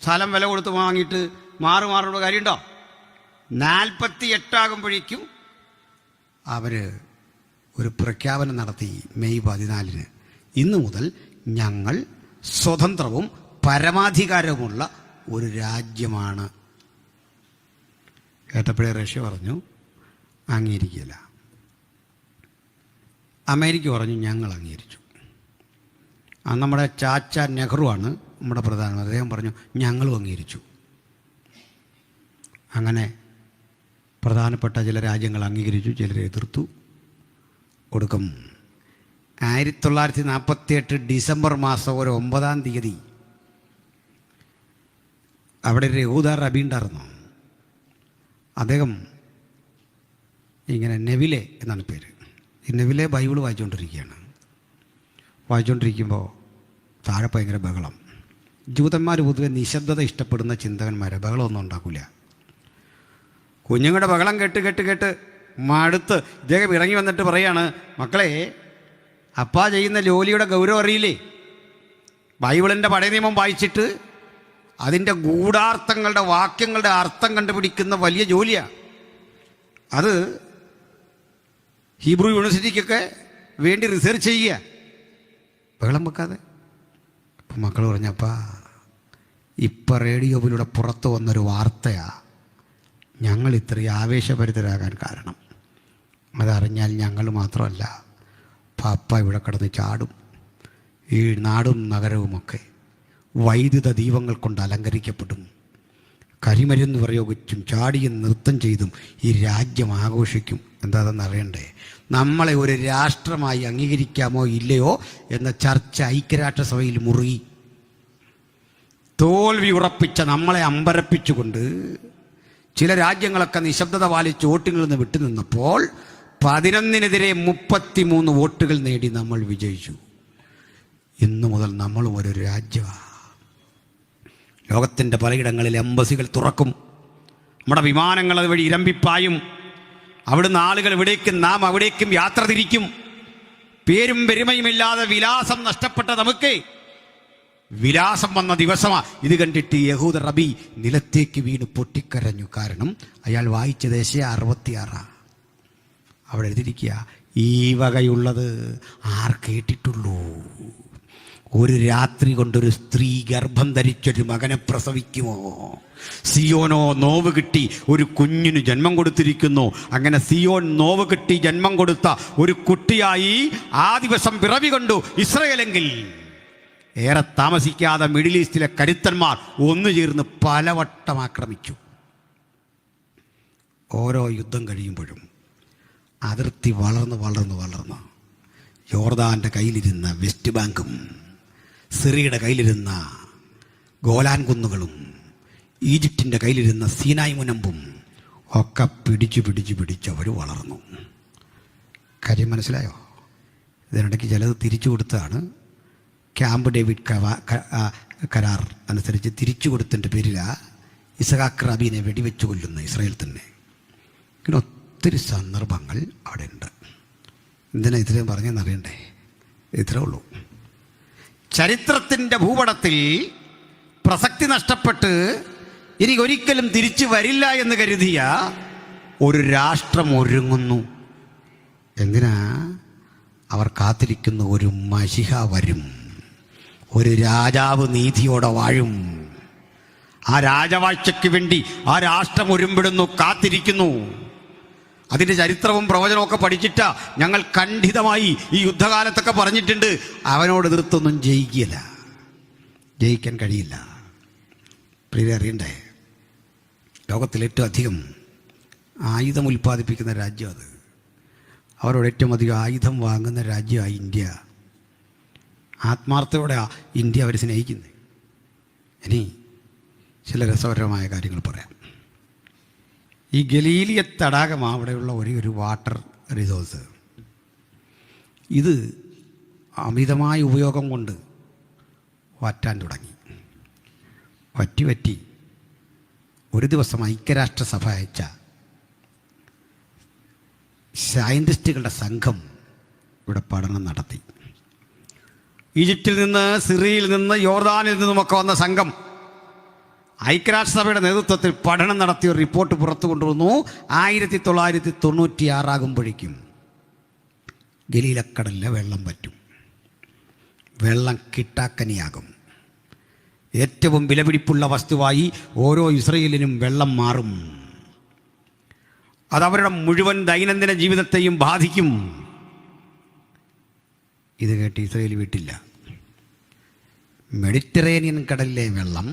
സ്ഥലം വില കൊടുത്ത് വാങ്ങിയിട്ട് മാറുള്ള കാര്യമുണ്ടോ? 48 അവർ ഒരു പ്രഖ്യാപനം നടത്തി. മെയ് 14 ഇന്നു മുതൽ ഞങ്ങൾ സ്വതന്ത്രവും പരമാധികാരവുമുള്ള ഒരു രാജ്യമാണ്. കേട്ടപ്പോഴേ റഷ്യ പറഞ്ഞു അംഗീകരിക്കില്ല. അമേരിക്ക പറഞ്ഞു ഞങ്ങൾ അംഗീകരിച്ചു. നമ്മുടെ ചാച്ച നെഹ്റുവാണ് നമ്മുടെ പ്രധാനമന്ത്രി. അദ്ദേഹം പറഞ്ഞു ഞങ്ങളും അംഗീകരിച്ചു. അങ്ങനെ പ്രധാനപ്പെട്ട ചില രാജ്യങ്ങൾ അംഗീകരിച്ചു, ചിലരെ എതിർത്തു. കൊടുക്കും 1948 ഡിസംബർ മാസം ഒരു 9-ാം തീയതി അവിടെ ഒരു യഹൂദ റബി ഉണ്ടായിരുന്നു. അദ്ദേഹം ഇങ്ങനെ നെവിലെ എന്നാണ് പേര്. ഈ നെവിലെ ബൈബിൾ വായിച്ചുകൊണ്ടിരിക്കുമ്പോൾ താഴെ ഭയങ്കര ബഹളം. ജൂതന്മാർ പൊതുവെ നിശബ്ദത ഇഷ്ടപ്പെടുന്ന ചിന്തകന്മാരെ ബഹളമൊന്നും ഉണ്ടാക്കില്ല. കുഞ്ഞുങ്ങളുടെ ബഹളം കേട്ട് മടുത്ത് ഇദ്ദേഹം ഇറങ്ങി വന്നിട്ട് പറയാണ്, മക്കളെ, അപ്പാ ചെയ്യുന്ന ജോലിയുടെ ഗൗരവം അറിയില്ലേ? ബൈബിളിൻ്റെ പഴയ നിയമം വായിച്ചിട്ട് അതിൻ്റെ ഗൂഢാർത്ഥങ്ങളുടെ വാക്യങ്ങളുടെ അർത്ഥം കണ്ടുപിടിക്കുന്ന വലിയ ജോലിയാണ് അത്. ഹീബ്രു യൂണിവേഴ്സിറ്റിക്കൊക്കെ വേണ്ടി റിസർച്ച് ചെയ്യുക, ബഹളം വെക്കാതെ. അപ്പം മക്കൾ പറഞ്ഞപ്പാ ഇപ്പം റേഡിയോയിലൂടെ പുറത്തു വന്നൊരു വാർത്തയാണ് ഞങ്ങൾ ഇത്രയും ആവേശഭരിതരാകാൻ കാരണം. അതറിഞ്ഞാൽ ഞങ്ങൾ മാത്രമല്ല, പാപ്പ ഇവിടെ കിടന്ന് ചാടും. ഈ നാടും നഗരവുമൊക്കെ വൈദ്യുത ദീപങ്ങൾ കൊണ്ട് അലങ്കരിക്കപ്പെടും. കരിമരുന്ന് പ്രയോഗിച്ചും ചാടിയും നൃത്തം ചെയ്തും ഈ രാജ്യം ആഘോഷിക്കും. എന്താണെന്ന് അറിയണ്ടേ? നമ്മളെ ഒരു രാഷ്ട്രമായി അംഗീകരിക്കാമോ ഇല്ലയോ എന്ന ചർച്ച ഐക്യരാഷ്ട്രസഭയിൽ മുറുകി. തോൽവി ഉറപ്പിച്ച നമ്മളെ അമ്പരപ്പിച്ചുകൊണ്ട് ചില രാജ്യങ്ങളൊക്കെ നിശബ്ദത പാലിച്ച് വോട്ടുകളിൽ നിന്ന് വിട്ടുനിന്നപ്പോൾ 11-നെതിരെ 33 വോട്ടുകൾ നേടി നമ്മൾ വിജയിച്ചു. ഇന്നു മുതൽ നമ്മളും ഒരു രാജ്യമാണ്. ലോകത്തിൻ്റെ പലയിടങ്ങളിൽ എംബസികൾ തുറക്കും. നമ്മുടെ വിമാനങ്ങൾ അതുവഴി ഇരമ്പിപ്പായും. അവിടുന്ന് ആളുകൾ ഇവിടേക്കും നാം അവിടേക്കും യാത്ര തിരിക്കും. പേരും പെരുമയുമില്ലാതെ വിലാസം നഷ്ടപ്പെട്ട നമുക്ക് വിലാസം വന്ന ദിവസമാണ്. ഇത് കണ്ടിട്ട് യഹൂദ റബി നിലത്തേക്ക് വീണ് പൊട്ടിക്കരഞ്ഞു. കാരണം അയാൾ വായിച്ചത് യെശയ്യാ 66. അവിടെ എഴുതിയിരിക്കുക, ഈ വകയുള്ളത് ആർ കേട്ടിട്ടുള്ളൂ? ഒരു രാത്രി കൊണ്ടൊരു സ്ത്രീ ഗർഭം ധരിച്ചൊരു മകനെ പ്രസവിക്കുമോ? സിയോനോ നോവ് കിട്ടി ഒരു കുഞ്ഞിന് ജന്മം കൊടുത്തിരിക്കുന്നു. അങ്ങനെ സിയോൻ നോവ് കിട്ടി ജന്മം കൊടുത്ത ഒരു കുട്ടിയായി ആ ദിവസം പിറവി കൊണ്ടു ഇസ്രയേലെങ്കിൽ ഏറെ താമസിക്കാതെ മിഡിൽ ഈസ്റ്റിലെ കരുത്തന്മാർ ഒന്നു ചേർന്ന് പലവട്ടം ആക്രമിച്ചു. ഓരോ യുദ്ധം കഴിയുമ്പോഴും അതിർത്തി വളർന്ന് യോർദാൻ്റെ കയ്യിലിരുന്ന വെസ്റ്റ് ബാങ്കും സിറിയയുടെ കയ്യിലിരുന്ന ഗോലാൻ കുന്നുകളും ഈജിപ്തിൻ്റെ കയ്യിലിരുന്ന സീനായ് മുനമ്പും ഒക്കെ പിടിച്ച് അവർ വളർന്നു. കാര്യം മനസ്സിലായോ? ഇതിനിടയ്ക്ക് ചിലത് തിരിച്ചു കൊടുത്താണ്. ക്യാമ്പ് ഡേവിഡ് കരാർ അനുസരിച്ച് തിരിച്ചു കൊടുത്തതിൻ്റെ പേരിലാണ് ഇസഹാക്ക് റാബീനെ വെടിവെച്ച് കൊല്ലുന്ന ഇസ്രായേൽ തന്നെ. ഇങ്ങനെ ഒത്തിരി സന്ദർഭങ്ങൾ അവിടെ ഉണ്ട്. എന്തിനാ ഇത്രയും പറഞ്ഞെന്നറിയണ്ടേ? ഇത്രേ ഉള്ളൂ. ചരിത്രത്തിൻ്റെ ഭൂപടത്തിൽ പ്രസക്തി നഷ്ടപ്പെട്ട് ഇനി ഒരിക്കലും തിരിച്ചു വരില്ല എന്ന് കരുതിയ ഒരു രാഷ്ട്രം ഒരുങ്ങുന്നു. എന്തിനാ? അവർ കാത്തിരിക്കുന്ന ഒരു മശിഹ വരും, ഒരു രാജാവ് നീതിയോടെ വാഴും. ആ രാജവാഴ്ചയ്ക്ക് വേണ്ടി ആ രാഷ്ട്രം ഒരുമ്പിടുന്നു, കാത്തിരിക്കുന്നു. അതിൻ്റെ ചരിത്രവും പ്രവചനമൊക്കെ പഠിച്ചിട്ടാ ഞങ്ങൾ ഖണ്ഡിതമായി ഈ യുദ്ധകാലത്തൊക്കെ പറഞ്ഞിട്ടുണ്ട്, അവനോട് എതിർത്തൊന്നും ജയിക്കില്ല, ജയിക്കാൻ കഴിയില്ല. പ്രിയരെ, അറിയണ്ടേ, ലോകത്തിലേറ്റവും അധികം ആയുധം ഉൽപ്പാദിപ്പിക്കുന്ന രാജ്യം അത്. അവരോട് ഏറ്റവും അധികം ആയുധം വാങ്ങുന്ന രാജ്യമാണ് ഇന്ത്യ. ആത്മാർത്ഥയോടെ ഇന്ത്യ അവർ സ്നേഹിക്കുന്നത്. ഇനി ചില രസകരമായ കാര്യങ്ങൾ പറയാം. ഈ ഗലീലിയ തടാകം അവിടെയുള്ള ഒരു വാട്ടർ റിസോഴ്സ്, ഇത് അമിതമായ ഉപയോഗം കൊണ്ട് വറ്റാൻ തുടങ്ങി. വറ്റി ഒരു ദിവസം ഐക്യരാഷ്ട്രസഭ അയച്ച സയൻറ്റിസ്റ്റുകളുടെ സംഘം ഇവിടെ പഠനം നടത്തി. ഈജിപ്തിൽ നിന്ന്, സിറിയയിൽ നിന്ന്, യോർദാനിൽ നിന്നുമൊക്കെ വന്ന സംഘം ഐക്യരാഷ്ട്രസഭയുടെ നേതൃത്വത്തിൽ പഠനം നടത്തിയ ഒരു റിപ്പോർട്ട് പുറത്തു കൊണ്ടുവന്നു. 1996 ആകുമ്പോഴേക്കും ഗലീലക്കടലിലെ വെള്ളം പറ്റും, വെള്ളം കിട്ടാക്കനിയാകും. ഏറ്റവും വിലപിടിപ്പുള്ള വസ്തുവായി ഓരോ ഇസ്രയേലിനും വെള്ളം മാറും. അതവരുടെ മുഴുവൻ ദൈനംദിന ജീവിതത്തെയും ബാധിക്കും. ഇത് കേട്ട് ഇസ്രയേൽ വിട്ടില്ല. മെഡിറ്ററേനിയൻ കടലിലെ വെള്ളം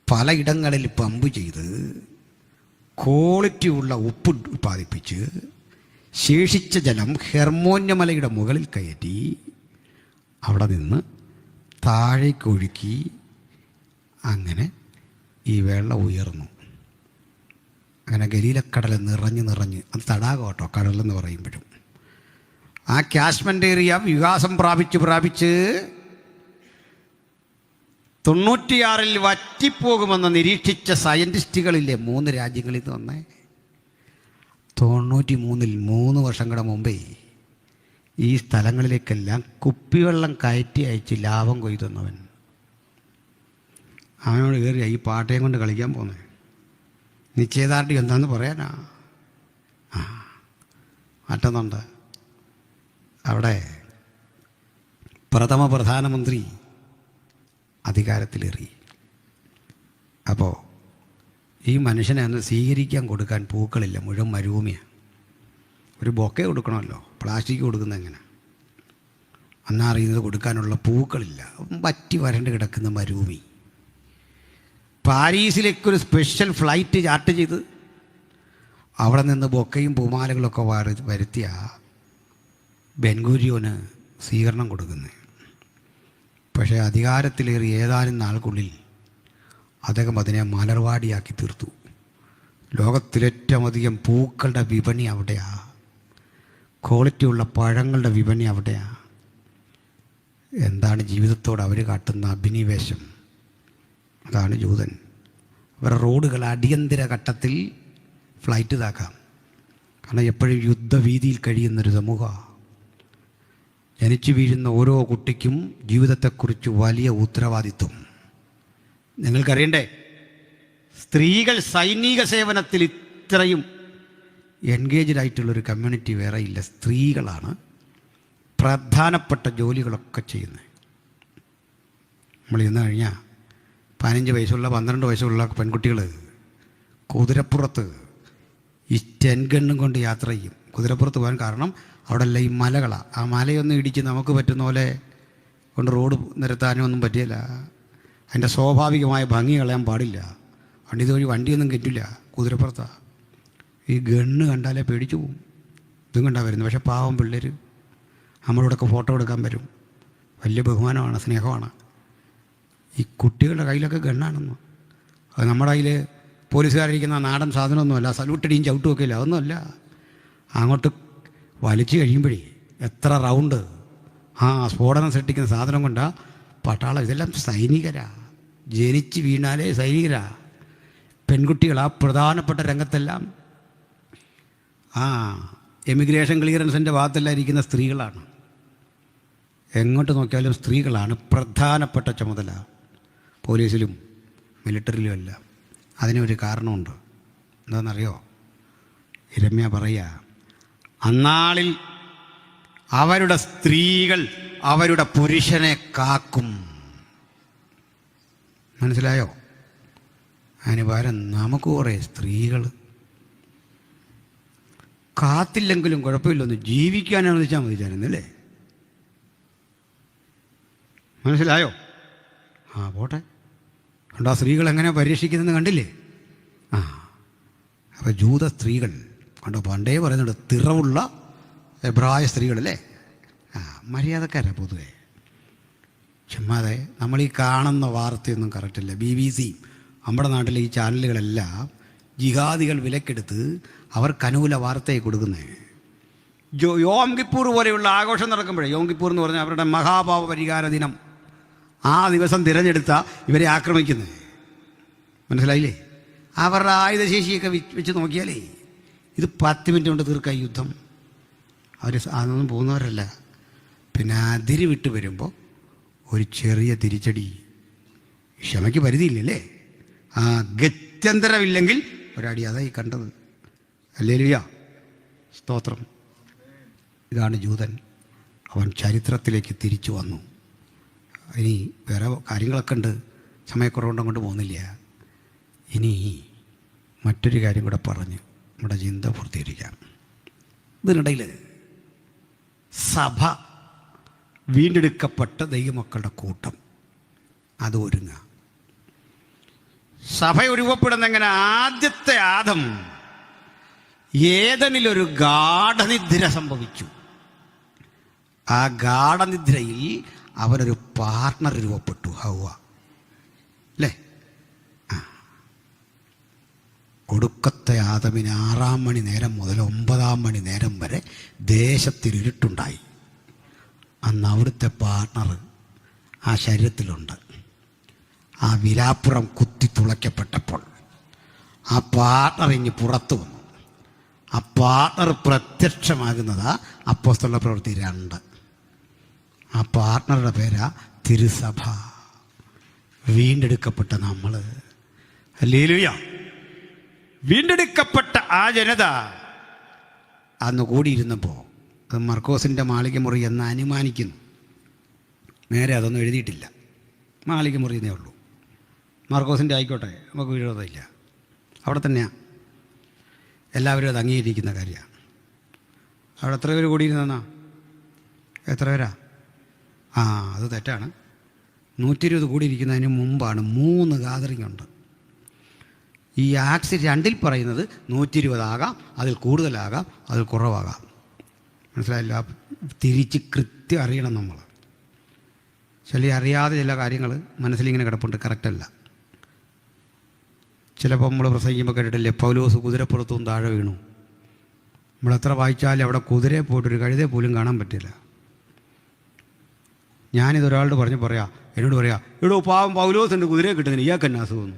പലയിടങ്ങളിൽ പമ്പ് ചെയ്ത് ക്വാളിറ്റിയുള്ള ഉപ്പ് ഉൽപ്പാദിപ്പിച്ച് ശേഷിച്ച ജലം ഹെർമോന്യമലയുടെ മുകളിൽ കയറ്റി അവിടെ നിന്ന് താഴേക്ക് ഒഴുക്കി. അങ്ങനെ ഈ വെള്ളം ഉയർന്നു. അങ്ങനെ ഗലീലക്കടൽ നിറഞ്ഞ് അത് തടാകം കേട്ടോ, കടലെന്ന് പറയുമ്പോഴും ആ കാശ്മീർ ഏരിയ വികാസം പ്രാപിച്ച് 96 വറ്റിപ്പോകുമെന്ന് നിരീക്ഷിച്ച സയൻറ്റിസ്റ്റുകളില്ലേ 3 രാജ്യങ്ങളിൽ നിന്ന് വന്നേ. 93 3 വർഷങ്ങളുടെ മുമ്പേ ഈ സ്ഥലങ്ങളിലേക്കെല്ലാം കുപ്പിവെള്ളം കയറ്റി അയച്ച് ലാഭം കൊയ്തുന്നവൻ അവനോട് കയറിയ ഈ പാട്ടയും കൊണ്ട് കളിക്കാൻ പോന്നേ. നിശ്ചയദാർഢ്യം എന്താണെന്ന് പറയാനാ? മറ്റൊന്നുണ്ട്. അവിടെ പ്രഥമ പ്രധാനമന്ത്രി അധികാരത്തിലേറി. അപ്പോൾ ഈ മനുഷ്യനെ അന്ന് സ്വീകരിക്കാൻ കൊടുക്കാൻ പൂക്കളില്ല, മുഴുവൻ മരുഭൂമിയാണ്. ഒരു ബൊക്കെ കൊടുക്കണമല്ലോ, പ്ലാസ്റ്റിക് കൊടുക്കുന്നത് എങ്ങനെ? അന്നറിയുന്നത് കൊടുക്കാനുള്ള പൂക്കളില്ല, വറ്റി വരണ്ട് കിടക്കുന്ന മരുഭൂമി. പാരീസിലേക്കൊരു സ്പെഷ്യൽ ഫ്ലൈറ്റ് ചാർട്ട് ചെയ്ത് അവിടെ നിന്ന് ബൊക്കയും പൂമാലകളൊക്കെ വരുത്തിയ ബെൻഗൂരിയോന് സ്വീകരണം കൊടുക്കുന്നത്. പക്ഷേ അധികാരത്തിലേറി ഏതാനും നാൾക്കുള്ളിൽ അദ്ദേഹം അതിനെ മലർവാടിയാക്കി തീർത്തു. ലോകത്തിലേറ്റവും അധികം പൂക്കളുടെ വിപണി അവിടെയാണ്, ക്വാളിറ്റിയുള്ള പഴങ്ങളുടെ വിപണി അവിടെയാണ്. എന്താണ് ജീവിതത്തോട് അവർ കാട്ടുന്ന അഭിനിവേശം? അതാണ് ജൂതൻ. അവരുടെ റോഡുകൾ അടിയന്തര ഘട്ടത്തിൽ ഫ്ലൈറ്റ് ഇതാക്കാം. കാരണം എപ്പോഴും യുദ്ധഭീതിയിൽ കഴിയുന്നൊരു സമൂഹമാണ്. ജനിച്ചു വീഴുന്ന ഓരോ കുട്ടിക്കും ജീവിതത്തെക്കുറിച്ച് വലിയ ഉത്തരവാദിത്വം. നിങ്ങൾക്കറിയണ്ടേ, സ്ത്രീകൾ സൈനിക സേവനത്തിൽ ഇത്രയും എൻഗേജ്ഡ് ആയിട്ടുള്ളൊരു കമ്മ്യൂണിറ്റി വേറെ ഇല്ല. സ്ത്രീകളാണ് പ്രധാനപ്പെട്ട ജോലികളൊക്കെ ചെയ്യുന്നത്. നമ്മൾ ചെന്ന് കഴിഞ്ഞാൽ 15 വയസ്സുള്ള 12 വയസ്സുള്ള പെൺകുട്ടികൾ കുതിരപ്പുറത്ത് ഈ ടെൻഗണ്ണും കൊണ്ട് യാത്ര ചെയ്യും. കുതിരപ്പുറത്ത് പോകാൻ കാരണം അവിടെ എല്ലാം ഈ മലകളാണ്. ആ മലയൊന്നും ഇടിച്ച് നമുക്ക് പറ്റുന്ന പോലെ കൊണ്ട് റോഡ് നിരത്താനും ഒന്നും പറ്റില്ല. അതിൻ്റെ സ്വാഭാവികമായ ഭംഗി കളയാൻ പാടില്ല. ഇതുവഴി വണ്ടിയൊന്നും കെറ്റില്ല, കുതിരപ്പുറത്താണ്. ഈ ഗണ്ണ് കണ്ടാലേ പേടിച്ചു പോകും. ഇതും കണ്ടാൽ വരുന്നത്. പക്ഷേ പാവം പിള്ളേർ നമ്മളോടൊക്കെ ഫോട്ടോ എടുക്കാൻ വരും. വലിയ ബഹുമാനമാണ്, സ്നേഹമാണ്. ഈ കുട്ടികളുടെ കയ്യിലൊക്കെ ഗണ്ണാണെന്നോ. അത് നമ്മുടെ കയ്യിൽ പോലീസുകാരിരിക്കുന്ന നാടൻ സാധനമൊന്നുമല്ല, സല്യൂട്ടടിയും ചവിട്ടുമൊക്കെ ഇല്ല, അതൊന്നുമല്ല. അങ്ങോട്ട് വലിച്ചു കഴിയുമ്പോഴേ എത്ര റൗണ്ട് സ്ഫോടനം സൃഷ്ടിക്കുന്ന സാധനം കൊണ്ടാ പട്ടാളം. ഇതെല്ലാം സൈനികരാ, ജനിച്ച് വീണാലേ സൈനികരാ. പെൺകുട്ടികളാ പ്രധാനപ്പെട്ട രംഗത്തെല്ലാം എമിഗ്രേഷൻ ക്ലിയറൻസിൻ്റെ ഭാഗത്തെല്ലാം ഇരിക്കുന്ന സ്ത്രീകളാണ്. എങ്ങോട്ട് നോക്കിയാലും സ്ത്രീകളാണ് പ്രധാനപ്പെട്ട ചുമതല, പോലീസിലും മിലിറ്ററിയിലും എല്ലാം. അതിനൊരു കാരണമുണ്ട്. എന്താണെന്നറിയോ? രമ്യ പറയുക, അന്നാളിൽ അവരുടെ സ്ത്രീകൾ അവരുടെ പുരുഷനെ കാക്കും. മനസ്സിലായോ? അതിന് പകരം നമുക്ക് കുറേ സ്ത്രീകൾ കാത്തില്ലെങ്കിലും കുഴപ്പമില്ലൊന്ന് ജീവിക്കാൻ അനുവദിച്ചാൽ മതിച്ചായിരുന്നല്ലേ. മനസ്സിലായോ? പോട്ടെ. കണ്ടോ സ്ത്രീകൾ എങ്ങനെ പരീക്ഷിക്കുന്നതെന്ന് കണ്ടില്ലേ? അപ്പോൾ ജൂത സ്ത്രീകൾ കണ്ടോ, പണ്ടേ പറയുന്നുണ്ട് തിറവുള്ള എബ്രായ സ്ത്രീകളല്ലേ. മര്യാദക്കാരാ പൊതുവെ. ചുമ്മാതെ നമ്മൾ ഈ കാണുന്ന വാർത്തയൊന്നും കറക്റ്റല്ല. BBC നമ്മുടെ നാട്ടിലെ ഈ ചാനലുകളെല്ലാം ജിഹാദികൾ വിലക്കെടുത്ത് അവർക്ക് അനുകൂല വാർത്തയെ കൊടുക്കുന്നത്. യോം കിപ്പൂർ പോലെയുള്ള ആഘോഷം നടക്കുമ്പോഴേ, യോം കിപ്പൂർ എന്ന് പറഞ്ഞാൽ അവരുടെ മഹാപാപ പരിഹാര ദിനം, ആ ദിവസം തിരഞ്ഞെടുത്ത ഇവരെ ആക്രമിക്കുന്നത്. മനസ്സിലായില്ലേ? അവരുടെ ആയുധശേഷിയൊക്കെ വെച്ച് നോക്കിയാലേ ഇത് 10 മിനിറ്റ് കൊണ്ട് തീർക്കാം യുദ്ധം. അവർ അതൊന്നും പോകുന്നവരല്ല. പിന്നെ അതിര് വിട്ട് വരുമ്പോൾ ഒരു ചെറിയ തിരിച്ചടി, ക്ഷമയ്ക്ക് പരിധിയില്ലല്ലേ. ഗത്യന്തരമില്ലെങ്കിൽ ഒരടി. അതായി കണ്ടത്. ഹല്ലേലൂയ, സ്തോത്രം. ഇതാണ് ജൂതൻ. അവൻ ചരിത്രത്തിലേക്ക് തിരിച്ചു വന്നു. ഇനി വേറെ കാര്യങ്ങളൊക്കെ ഉണ്ട്, സമയക്കുറവുകൊണ്ടും കൊണ്ട് പോകുന്നില്ല. ഇനി മറ്റൊരു കാര്യം കൂടെ പറഞ്ഞ് നമ്മുടെ ചിന്ത പൂർത്തീകരിക്കാം. ഇതിനിടയിൽ സഭ, വീണ്ടെടുക്കപ്പെട്ട ദൈവമക്കളുടെ കൂട്ടം, അത് ഒരുങ്ങുക. സഭ രൂപപ്പെടുന്ന എങ്ങനെ? ആദ്യത്തെ ആദം ഏദനിലൊരു ഗാഢനിദ്ര സംഭവിച്ചു. ആ ഗാഢനിദ്രയിൽ അവനൊരു പാർട്ണർ രൂപപ്പെട്ടു, ഹവ്വ അല്ലേ. ഒടുക്കത്തെ ആദമിന് 6-ാം മണി നേരം മുതൽ 9-ാം മണി നേരം വരെ ദേശത്തിരുട്ടുണ്ടായി. അന്ന് അവിടുത്തെ പാർട്ണർ ആ ശരീരത്തിലുണ്ട്. ആ വിലാപ്പുറം കുത്തി തുളയ്ക്കപ്പെട്ടപ്പോൾ ആ പാർട്ണർ ഇങ്ങ് പുറത്തു വന്നു. ആ പാർട്ണർ പ്രത്യക്ഷമാകുന്നത് അപ്പോസ്തല പ്രവൃത്തി 2. ആ പാർട്ണറുടെ പേരാ തിരുസഭ, വീണ്ടെടുക്കപ്പെട്ട നമ്മൾ. ഹല്ലേലൂയ. വീണ്ടെടുക്കപ്പെട്ട ആ ജനത അന്ന് കൂടിയിരുന്നപ്പോൾ, അത് മർക്കോസിൻ്റെ മാളിക മുറി എന്ന് അനുമാനിക്കുന്നു. നേരെ അതൊന്നും എഴുതിയിട്ടില്ല, മാളിക മുറി എന്നേ ഉള്ളൂ. മർക്കോസിൻ്റെ ആയിക്കോട്ടെ, നമുക്ക് വിരോധമില്ല. അവിടെ തന്നെയാണ് എല്ലാവരും അത് അംഗീകരിക്കുന്ന കാര്യമാണ്. അവിടെ എത്ര പേര് കൂടിയിരുന്നെന്നാ? എത്ര പേരാ? അത് തെറ്റാണ്. 120 കൂടിയിരിക്കുന്നതിന് മുമ്പാണ് 3 ഗാദറിംഗ് ഉണ്ട്. ഈ ആക്സ് 2 പറയുന്നത് 120 ആകാം, അതിൽ കൂടുതലാകാം, അതിൽ കുറവാകാം. മനസ്സിലായില്ല? തിരിച്ച് കൃത്യം അറിയണം നമ്മൾ. അറിയാതെ ചില കാര്യങ്ങൾ മനസ്സിലിങ്ങനെ കിടപ്പുണ്ട്, കറക്റ്റല്ല. ചിലപ്പോൾ നമ്മൾ പ്രസംഗിക്കുമ്പോൾ കേട്ടിട്ടില്ലേ, പൗലോസ് കുതിരപ്പുറത്തും താഴെ വീണു. നമ്മളെത്ര വായിച്ചാലും അവിടെ കുതിരയെ പോയിട്ടൊരു കഴുതയെ പോലും കാണാൻ പറ്റില്ല. ഞാനിതൊരാളോട് എന്നോട് പറയാം, എടോ പാവം പൗലോസിൻ്റെ കുതിരയെ കിട്ടുന്നില്ല, ഇയാൾക്ക് എന്നാ അസുഖമെന്ന്.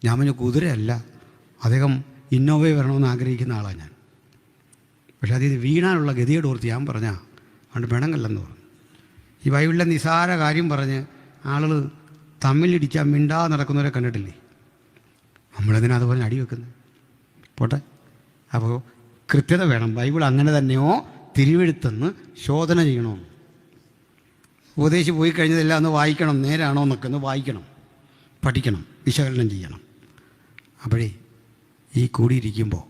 ഞാൻ പറഞ്ഞു, കുതിരയല്ല, അദ്ദേഹം ഇന്നോവയിൽ വരണമെന്ന് ആഗ്രഹിക്കുന്ന ആളാണ് ഞാൻ. പക്ഷേ അതിൽ വീണാനുള്ള ഗതിയോട് ഓർത്ത് ഞാൻ പറഞ്ഞാൽ അതുകൊണ്ട് പിണങ്ങല്ലെന്ന് പറഞ്ഞു. ഈ ബൈബിളിലെ നിസാര കാര്യം പറഞ്ഞ് ആളുകൾ തമ്മിലിടിച്ചാൽ മിണ്ടാതെ നടക്കുന്നവരെ കണ്ടിട്ടില്ലേ? നമ്മളെന്തിനാ അത് പറഞ്ഞ് അടി വെക്കുന്നത്? പോട്ടെ. അപ്പോൾ കൃത്യത വേണം. ബൈബിൾ അങ്ങനെ തന്നെയോ തിരുവെഴുത്തെന്ന് ശോധന ചെയ്യണോ? ഉപദേശിച്ച് പോയി കഴിഞ്ഞതെല്ലാം ഒന്ന് വായിക്കണം, നേരാണോ എന്നൊക്കെ ഒന്ന് വായിക്കണം, പഠിക്കണം, വിശകലനം ചെയ്യണം. അപ്പോഴേ ഈ കൂടിയിരിക്കുമ്പോൾ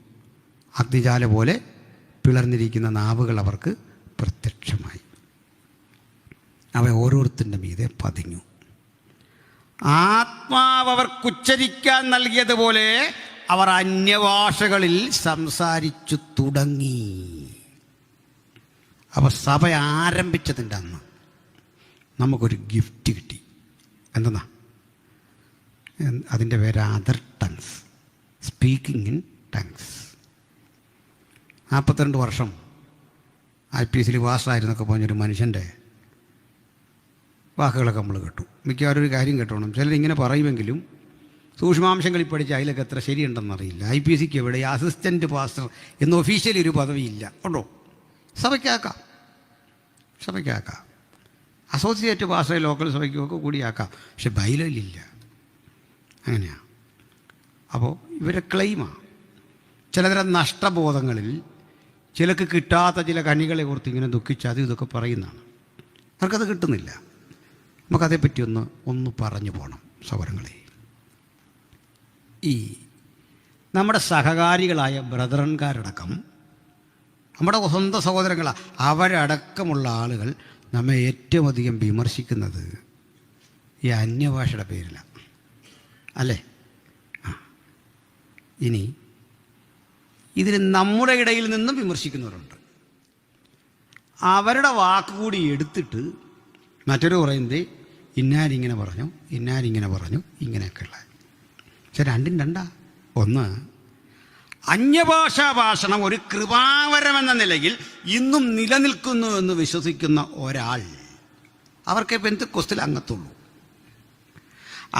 അഗ്നിജാല പോലെ പിളർന്നിരിക്കുന്ന നാവുകൾ അവർക്ക് പ്രത്യക്ഷമായി. അവ ഓരോരുത്തരുടെ മീതെ പതിഞ്ഞു. ആത്മാവ് അവർക്കുച്ചരിക്കാൻ നൽകിയതുപോലെ അവർ അന്യഭാഷകളിൽ സംസാരിച്ചു തുടങ്ങി. അപ്പോൾ സഭ ആരംഭിച്ചതിൻ്റെ അന്ന് നമുക്കൊരു ഗിഫ്റ്റ് കിട്ടി. എന്തെന്നാ അതിൻ്റെ പേര് other tongues, speaking in tongues. 42 വർഷം IPSൽ പാസ്റ്ററായിരുന്നൊക്കെ പറഞ്ഞൊരു മനുഷ്യൻ്റെ വാക്കുകളൊക്കെ നമ്മൾ കേട്ടു. മിക്കവാറും ഒരു കാര്യം കേട്ടോണം, ചിലരിങ്ങനെ പറയുമെങ്കിലും സൂക്ഷ്മാംശങ്ങളിൽ പഠിച്ച് അതിലൊക്കെ എത്ര ശരിയുണ്ടെന്നറിയില്ല. IPSക്ക് എവിടെ അസിസ്റ്റൻറ്റ് പാസ്റ്റർ എന്ന് ഒഫീഷ്യലി ഒരു പദവിയില്ല. ഉണ്ടോ? സഭയ്ക്കാക്കാം, അസോസിയേറ്റ് പാസ്റ്ററെ ലോക്കൽ സഭയ്ക്കുമൊക്കെ കൂടിയാക്കാം, പക്ഷെ ബൈബിളിലില്ല. അങ്ങനെയാണ്. അപ്പോൾ ഇവരെ ക്ലെയിമാണ്. ചിലതരം നഷ്ടബോധങ്ങളിൽ ചിലക്ക് കിട്ടാത്ത ചില കനികളെ ഓർത്ത് ഇങ്ങനെ ദുഃഖിച്ച് അത് ഇതൊക്കെ പറയുന്നതാണ്. അവർക്കത് കിട്ടുന്നില്ല. നമുക്കതേപ്പറ്റി ഒന്ന് പറഞ്ഞു പോകണം സഹോദരങ്ങളെ. ഈ നമ്മുടെ സഹകാരികളായ ബ്രദറൻകാരടക്കം, നമ്മുടെ സ്വന്തം സഹോദരങ്ങളാണ്, അവരടക്കമുള്ള ആളുകൾ നമ്മെ ഏറ്റവും അധികം വിമർശിക്കുന്നത് ഈ അന്യഭാഷയുടെ പേരിലാണ്, അല്ലേ? ഇനി ഇതിന് നമ്മുടെ ഇടയിൽ നിന്നും വിമർശിക്കുന്നവരുണ്ട്. അവരുടെ വാക്കുകൂടി എടുത്തിട്ട് മറ്റൊരു പറയുന്നത് ഇന്നാരിങ്ങനെ പറഞ്ഞു ഇങ്ങനെയൊക്കെയുള്ള. പക്ഷെ രണ്ടും രണ്ടാ. ഒന്ന്, അന്യഭാഷാ ഭാഷണം ഒരു കൃപാവരമെന്ന നിലയിൽ ഇന്നും നിലനിൽക്കുന്നു എന്ന് വിശ്വസിക്കുന്ന ഒരാൾ, അവർക്ക് പെന്തക്കോസ്തിൽ അംഗത്തുള്ളൂ.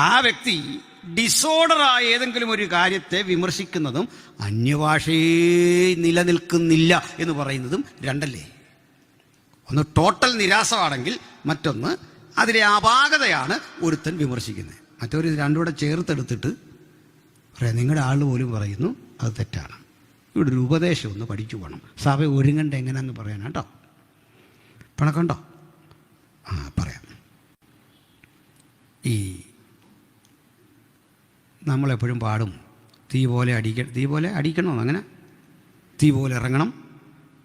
ആ വ്യക്തി ഡിസോർഡറായ ഏതെങ്കിലും ഒരു കാര്യത്തെ വിമർശിക്കുന്നതും അന്യഭാഷയെ നിലനിൽക്കുന്നില്ല എന്ന് പറയുന്നതും രണ്ടല്ലേ. ഒന്ന് ടോട്ടൽ നിരാശമാണെങ്കിൽ മറ്റൊന്ന് അതിലെ അപാകതയാണ് ഒരുത്തൻ വിമർശിക്കുന്നത്. മറ്റൊരു രണ്ടും കൂടെ ചേർത്തെടുത്തിട്ട് പറയാം, നിങ്ങളുടെ ആൾ പോലും പറയുന്നു അത് തെറ്റാണ്. ഇവിടെ ഒരു ഉപദേശം ഒന്ന് പഠിച്ചു പോകണം. സഭ ഒരുങ്ങണ്ട എങ്ങനെയാണെന്ന് പറയാനാ കേട്ടോ. പണക്കുണ്ടോ? പറയാം. ഈ നമ്മളെപ്പോഴും പാടും, തീ പോലെ അടിക്കണം, അങ്ങനെ തീ പോലെ ഇറങ്ങണം,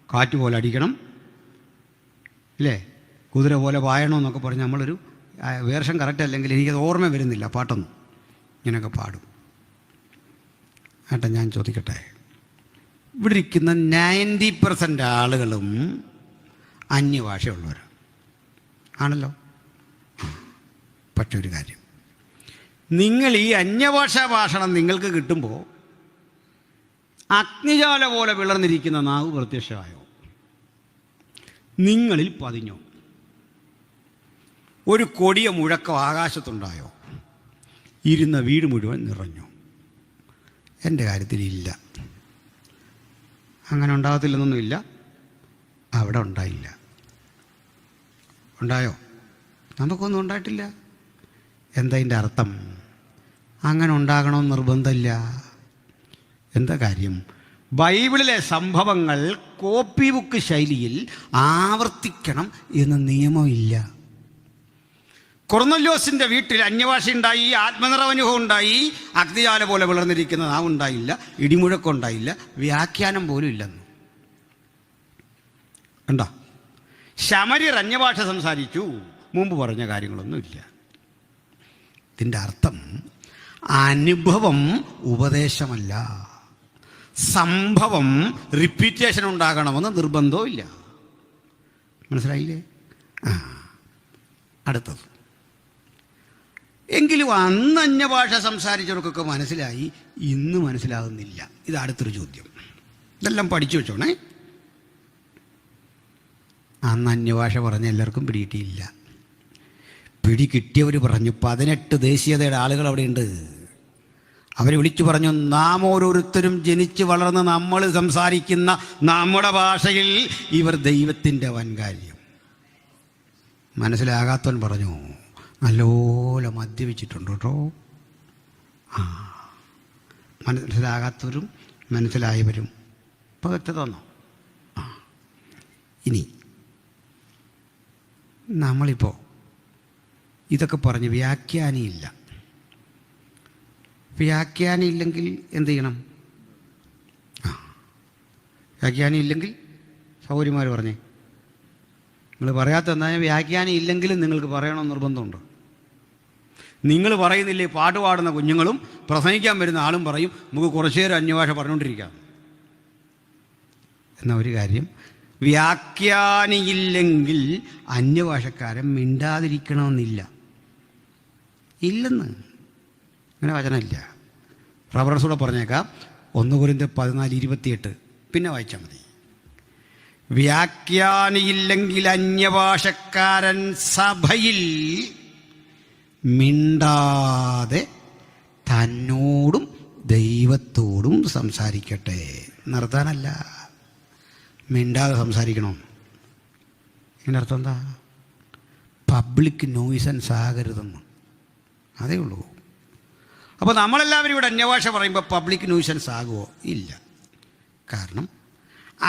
കാറ്റ് പോലെ അടിക്കണം, ഇല്ലേ, കുതിര പോലെ പായണമെന്നൊക്കെ പറഞ്ഞ് നമ്മളൊരു വേർഷൻ കറക്റ്റ് അല്ലെങ്കിൽ എനിക്കത് ഓർമ്മ വരുന്നില്ല പാട്ടൊന്നും, ഇങ്ങനെയൊക്കെ പാടും. ഏട്ടാ ഞാൻ ചോദിക്കട്ടെ, ഇവിടെ ഇരിക്കുന്ന 90% ആളുകളും അന്യഭാഷയുള്ളവർ ആണല്ലോ. പക്ഷെ ഒരു കാര്യം, നിങ്ങൾ ഈ അന്യഭാഷാ ഭാഷണം നിങ്ങൾക്ക് കിട്ടുമ്പോൾ അഗ്നിജാല പോലെ വിളർന്നിരിക്കുന്ന നാവ് പ്രത്യക്ഷമായോ? നിങ്ങളിൽ പതിഞ്ഞോ? ഒരു കൊടിയ മുഴക്കം ആകാശത്തുണ്ടായോ? ഇരുന്ന വീട് മുഴുവൻ നിറഞ്ഞോ? എൻ്റെ കാര്യത്തിലില്ല. അങ്ങനെ ഉണ്ടാകത്തില്ലെന്നൊന്നുമില്ല. അവിടെ ഉണ്ടായില്ല. ഉണ്ടായോ? നമുക്കൊന്നും ഉണ്ടായിട്ടില്ല. എന്താ ഇതിൻ്റെ അർത്ഥം? അങ്ങനെ ഉണ്ടാകണമെന്ന് നിർബന്ധമില്ല. എന്താ കാര്യം? ബൈബിളിലെ സംഭവങ്ങൾ കോപ്പി ബുക്ക് ശൈലിയിൽ ആവർത്തിക്കണം എന്ന് നിയമമില്ല. കൊർന്നല്യോസിൻ്റെ വീട്ടിൽ അന്യഭാഷ ഉണ്ടായി, ആത്മനിറവനുഭവം ഉണ്ടായി, അഗ്നിജാല പോലെ വിളർന്നിരിക്കുന്ന നാവുണ്ടായില്ല, ഇടിമുഴക്കം ഉണ്ടായില്ല, വ്യാഖ്യാനം പോലും ഇല്ലെന്ന്. കണ്ടോ? ശമര്യർ അന്യഭാഷ സംസാരിച്ചു, മുമ്പ് പറഞ്ഞ കാര്യങ്ങളൊന്നുമില്ല. ഇതിൻ്റെ അർത്ഥം അനുഭവം ഉപദേശമല്ല, സംഭവം റിപ്പീറ്റേഷൻ ഉണ്ടാകണമെന്ന് നിർബന്ധവും ഇല്ല. മനസ്സിലായില്ലേ? അടുത്തത്, എങ്കിലും അന്ന് അന്യഭാഷ സംസാരിച്ചവർക്കൊക്കെ മനസ്സിലായി, ഇന്ന് മനസ്സിലാകുന്നില്ല. ഇത് അടുത്തൊരു ചോദ്യം. ഇതെല്ലാം പഠിച്ചു വെച്ചോണേ. അന്ന് അന്യഭാഷ പറഞ്ഞ എല്ലാവർക്കും പിടികിട്ടിയില്ല. പിടി കിട്ടിയവർ പറഞ്ഞു. 18 ദേശീയതയുടെ ആളുകൾ അവിടെയുണ്ട്. അവർ വിളിച്ചു പറഞ്ഞു, നാം ഓരോരുത്തരും ജനിച്ച് വളർന്ന് നമ്മൾ സംസാരിക്കുന്ന നമ്മുടെ ഭാഷയിൽ ഇവർ ദൈവത്തിൻ്റെ വൻകാര്യം. മനസ്സിലാകാത്തവൻ പറഞ്ഞു, നല്ലപോലെ മദ്യപിച്ചിട്ടുണ്ട് കേട്ടോ. മനസ്സിലാകാത്തവരും മനസ്സിലായവരും ഇപ്പോൾ വ്യക്തതന്നോ? ഇനി നമ്മളിപ്പോൾ ഇതൊക്കെ പറഞ്ഞ് വ്യാഖ്യാനിയില്ല. വ്യാഖ്യാനിയില്ലെങ്കിൽ എന്ത് ചെയ്യണം? വ്യാഖ്യാനിയില്ലെങ്കിൽ സൗകര്യമാർ പറഞ്ഞേ, നിങ്ങൾ പറയാത്ത എന്താ? വ്യാഖ്യാനം ഇല്ലെങ്കിലും നിങ്ങൾക്ക് പറയണമെന്ന് നിർബന്ധമുണ്ട്. നിങ്ങൾ പറയുന്നില്ലേ, പാട്ട് പാടുന്ന കുഞ്ഞുങ്ങളും പ്രസംഗിക്കാൻ വരുന്ന ആളും പറയും, നമുക്ക് കുറച്ചു നേരം അന്യഭാഷ പറഞ്ഞുകൊണ്ടിരിക്കാം. എന്ന ഒരു കാര്യം, വ്യാഖ്യാനിയില്ലെങ്കിൽ അന്യഭാഷക്കാരൻ മിണ്ടാതിരിക്കണമെന്നില്ല. ഇല്ലെന്ന്. അങ്ങനെ വചനമില്ല. റഫറൻസ് കൂടെ പറഞ്ഞേക്കാം. 1 കൊരിന്ത്യർ 14:28 പിന്നെ വായിച്ചാൽ മതി. വ്യാഖ്യാനിയില്ലെങ്കിൽ അന്യഭാഷക്കാരൻ സഭയിൽ മിണ്ടാതെ തന്നോടും ദൈവത്തോടും സംസാരിക്കട്ടെ. നിർത്താനല്ല, മിണ്ടാതെ സംസാരിക്കണം. ഇതിൻ്റെ അർത്ഥം എന്താ? പബ്ലിക് നോയ്സൻസ് ആകരുതെന്ന്. അതേ ഉള്ളൂ. അപ്പോൾ നമ്മളെല്ലാവരും ഇവിടെ അന്യഭാഷ പറയുമ്പോൾ പബ്ലിക് ന്യൂസൻസ് ആകുമോ? ഇല്ല. കാരണം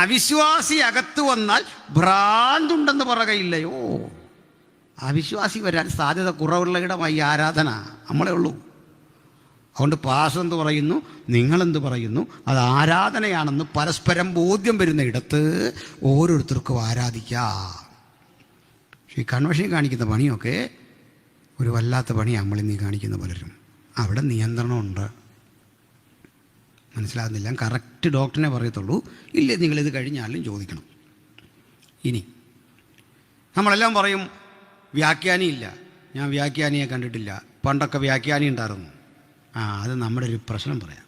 അവിശ്വാസി അകത്ത് വന്നാൽ ഭ്രാന്തുണ്ടെന്ന് പറയുകയില്ലയോ. അവിശ്വാസി വരാൻ സാധ്യത കുറവുള്ള ഇടമായി ആരാധന നമ്മളെ ഉള്ളൂ. അതുകൊണ്ട് പാസ്റ്റർ എന്ത് പറയുന്നു, നിങ്ങളെന്ത് പറയുന്നു, അത് ആരാധനയാണെന്ന് പരസ്പരം ബോധ്യം വരുന്ന ഇടത്ത് ഓരോരുത്തർക്കും ആരാധിക്കാം. പക്ഷേ ഈ കൺവെൻഷൻ കാണിക്കുന്ന പണിയൊക്കെ ഒരു വല്ലാത്ത പണി നമ്മളിന്ന് കാണിക്കുന്ന പലരും. അവിടെ നിയന്ത്രണമുണ്ട്. മനസ്സിലാകുന്നില്ല. കറക്റ്റ് ഡോക്ടറിനെ പറയത്തുള്ളൂ. ഇല്ലേ നിങ്ങളിത് കഴിഞ്ഞാലും ചോദിക്കണം. ഇനി നമ്മളെല്ലാം പറയും വ്യാഖ്യാനി ഇല്ല, ഞാൻ വ്യാഖ്യാനിയെ കണ്ടിട്ടില്ല, പണ്ടൊക്കെ വ്യാഖ്യാനി ഉണ്ടായിരുന്നു. അത് നമ്മുടെ ഒരു പ്രശ്നം പറയാം.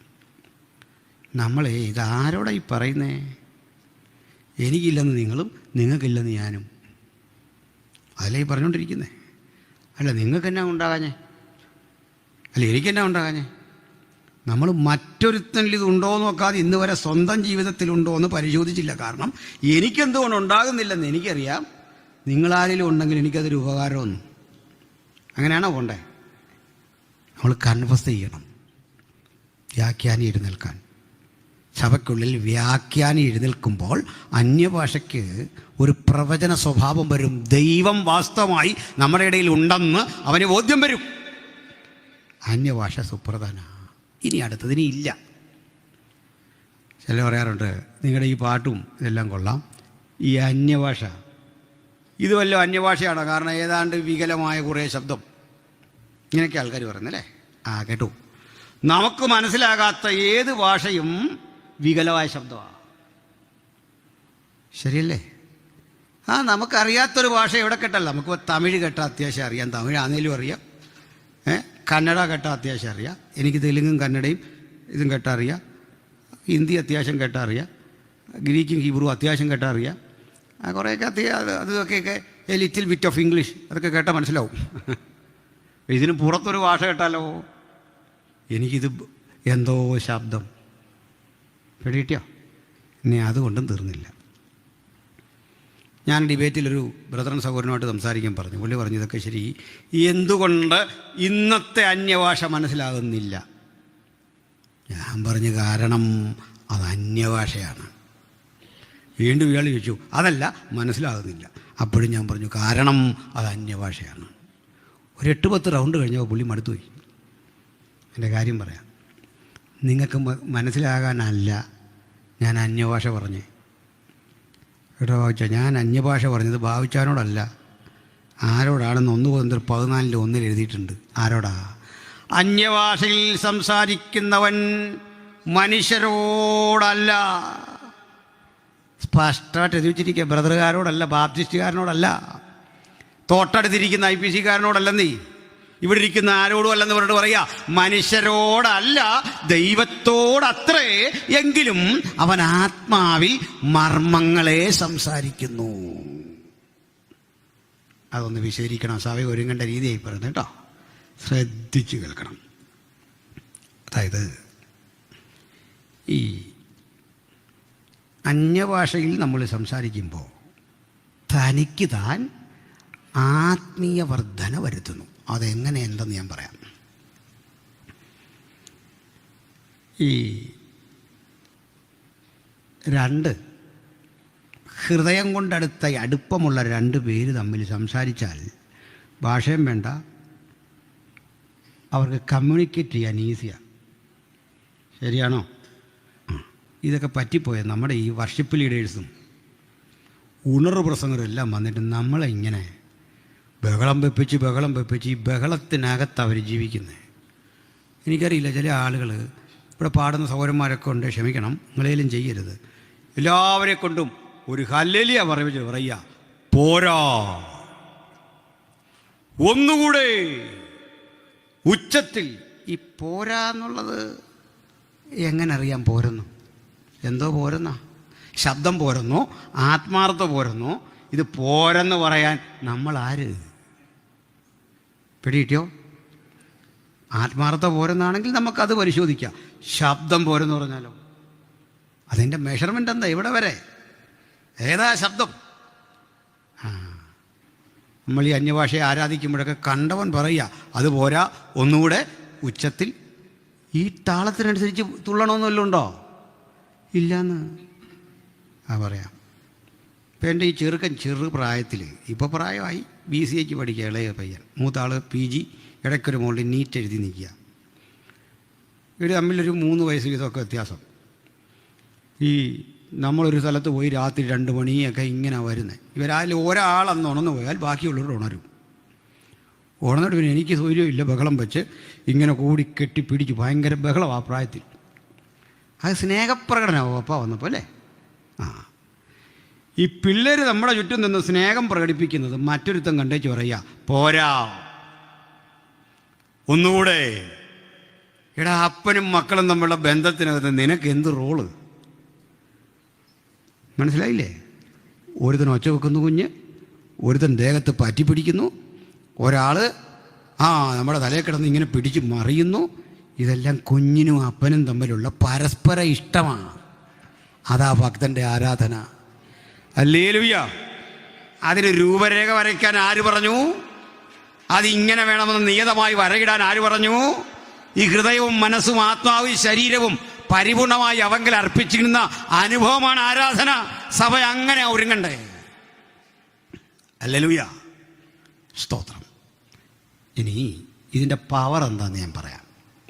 നമ്മളെ ഇതാരോടായി പറയുന്നേ? എനിക്കില്ലെന്ന് നിങ്ങളും നിങ്ങൾക്കില്ലെന്ന് ഞാനും അതല്ലേ ഈ പറഞ്ഞുകൊണ്ടിരിക്കുന്നേ. അല്ല നിങ്ങൾക്കെന്നാ ഉണ്ടാകാഞ്ഞേ? അല്ല എനിക്കെന്നാ ഉണ്ടാകാഞ്ഞേ? നമ്മൾ മറ്റൊരുത്തനിൽ ഇതുണ്ടോ എന്ന് നോക്കാതെ ഇന്ന് വരെ സ്വന്തം ജീവിതത്തിലുണ്ടോ എന്ന് പരിശോധിച്ചില്ല. കാരണം എനിക്കെന്തുകൊണ്ട് ഉണ്ടാകുന്നില്ലെന്ന് എനിക്കറിയാം. നിങ്ങളാരെങ്കിലും ഉണ്ടെങ്കിൽ എനിക്കതൊരു ഉപകാരമൊന്നും. അങ്ങനെയാണോ പോണ്ടേ? നമ്മൾ കൺഫസ് ചെയ്യണം. വ്യാഖ്യാനി എഴുന്നേൽക്കാൻ. സഭയ്ക്കുള്ളിൽ വ്യാഖ്യാനി എഴുന്നേൽക്കുമ്പോൾ അന്യഭാഷയ്ക്ക് ഒരു പ്രവചന സ്വഭാവം വരും. ദൈവം വാസ്തവമായി നമ്മുടെ ഇടയിൽ ഉണ്ടെന്ന് അവന് ബോധ്യം വരും. അന്യഭാഷ സുപ്രധാന. ഇനി അടുത്തതിന് ഇല്ല. ചില പറയാറുണ്ട് നിങ്ങളുടെ ഈ പാട്ടും ഇതെല്ലാം കൊള്ളാം, ഈ അന്യഭാഷ ഇത് വല്ല അന്യഭാഷയാണോ? കാരണം ഏതാണ്ട് വികലമായ കുറേ ശബ്ദം, ഇങ്ങനെയൊക്കെ ആൾക്കാർ പറയുന്നല്ലേ. കേട്ടു. നമുക്ക് മനസ്സിലാകാത്ത ഏത് ഭാഷയും വികലമായ ശബ്ദമാണ്. ശരിയല്ലേ? നമുക്കറിയാത്തൊരു ഭാഷ എവിടെ കേട്ടല്ല. നമുക്ക് തമിഴ് കേട്ടാൽ അത്യാവശ്യം അറിയാം, തമിഴ് ആണെങ്കിലും അറിയാം, കന്നഡ കേട്ടാൽ അത്യാവശ്യം അറിയാം. എനിക്ക് തെലുങ്കും കന്നഡയും ഇതും കേട്ടാൽ അറിയാം, ഹിന്ദി അത്യാവശ്യം കേട്ടാൽ അറിയാം, ഗ്രീക്കും ഹീബ്രു അത്യാവശ്യം കേട്ടാൽ അറിയാം. കുറേയൊക്കെ അതൊക്കെ A little bit of English അതൊക്കെ കേട്ടാൽ മനസ്സിലാവും. ഇതിന് പുറത്തൊരു ഭാഷ കേട്ടാലോ എനിക്കിത് എന്തോ ശബ്ദം പിടികിട്ടിയോ? ഇനി അതുകൊണ്ടും തീർന്നില്ല. ഞാൻ ഡിബേറ്റിലൊരു ബ്രദറൻ സഹോദരനുമായിട്ട് സംസാരിക്കാൻ പറഞ്ഞു. പുള്ളി പറഞ്ഞു ഇതൊക്കെ ശരി, എന്തുകൊണ്ട് ഇന്നത്തെ അന്യഭാഷ മനസ്സിലാകുന്നില്ല? ഞാൻ പറഞ്ഞു കാരണം അത് അന്യഭാഷയാണ്. വീണ്ടും ഇയാൾ ചോദിച്ചു അതല്ല മനസ്സിലാകുന്നില്ല. അപ്പോഴും ഞാൻ പറഞ്ഞു കാരണം അത് അന്യഭാഷയാണ്. ഒരു 8-10 റൗണ്ട് കഴിഞ്ഞപ്പോൾ പുള്ളി മടുത്തുപോയി. എൻ്റെ കാര്യം പറയാം. നിങ്ങൾക്ക് മനസ്സിലാകാനല്ല ഞാൻ അന്യഭാഷ പറഞ്ഞേ കേട്ടോ. ഭാവിച്ച ഞാൻ അന്യഭാഷ പറഞ്ഞത് ഭാവിച്ചാനോടല്ല. ആരോടാണെന്ന് 1 കൊരിന്ത്യർ 14:1 എഴുതിയിട്ടുണ്ട്. ആരോടാ? അന്യഭാഷയിൽ സംസാരിക്കുന്നവൻ മനുഷ്യരോടല്ല. സ്പഷ്ടമായിട്ട് എഴുതി വെച്ചിരിക്കുക. ബ്രദറുകാരോടല്ല, ബാപ്റ്റിസ്റ്റുകാരനോടല്ല, തൊട്ടടുത്തിരിക്കുന്ന IPC-കാരനോടല്ലെന്നീ, ഇവിടെ ഇരിക്കുന്ന ആരോടും അല്ലെന്ന് പറഞ്ഞിട്ട് പറയാ. മനുഷ്യരോടല്ല, ദൈവത്തോടത്രേ. എങ്കിലും അവൻ ആത്മാവിൽ മർമ്മങ്ങളെ സംസാരിക്കുന്നു. അതൊന്ന് വിശദീകരിക്കണം. സഭ ഒരുങ്ങേണ്ട രീതിയായി പറയുന്നത് കേട്ടോ. ശ്രദ്ധിച്ചു കേൾക്കണം. അതായത് ഈ അന്യഭാഷയിൽ നമ്മൾ സംസാരിക്കുമ്പോൾ തനിക്ക് താൻ ആത്മീയ വർധന വരുത്തുന്നു. അതെങ്ങനെ എന്തെന്ന് ഞാൻ പറയാം. ഈ 2 ഹൃദയം കൊണ്ടടുത്ത അടുപ്പമുള്ള 2 പേര് തമ്മിൽ സംസാരിച്ചാൽ ഭാഷയും വേണ്ട, അവർക്ക് കമ്മ്യൂണിക്കേറ്റ് ചെയ്യാൻ ഈസിയാണ്. ശരിയാണോ? ഇതൊക്കെ പറ്റിപ്പോയ നമ്മുടെ ഈ വർഷിപ്പ് ലീഡേഴ്സും ഉണർവ് പ്രസംഗരും എല്ലാം വന്നിട്ട് നമ്മളെ ഇങ്ങനെ ബഹളം വെപ്പിച്ച് ഈ ബഹളത്തിനകത്ത് അവർ ജീവിക്കുന്നത്. എനിക്കറിയില്ല, ചില ആളുകൾ ഇവിടെ പാടുന്ന സഹോദരന്മാരൊക്കെ ഉണ്ട്, ക്ഷമിക്കണം, നിങ്ങളേലും ചെയ്യരുത്. എല്ലാവരെ കൊണ്ടും ഒരു ഹല്ലേലൂയ പറയുക, പോരാ, ഒന്നുകൂടെ, ഉച്ചത്തിൽ ഈ പോരാന്നുള്ളത് എങ്ങനെ അറിയാൻ പോരുന്നു? എന്തോ പോരുന്ന ശബ്ദം പോരുന്നോ, ആത്മാർത്ഥത പോരുന്നോ? ഇത് പോരെന്ന് പറയാൻ നമ്മൾ ആര്? പിടികിട്ടിയോ? ആത്മാർത്ഥത പോരെന്നാണെങ്കിൽ നമുക്കത് പരിശോധിക്കാം. ശബ്ദം പോരെന്ന് പറഞ്ഞാലോ അതിൻ്റെ മെഷർമെൻ്റ് എന്താ? ഇവിടെ വരെ ഏതാ ശബ്ദം? നമ്മൾ ഈ അന്യഭാഷയെ ആരാധിക്കുമ്പോഴൊക്കെ കണ്ടവൻ പറയുക അത് പോരാ, ഒന്നുകൂടെ ഉച്ചത്തിൽ ഈ താളത്തിനനുസരിച്ച് തുള്ളണമെന്നല്ലോ ഉണ്ടോ? ഇല്ലയെന്ന് പറയാം. ഇപ്പം എൻ്റെ ഈ ചെറു പ്രായത്തിൽ, ഇപ്പോൾ പ്രായമായി, BCAക്ക് പഠിക്കുക, ഇളയ പയ്യൻ, മൂത്താൾ PG, ഇടയ്ക്കൊരു മോളിൽ നീറ്റ് എഴുതി നിൽക്കുക. ഇവർ തമ്മിലൊരു 3 വയസ്സ് വീതമൊക്കെ വ്യത്യാസം. ഈ നമ്മളൊരു സ്ഥലത്ത് പോയി രാത്രി 2 മണിയൊക്കെ ഇങ്ങനെ വരുന്നത്. ഇവരായാലും ഒരാളന്ന് ഉണർന്നു പോയാൽ ബാക്കിയുള്ളവർ ഉണരും. ഉണർന്നിട്ട് പിന്നെ എനിക്ക് സൗകര്യമില്ല, ബഹളം വെച്ച് ഇങ്ങനെ കൂടി കെട്ടിപ്പിടിച്ച് ഭയങ്കര ബഹളം ആ പ്രായത്തിൽ. അത് സ്നേഹപ്രകടനമാവും അപ്പം വന്നപ്പോൾ അല്ലേ? ഈ പിള്ളേർ നമ്മുടെ ചുറ്റും നിന്ന് സ്നേഹം പ്രകടിപ്പിക്കുന്നത് മറ്റൊരുത്തം കണ്ടേച്ച് പറയുക പോരാ, ഒന്നുകൂടെ. എടാ, അപ്പനും മക്കളും തമ്മിലുള്ള ബന്ധത്തിനകത്ത് നിനക്ക് എന്ത് റോള്? മനസ്സിലായില്ലേ? ഒരുത്തൻ ഒച്ച വെക്കുന്നു കുഞ്ഞ്, ഒരുത്തൻ ദേഹത്ത് പറ്റി പിടിക്കുന്നു, ഒരാൾ നമ്മുടെ തലയിൽ കിടന്ന് ഇങ്ങനെ പിടിച്ച് മറിയുന്നു. ഇതെല്ലാം കുഞ്ഞിനും അപ്പനും തമ്മിലുള്ള പരസ്പര ഇഷ്ടമാണ്. അതാ ഭക്തൻ്റെ ആരാധന. ഹല്ലേലൂയ. അതിന് രൂപരേഖ വരയ്ക്കാൻ ആര് പറഞ്ഞു? അതിങ്ങനെ വേണമെന്ന് നിയതമായി വരയിടാൻ ആര് പറഞ്ഞു? ഈ ഹൃദയവും മനസ്സും ആത്മാവും ശരീരവും പരിപൂർണമായി അവങ്കിൽ അർപ്പിച്ചിരുന്ന അനുഭവമാണ് ആരാധന. സഭ അങ്ങനെ ഒരുങ്ങണ്ടേ. ഹല്ലേലൂയ, സ്തോത്രം. ഇനി ഇതിൻ്റെ പവർ എന്താണെന്ന് ഞാൻ പറയാം.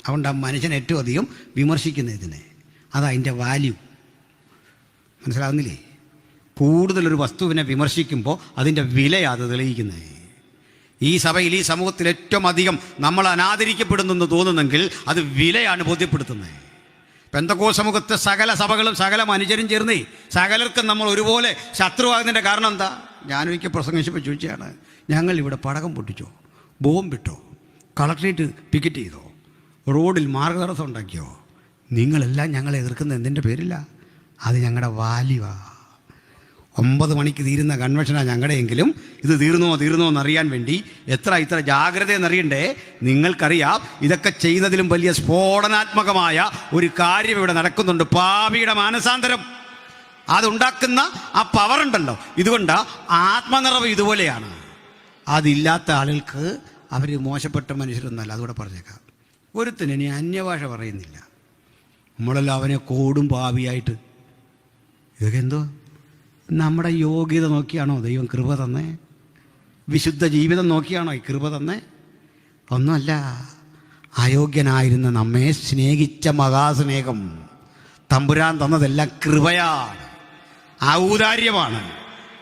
അതുകൊണ്ട് ആ മനുഷ്യൻ ഏറ്റവും അധികം വിമർശിക്കുന്ന ഇതിനെ, അതതിൻ്റെ വാല്യൂ. മനസ്സിലാകുന്നില്ലേ? കൂടുതലൊരു വസ്തുവിനെ വിമർശിക്കുമ്പോൾ അതിൻ്റെ വിലയാണ് തെളിയിക്കുന്നത്. ഈ സഭയിൽ, ഈ സമൂഹത്തിൽ ഏറ്റവും അധികം നമ്മൾ അനാദരിക്കപ്പെടുന്നെന്ന് തോന്നുന്നെങ്കിൽ അത് വിലയാണ് ബോധ്യപ്പെടുത്തുന്നത്. പെന്തക്കോസ്ത് സമൂഹത്തെ സകല സഭകളും സകല മനുഷ്യരും ചേർന്നേ സകലർക്കും നമ്മൾ ഒരുപോലെ ശത്രുവാകുന്നതിൻ്റെ കാരണം എന്താ? ഞാനൊരിക്കൽ പ്രസംഗിച്ചപ്പോൾ ചോദിച്ചാണ്, ഞങ്ങൾ ഇവിടെ പടക്കം പൊട്ടിച്ചോ, ബോംബിട്ടോ, കളക്ട്രേറ്റ് പിക്കറ്റ് ചെയ്തോ, റോഡിൽ മാർഗതടസ്സം ഉണ്ടാക്കിയോ? നിങ്ങളെല്ലാം ഞങ്ങളെ എതിർക്കുന്ന എന്തിൻ്റെ പേരില്ല? അത് ഞങ്ങളുടെ വാല്യുവാ. 9 മണിക്ക് തീരുന്ന കൺവെൻഷനാണ് ഞങ്ങളുടെയെങ്കിലും ഇത് തീർന്നോ എന്നറിയാൻ വേണ്ടി ഇത്ര ജാഗ്രത എന്നറിയണ്ടേ? നിങ്ങൾക്കറിയാം, ഇതൊക്കെ ചെയ്യുന്നതിലും വലിയ സ്ഫോടനാത്മകമായ ഒരു കാര്യം ഇവിടെ നടക്കുന്നുണ്ട്. പാപിയുടെ മാനസാന്തരം, അതുണ്ടാക്കുന്ന ആ പവറുണ്ടല്ലോ. ഇതുകൊണ്ട് ആത്മനിറവ് ഇതുപോലെയാണ്. അതില്ലാത്ത ആളുകൾക്ക് അവർ മോശപ്പെട്ട മനുഷ്യരൊന്നല്ല. അതുകൂടെ പറഞ്ഞേക്കാം. ഒരുത്തിന് ഇനി അന്യഭാഷ പറയുന്നില്ല, നമ്മളെല്ലാം അവനെ കോടും പാപിയായിട്ട്. ഇതൊക്കെ എന്തോ നമ്മുടെ യോഗ്യത നോക്കിയാണോ ദൈവം കൃപ തന്നേ? വിശുദ്ധ ജീവിതം നോക്കിയാണോ ഈ കൃപ തന്നേ? ഒന്നുമല്ല. അയോഗ്യനായിരുന്ന നമ്മെ സ്നേഹിച്ച മഹാസ്നേഹം തമ്പുരാൻ തന്നതെല്ലാം കൃപയാണ്, ഔദാര്യമാണ്.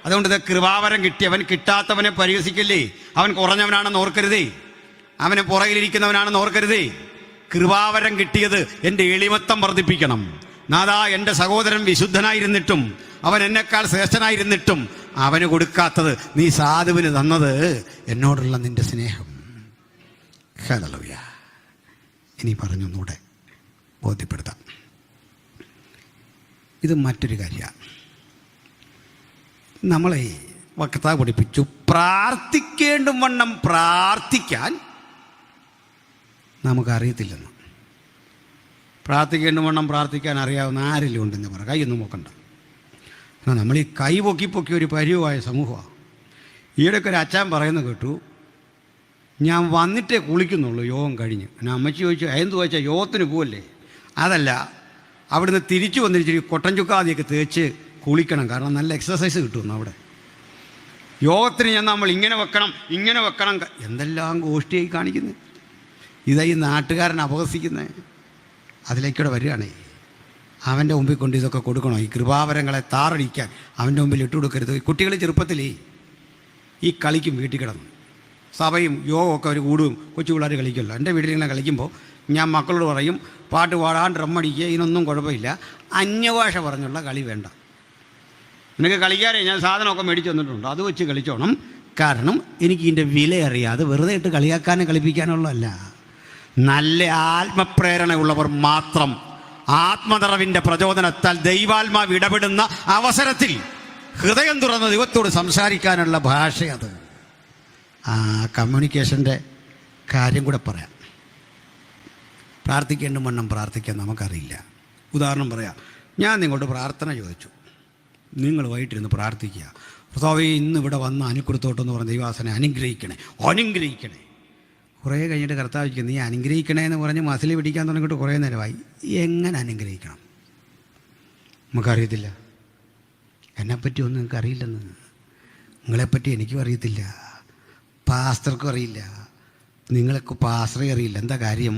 അതുകൊണ്ട് ഇത് കൃപാവരം കിട്ടിയവൻ കിട്ടാത്തവനെ പരിഹസിക്കല്ലേ. അവൻ കുറഞ്ഞവനാണെന്ന് ഓർക്കരുതേ, അവന് പുറകിലിരിക്കുന്നവനാണെന്ന് ഓർക്കരുതേ. കൃപാവരം കിട്ടിയത് എൻ്റെ എളിമത്തം വർദ്ധിപ്പിക്കണം. നാഥാ, എൻ്റെ സഹോദരൻ വിശുദ്ധനായിരുന്നിട്ടും അവൻ എന്നെക്കാൾ ശ്രേഷ്ഠനായിരുന്നിട്ടും അവന് കൊടുക്കാത്തത് നീ സാധുവിന് തന്നത് എന്നോടുള്ള നിൻ്റെ സ്നേഹം. ഹല്ലേലൂയ. ഇനി പറഞ്ഞൊന്നുകൂടെ ബോധ്യപ്പെടുത്താം. ഇത് മറ്റൊരു കാര്യമാണ്. നമ്മളെ വക്താവ് പഠിപ്പിച്ചു, പ്രാർത്ഥിക്കേണ്ടും വണ്ണം പ്രാർത്ഥിക്കാൻ നമുക്കറിയത്തില്ലെന്ന്. പ്രാർത്ഥിക്കേണ്ടും വണ്ണം പ്രാർത്ഥിക്കാൻ അറിയാവുന്ന ആരെങ്കിലും ഉണ്ടെന്ന് പറ, കൈയൊന്നും നോക്കണ്ട. എന്നാൽ നമ്മൾ ഈ കൈ പൊക്കി ഒരു പരിവായ സമൂഹമാണ്. ഈയിടയ്ക്ക് ഒരു അച്ഛൻ പറയുന്നത് കേട്ടു, ഞാൻ വന്നിട്ടേ കുളിക്കുന്നുള്ളൂ യോഗം കഴിഞ്ഞ്. ഞാൻ അമ്മച്ചി ചോദിച്ചു, എന്ത് ചോദിച്ചാൽ യോഗത്തിന് പോവല്ലേ? അതല്ല, അവിടുന്ന് തിരിച്ചു വന്നിരിച്ചിരി കൊട്ടൻ ചുക്കാതിയൊക്കെ തേച്ച് കുളിക്കണം, കാരണം നല്ല എക്സസൈസ് കിട്ടുമെന്ന്. അവിടെ യോഗത്തിന് ഞാൻ നമ്മൾ ഇങ്ങനെ വെക്കണം എന്തെല്ലാം ഗോഷ്ഠിയായി കാണിക്കുന്നത്. ഇതായി നാട്ടുകാരൻ അപഹസിക്കുന്നത്. അതിലേക്കൂടെ വരികയാണേ. അവൻ്റെ മുമ്പിൽ കൊണ്ട് ഇതൊക്കെ കൊടുക്കണോ? ഈ കൃപാവരങ്ങളെ താറടിക്കാൻ അവൻ്റെ മുമ്പിൽ ഇട്ടുകൊടുക്കരുത്. കുട്ടികൾ ചെറുപ്പത്തിലേ ഈ കളിക്കും വീട്ടിൽ കിടന്നു. സഭയും യോഗമൊക്കെ അവർ കൂടും, കൊച്ചു പിള്ളേർ കളിക്കുമല്ലോ. എൻ്റെ വീട്ടിലിങ്ങനെ കളിക്കുമ്പോൾ ഞാൻ മക്കളോട് പറയും, പാട്ട് പാടാൻ ഡ്രമ്മടിക്കുക, ഇതിനൊന്നും കുഴപ്പമില്ല, അന്യഭാഷ പറഞ്ഞുള്ള കളി വേണ്ട. നിനക്ക് കളിക്കാനേ ഞാൻ സാധനമൊക്കെ മേടിച്ച് തന്നിട്ടുണ്ട്, അത് വെച്ച് കളിച്ചോണം. കാരണം എനിക്ക് ഇതിൻ്റെ വില അറിയാതെ വെറുതെ ഇട്ട് കളിയാക്കാനും കളിപ്പിക്കാനുള്ളതല്ല. നല്ല ആത്മപ്രേരണയുള്ളവർ മാത്രം ആത്മനിറവിൻ്റെ പ്രചോദനത്താൽ ദൈവാത്മാവ് ഇടപെടുന്ന അവസരത്തിൽ ഹൃദയം തുറന്ന് ദൈവത്തോട് സംസാരിക്കാനുള്ള ഭാഷയത്. ആ കമ്മ്യൂണിക്കേഷൻ്റെ കാര്യം കൂടെ പറയാം. പ്രാർത്ഥിക്കേണ്ട വണ്ണം പ്രാർത്ഥിക്കാൻ നമുക്കറിയില്ല. ഉദാഹരണം പറയാം, ഞാൻ നിങ്ങളോട് പ്രാർത്ഥന ചോദിച്ചു, നിങ്ങൾ വൈകിട്ടിരുന്ന് പ്രാർത്ഥിക്കുക, കർത്താവേ ഇന്ന് ഇവിടെ വന്ന് അനുഗ്രഹത്തോട്ടെന്ന് പറഞ്ഞ ദൈവാസനെ അനുഗ്രഹിക്കണേ. കുറേ കഴിഞ്ഞിട്ട് കർത്താവ് നീ അനുഗ്രഹിക്കണേ എന്ന് പറഞ്ഞ് മസിൽ പിടിക്കാൻ തുടങ്ങിയിട്ട് കുറേ നേരമായി. എങ്ങനെ അനുഗ്രഹിക്കണം നമുക്കറിയത്തില്ല. എന്നെപ്പറ്റി ഒന്നും നിങ്ങൾക്ക് അറിയില്ലെന്ന്, നിങ്ങളെപ്പറ്റി എനിക്കും അറിയത്തില്ല, പാസ്റ്റർക്കും അറിയില്ല, നിങ്ങൾക്ക് പാസ്റ്ററെ അറിയില്ല. എന്താ കാര്യം?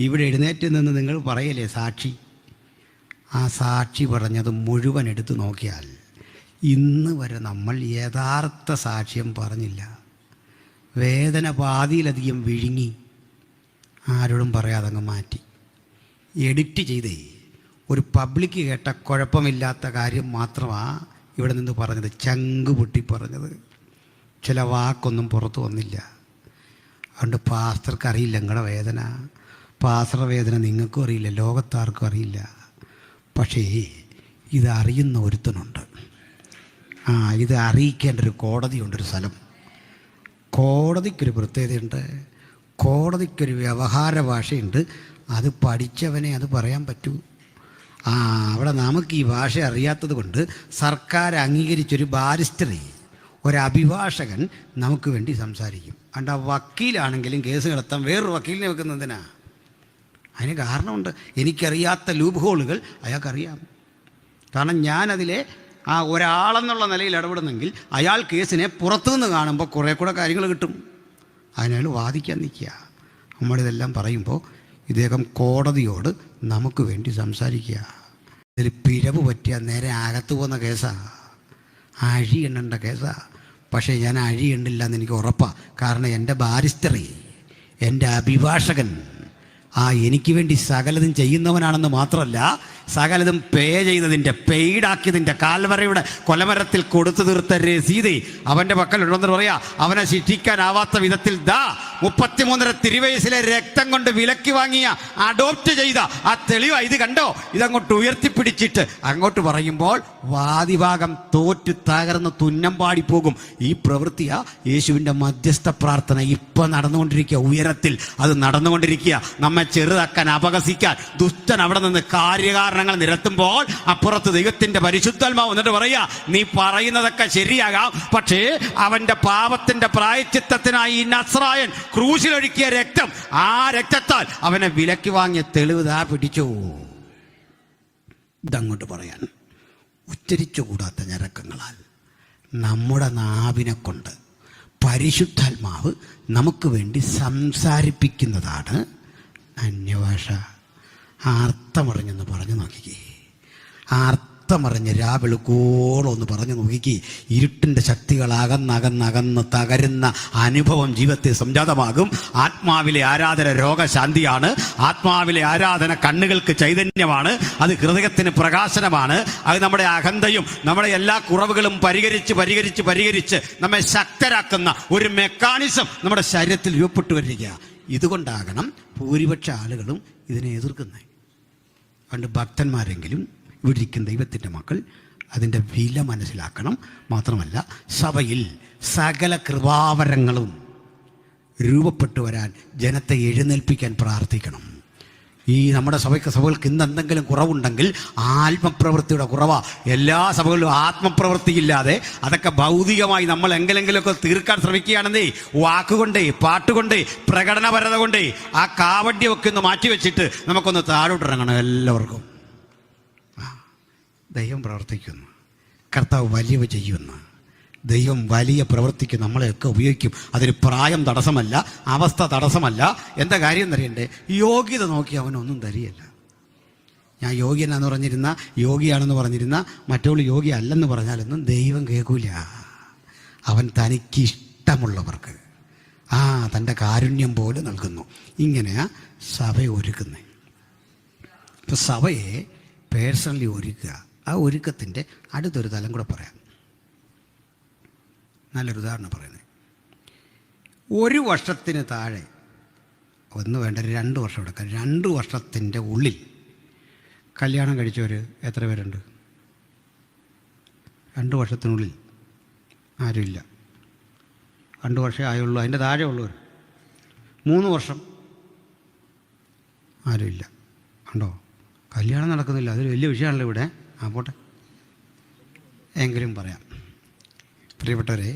ഇവിടെ എഴുന്നേറ്റ് നിന്ന് നിങ്ങൾ പറയല്ലേ സാക്ഷി. ആ സാക്ഷി പറഞ്ഞത് മുഴുവൻ എടുത്തു നോക്കിയാൽ ഇന്ന് വരെ നമ്മൾ യഥാർത്ഥ സാക്ഷ്യം പറഞ്ഞില്ല. വേദന പാതിയിലധികം വിഴുങ്ങി ആരോടും പറയാതെ അങ്ങ് മാറ്റി എഡിറ്റ് ചെയ്തേ ഒരു പബ്ലിക്ക് കേട്ട കുഴപ്പമില്ലാത്ത കാര്യം മാത്രമാണ് ഇവിടെ നിന്ന് പറഞ്ഞത്. ചങ്ക് പൊട്ടി പറഞ്ഞത്, ചില വാക്കൊന്നും പുറത്തു വന്നില്ല. അതുകൊണ്ട് പാസ്റ്റർക്ക് അറിയില്ല നിങ്ങളുടെ വേദന, പാസ്റ്ററുടെ വേദന നിങ്ങൾക്കും അറിയില്ല, ലോകത്താർക്കും അറിയില്ല. പക്ഷേ ഇതറിയുന്ന ഒരുത്തനുണ്ട്. ഇത് അറിയിക്കേണ്ട ഒരു കോടതിയുണ്ട്, ഒരു സ്ഥലം. കോടതിക്കൊരു പ്രത്യേകതയുണ്ട്, കോടതിക്കൊരു വ്യവഹാര ഭാഷയുണ്ട്. അത് പഠിച്ചവനെ അത് പറയാൻ പറ്റൂ. അവിടെ നമുക്ക് ഈ ഭാഷ അറിയാത്തത് കൊണ്ട് സർക്കാർ അംഗീകരിച്ചൊരു ബാരിസ്റ്ററി, ഒരു അഭിഭാഷകൻ നമുക്ക് വേണ്ടി സംസാരിക്കും. അതുകൊണ്ട് ആ വക്കീലാണെങ്കിലും കേസ് നടത്താൻ വേറൊരു വക്കീലിനെ വെക്കുന്നതിനാ. അതിന് കാരണമുണ്ട്. എനിക്കറിയാത്ത ലൂപ്പ് ഹോളുകൾ അയാൾക്കറിയാം. കാരണം ഞാനതിലെ ഒരാളെന്നുള്ള നിലയിൽ ഇടപെടുന്നെങ്കിൽ അയാൾ കേസിനെ പുറത്തുനിന്ന് കാണുമ്പോൾ കുറേ കൂടെ കാര്യങ്ങൾ കിട്ടും. അതിനയാൾ വാദിക്കാൻ നിൽക്കുക. നമ്മളിതെല്ലാം പറയുമ്പോൾ ഇദ്ദേഹം കോടതിയോട് നമുക്ക് വേണ്ടി സംസാരിക്കുക. ഇതിൽ പിഴവ് പറ്റിയ നേരെ അകത്ത് പോകുന്ന കേസാണ്, അഴി എണ്ണേണ്ട കേസാണ്. പക്ഷേ ഞാൻ അഴി എണ്ണില്ല എന്ന് എനിക്ക് ഉറപ്പാണ്. കാരണം എൻ്റെ ബാരിസ്റ്ററി, എൻ്റെ അഭിഭാഷകൻ എനിക്ക് വേണ്ടി സകലതും ചെയ്യുന്നവനാണെന്ന് മാത്രമല്ല, സകലതും പെയ്ഡാക്കിയതിൻ്റെ കാൽവരയുടെ കൊലമരത്തിൽ കൊടുത്തു തീർത്ത രസീത് അവൻ്റെ പക്കലുണ്ടെന്ന് പറയാ. അവനെ ശിക്ഷിക്കാനാവാത്ത വിധത്തിൽ 33 തിരുവയസ്സിലെ രക്തം കൊണ്ട് വിലക്കി വാങ്ങിയ, അഡോപ്റ്റ് ചെയ്ത ആ തെളിവാ ഇത്. കണ്ടോ, ഇതങ്ങോട്ട് ഉയർത്തിപ്പിടിച്ചിട്ട് അങ്ങോട്ട് പറയുമ്പോൾ വാദിഭാഗം തോറ്റു തകർന്ന് തുന്നം പാടിപ്പോകും. ഈ പ്രവൃത്തിയാ യേശുവിൻ്റെ മധ്യസ്ഥ പ്രാർത്ഥന ഇപ്പം നടന്നുകൊണ്ടിരിക്കുക. ഉയരത്തിൽ അത് നടന്നുകൊണ്ടിരിക്കുക. നമ്മെ ചെറുതാക്കാൻ, അപഹസിക്കാൻ ദുഷ്ടൻ അവിടെ നിന്ന് കാര്യകാരണങ്ങൾ നിരത്തുമ്പോൾ അപ്പുറത്ത് ദൈവത്തിന്റെ പരിശുദ്ധാത്മാവ് എന്നിട്ട് പറയാ, നീ പറയുന്നതൊക്കെ ശരിയാകാം, പക്ഷേ അവന്റെ പാപത്തിന്റെ പ്രായശ്ചിത്തത്തിനായി ഈ നസ്രായൻ ക്രൂശിലൊഴുക്കിയ രക്തം, ആ രക്തത്താൽ അവനെ വിലക്കി വാങ്ങിയ തെളിവ് പിടിച്ചു. ഇതങ്ങോട്ട് പറയാൻ ഉച്ചരിച്ചുകൂടാത്ത ഞരക്കങ്ങളാൽ നമ്മുടെ നാവിനെ കൊണ്ട് പരിശുദ്ധാത്മാവ് നമുക്ക് വേണ്ടി സംസാരിപ്പിക്കുന്നതാണ് അന്യഭാഷ. അർത്ഥമറിഞ്ഞെന്ന് പറഞ്ഞു നോക്കിക്കേ, അർത്ഥമറിഞ്ഞ് രാവെളുക്കോളം ഒന്ന് പറഞ്ഞു നോക്കിക്കേ. ഇരുട്ടിൻ്റെ ശക്തികൾ അകന്നകന്നകന്ന് തകരുന്ന അനുഭവം ജീവിതത്തെ സംജാതമാകും. ആത്മാവിലെ ആരാധന രോഗശാന്തിയാണ്. ആത്മാവിലെ ആരാധന കണ്ണുകൾക്ക് ചൈതന്യമാണ്. അത് ഹൃദയത്തിന് പ്രകാശനമാണ്. അത് നമ്മുടെ അഹന്തയും നമ്മുടെ എല്ലാ കുറവുകളും പരിഹരിച്ച് നമ്മെ ശക്തരാക്കുന്ന ഒരു മെക്കാനിസം നമ്മുടെ ശരീരത്തിൽ രൂപപ്പെട്ടു വരിക. ഇതുകൊണ്ടാകണം ഭൂരിപക്ഷ ആളുകളും ഇതിനെ എതിർക്കുന്നത്. അതുകൊണ്ട് ഭക്തന്മാരെങ്കിലും ഇവിടെ ഇരിക്കുന്ന ദൈവത്തിൻ്റെ മക്കൾ അതിൻ്റെ വില മനസ്സിലാക്കണം. മാത്രമല്ല സഭയിൽ സകല കൃപാവരങ്ങളും രൂപപ്പെട്ടു വരാൻ ജനത്തെ എഴുന്നേൽപ്പിക്കാൻ പ്രാർത്ഥിക്കണം. ഈ നമ്മുടെ സഭകൾക്ക് ഇന്ന് എന്തെങ്കിലും കുറവുണ്ടെങ്കിൽ ആത്മപ്രവൃത്തിയുടെ കുറവാ. എല്ലാ സഭകളിലും ആത്മപ്രവൃത്തിയില്ലാതെ അതൊക്കെ ഭൗതികമായി നമ്മൾ എങ്കിലെങ്കിലുമൊക്കെ തീർക്കാൻ ശ്രമിക്കുകയാണെന്നേ, വാക്കുകൊണ്ടേ, പാട്ടുകൊണ്ടേ, പ്രകടനപരത കൊണ്ടേ ആ കാവഡ്യമൊക്കെ ഒന്ന് മാറ്റിവെച്ചിട്ട് നമുക്കൊന്ന് താഴോട്ടിറങ്ങണം. എല്ലാവർക്കും ദൈവം പ്രവർത്തിക്കുന്നു, കർത്താവ് വലിയവ ചെയ്യുന്നു, ദൈവം വലിയ പ്രവൃത്തിക്ക് നമ്മളെയൊക്കെ ഉപയോഗിക്കും. അതിന് പ്രായം തടസ്സമല്ല, അവസ്ഥ തടസ്സമല്ല. എന്താ കാര്യം എന്നറിയണ്ടേ? യോഗ്യത നോക്കി അവനൊന്നും തരികയില്ല. ഞാൻ യോഗ്യനാന്ന് പറഞ്ഞിരുന്ന, യോഗിയാണെന്ന് പറഞ്ഞിരുന്ന മറ്റവൾ യോഗി അല്ലെന്ന് പറഞ്ഞാലൊന്നും ദൈവം കേൾക്കൂല. അവൻ തനിക്കിഷ്ടമുള്ളവർക്ക് തൻ്റെ കാരുണ്യം പോലെ നൽകുന്നു. ഇങ്ങനെയാ സഭ ഒരുക്കുന്നത്. ഇപ്പം സഭയെ പേഴ്സണലി ഒരുക്കുക. ആ ഒരുക്കത്തിൻ്റെ അടുത്തൊരു തലം കൂടെ പറയാം. നല്ലൊരു ഉദാഹരണം പറയുന്നത്, 1 വർഷത്തിന് താഴെ ഒന്ന് വേണ്ട 2 വർഷം എടുക്കാം. 2 വർഷത്തിൻ്റെ ഉള്ളിൽ കല്യാണം കഴിച്ചവർ എത്ര പേരുണ്ട്? 2 വർഷത്തിനുള്ളിൽ ആരുമില്ല. 2 വർഷമേ ആയുള്ളൂ. അതിൻ്റെ താഴെ ഉള്ളവർ 3 വർഷം ആരുമില്ല. ഉണ്ടോ? കല്യാണം നടക്കുന്നില്ല. അതൊരു വലിയ വിഷയമാണല്ലോ ഇവിടെ. പോട്ടെ, എങ്കിലും പറയാം. പ്രിയപ്പെട്ടവരെ,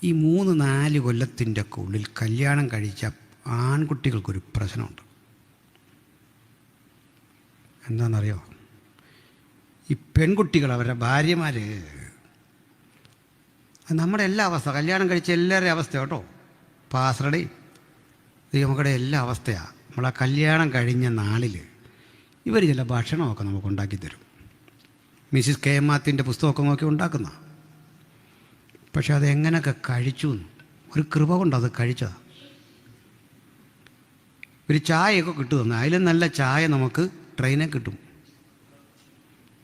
ഈ 3-4 കൊല്ലത്തിൻ്റെ ഒക്കെ ഉള്ളിൽ കല്യാണം കഴിച്ച ആൺകുട്ടികൾക്കൊരു പ്രശ്നമുണ്ട്. എന്താണെന്നറിയോ? ഈ പെൺകുട്ടികൾ, അവരുടെ ഭാര്യമാർ, നമ്മുടെ എല്ലാ അവസ്ഥ, കല്യാണം കഴിച്ച എല്ലാവരുടെയും അവസ്ഥ കേട്ടോ, പാസ്രയുടെയും നമുക്കടെ എല്ലാ അവസ്ഥയാണ്. നമ്മളാ കല്യാണം കഴിഞ്ഞ നാളിൽ ഇവർ ചില ഭക്ഷണമൊക്കെ നമുക്ക് ഉണ്ടാക്കി തരും. മിസ്സിസ് കെ എം മാത്യുവിൻ്റെ പുസ്തകമൊക്കെ നോക്കി ഉണ്ടാക്കുന്ന. പക്ഷെ അതെങ്ങനെയൊക്കെ കഴിച്ചു, ഒരു കൃപ കൊണ്ടത് കഴിച്ചതാണ്. ഒരു ചായയൊക്കെ കിട്ടുമെന്ന്, അതിലും നല്ല ചായ നമുക്ക് ട്രെയിനിൽ കിട്ടും.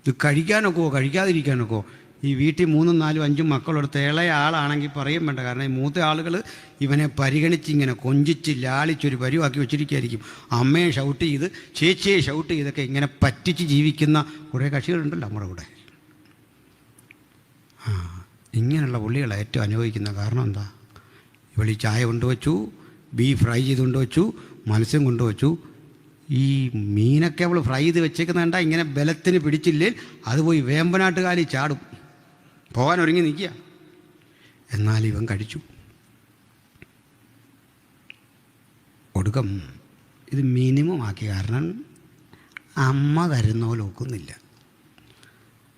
ഇത് കഴിക്കാനൊക്കെയോ കഴിക്കാതിരിക്കാനൊക്കെയോ? ഈ വീട്ടിൽ 3, 4, 5 മക്കളെടുത്ത് ഇളയ ആളാണെങ്കിൽ പറയും വേണ്ട. കാരണം ഈ മൂത്ത ആളുകൾ ഇവനെ പരിഗണിച്ച് ഇങ്ങനെ കൊഞ്ചിച്ച് ലാളിച്ചൊരു പരിവാക്കി വെച്ചിരിക്കുകയായിരിക്കും. അമ്മയെ ഷൗട്ട് ചെയ്ത്, ചേച്ചിയെ ഷൗട്ട് ചെയ്തൊക്കെ ഇങ്ങനെ പറ്റിച്ച് ജീവിക്കുന്ന കുറേ കക്ഷികളുണ്ടല്ലോ നമ്മുടെ കൂടെ. ഇങ്ങനെയുള്ള പുള്ളികളെ ഏറ്റവും അനുഭവിക്കുന്ന കാരണം എന്താ? ഇവളീ ചായ കൊണ്ടുവച്ചു, ബീഫ് ഫ്രൈ ചെയ്ത് കൊണ്ടുവച്ചു, മത്സ്യം കൊണ്ടുവച്ചു. ഈ മീനൊക്കെ അവൾ ഫ്രൈ ചെയ്ത് വെച്ചേക്കുന്നുണ്ടാ ഇങ്ങനെ ബലത്തിന് പിടിച്ചില്ലേ അത് പോയി വേമ്പനാട്ടുകാലി ചാടും. പോകാൻ ഒരുങ്ങി നിൽക്കുക. എന്നാൽ ഇവൻ കഴിച്ചു. ഒടുക്കം ഇത് മിനിമം ആക്കി. കാരണം അമ്മ തരുന്ന പോലെ ഒക്കുന്നില്ല.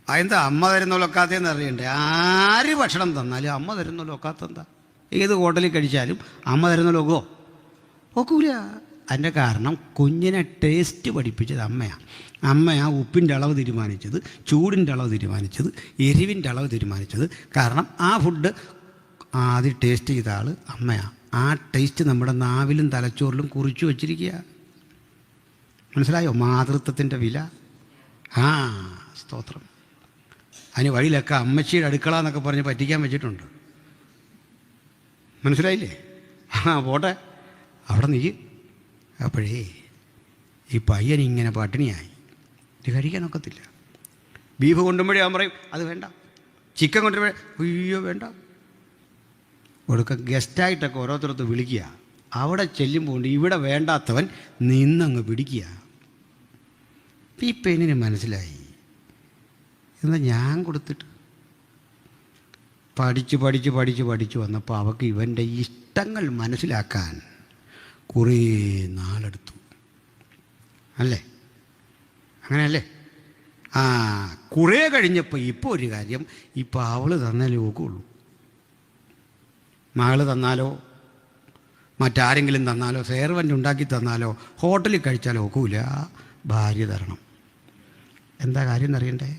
അതെന്താ അമ്മ തരുന്ന പോലെ ഒക്കാത്തതെന്ന് അറിയണ്ടേ? ആര് ഭക്ഷണം തന്നാലും അമ്മ തരുന്ന പോലെ ഒക്കാത്തെന്താ? ഏത് ഹോട്ടലിൽ കഴിച്ചാലും അമ്മ തരുന്ന പോലെ ഒക്കൂല. അതിൻ്റെ കാരണം കുഞ്ഞിനെ ടേസ്റ്റ് പഠിപ്പിച്ചത് അമ്മയാണ്. അമ്മയാണ് ഉപ്പിൻ്റെ അളവ് തീരുമാനിച്ചത്, ചൂടിൻ്റെ അളവ് തീരുമാനിച്ചത്, എരിവിൻ്റെ അളവ് തീരുമാനിച്ചത്. കാരണം ആ ഫുഡ് ആദ്യം ടേസ്റ്റ് ചെയ്ത ആൾ അമ്മയാണ്. ആ ടേസ്റ്റ് നമ്മുടെ നാവിലും തലച്ചോറിലും കുറിച്ചു വച്ചിരിക്കുക. മനസ്സിലായോ മാതൃത്വത്തിൻ്റെ വില? സ്തോത്രം. അതിന് വഴിയിലൊക്കെ അമ്മച്ചിയുടെ അടുക്കള എന്നൊക്കെ പറഞ്ഞ് പറ്റിക്കാൻ വെച്ചിട്ടുണ്ട്. മനസ്സിലായില്ലേ? പോട്ടെ, അവിടെ നീ. അപ്പോഴേ ഈ പയ്യൻ ഇങ്ങനെ പട്ടിണിയായി. ഇത് കഴിക്കാനൊക്കത്തില്ല. ബീഫ് കൊണ്ടുമ്പോഴേ അവൻ പറയും അത് വേണ്ട, ചിക്കൻ കൊണ്ടുമ്പോഴേ അയ്യോ വേണ്ട. ഒടുക്കം ഗസ്റ്റായിട്ടൊക്കെ ഓരോരുത്തരത്ത് വിളിക്കുക. അവിടെ ചെല്ലുമ്പോൾ ഇവിടെ വേണ്ടാത്തവൻ നിന്നങ്ങ് പിടിക്കുക. ഈ പെണ്ണിന് മനസ്സിലായി എന്നാൽ ഞാൻ കൊടുത്തിട്ട് പഠിച്ച് പഠിച്ച് പഠിച്ച് പഠിച്ച് വന്നപ്പോൾ അവൾക്ക് ഇവൻ്റെ ഇഷ്ടങ്ങൾ മനസ്സിലാക്കാൻ കുറേ നാളെടുത്തു. അല്ലേ? അങ്ങനെയല്ലേ? കുറേ കഴിഞ്ഞപ്പോൾ ഇപ്പോൾ ഒരു കാര്യം, ഇപ്പോൾ അവൾ തന്നാലേ ഒക്കുള്ളൂ. മകൾ തന്നാലോ മറ്റാരെങ്കിലും തന്നാലോ സെർവൻ്റ് ഉണ്ടാക്കി തന്നാലോ ഹോട്ടലിൽ കഴിച്ചാലോ ഒക്കൂല. ഭാര്യ തരണം. എന്താ കാര്യം എന്നറിയണ്ടേ?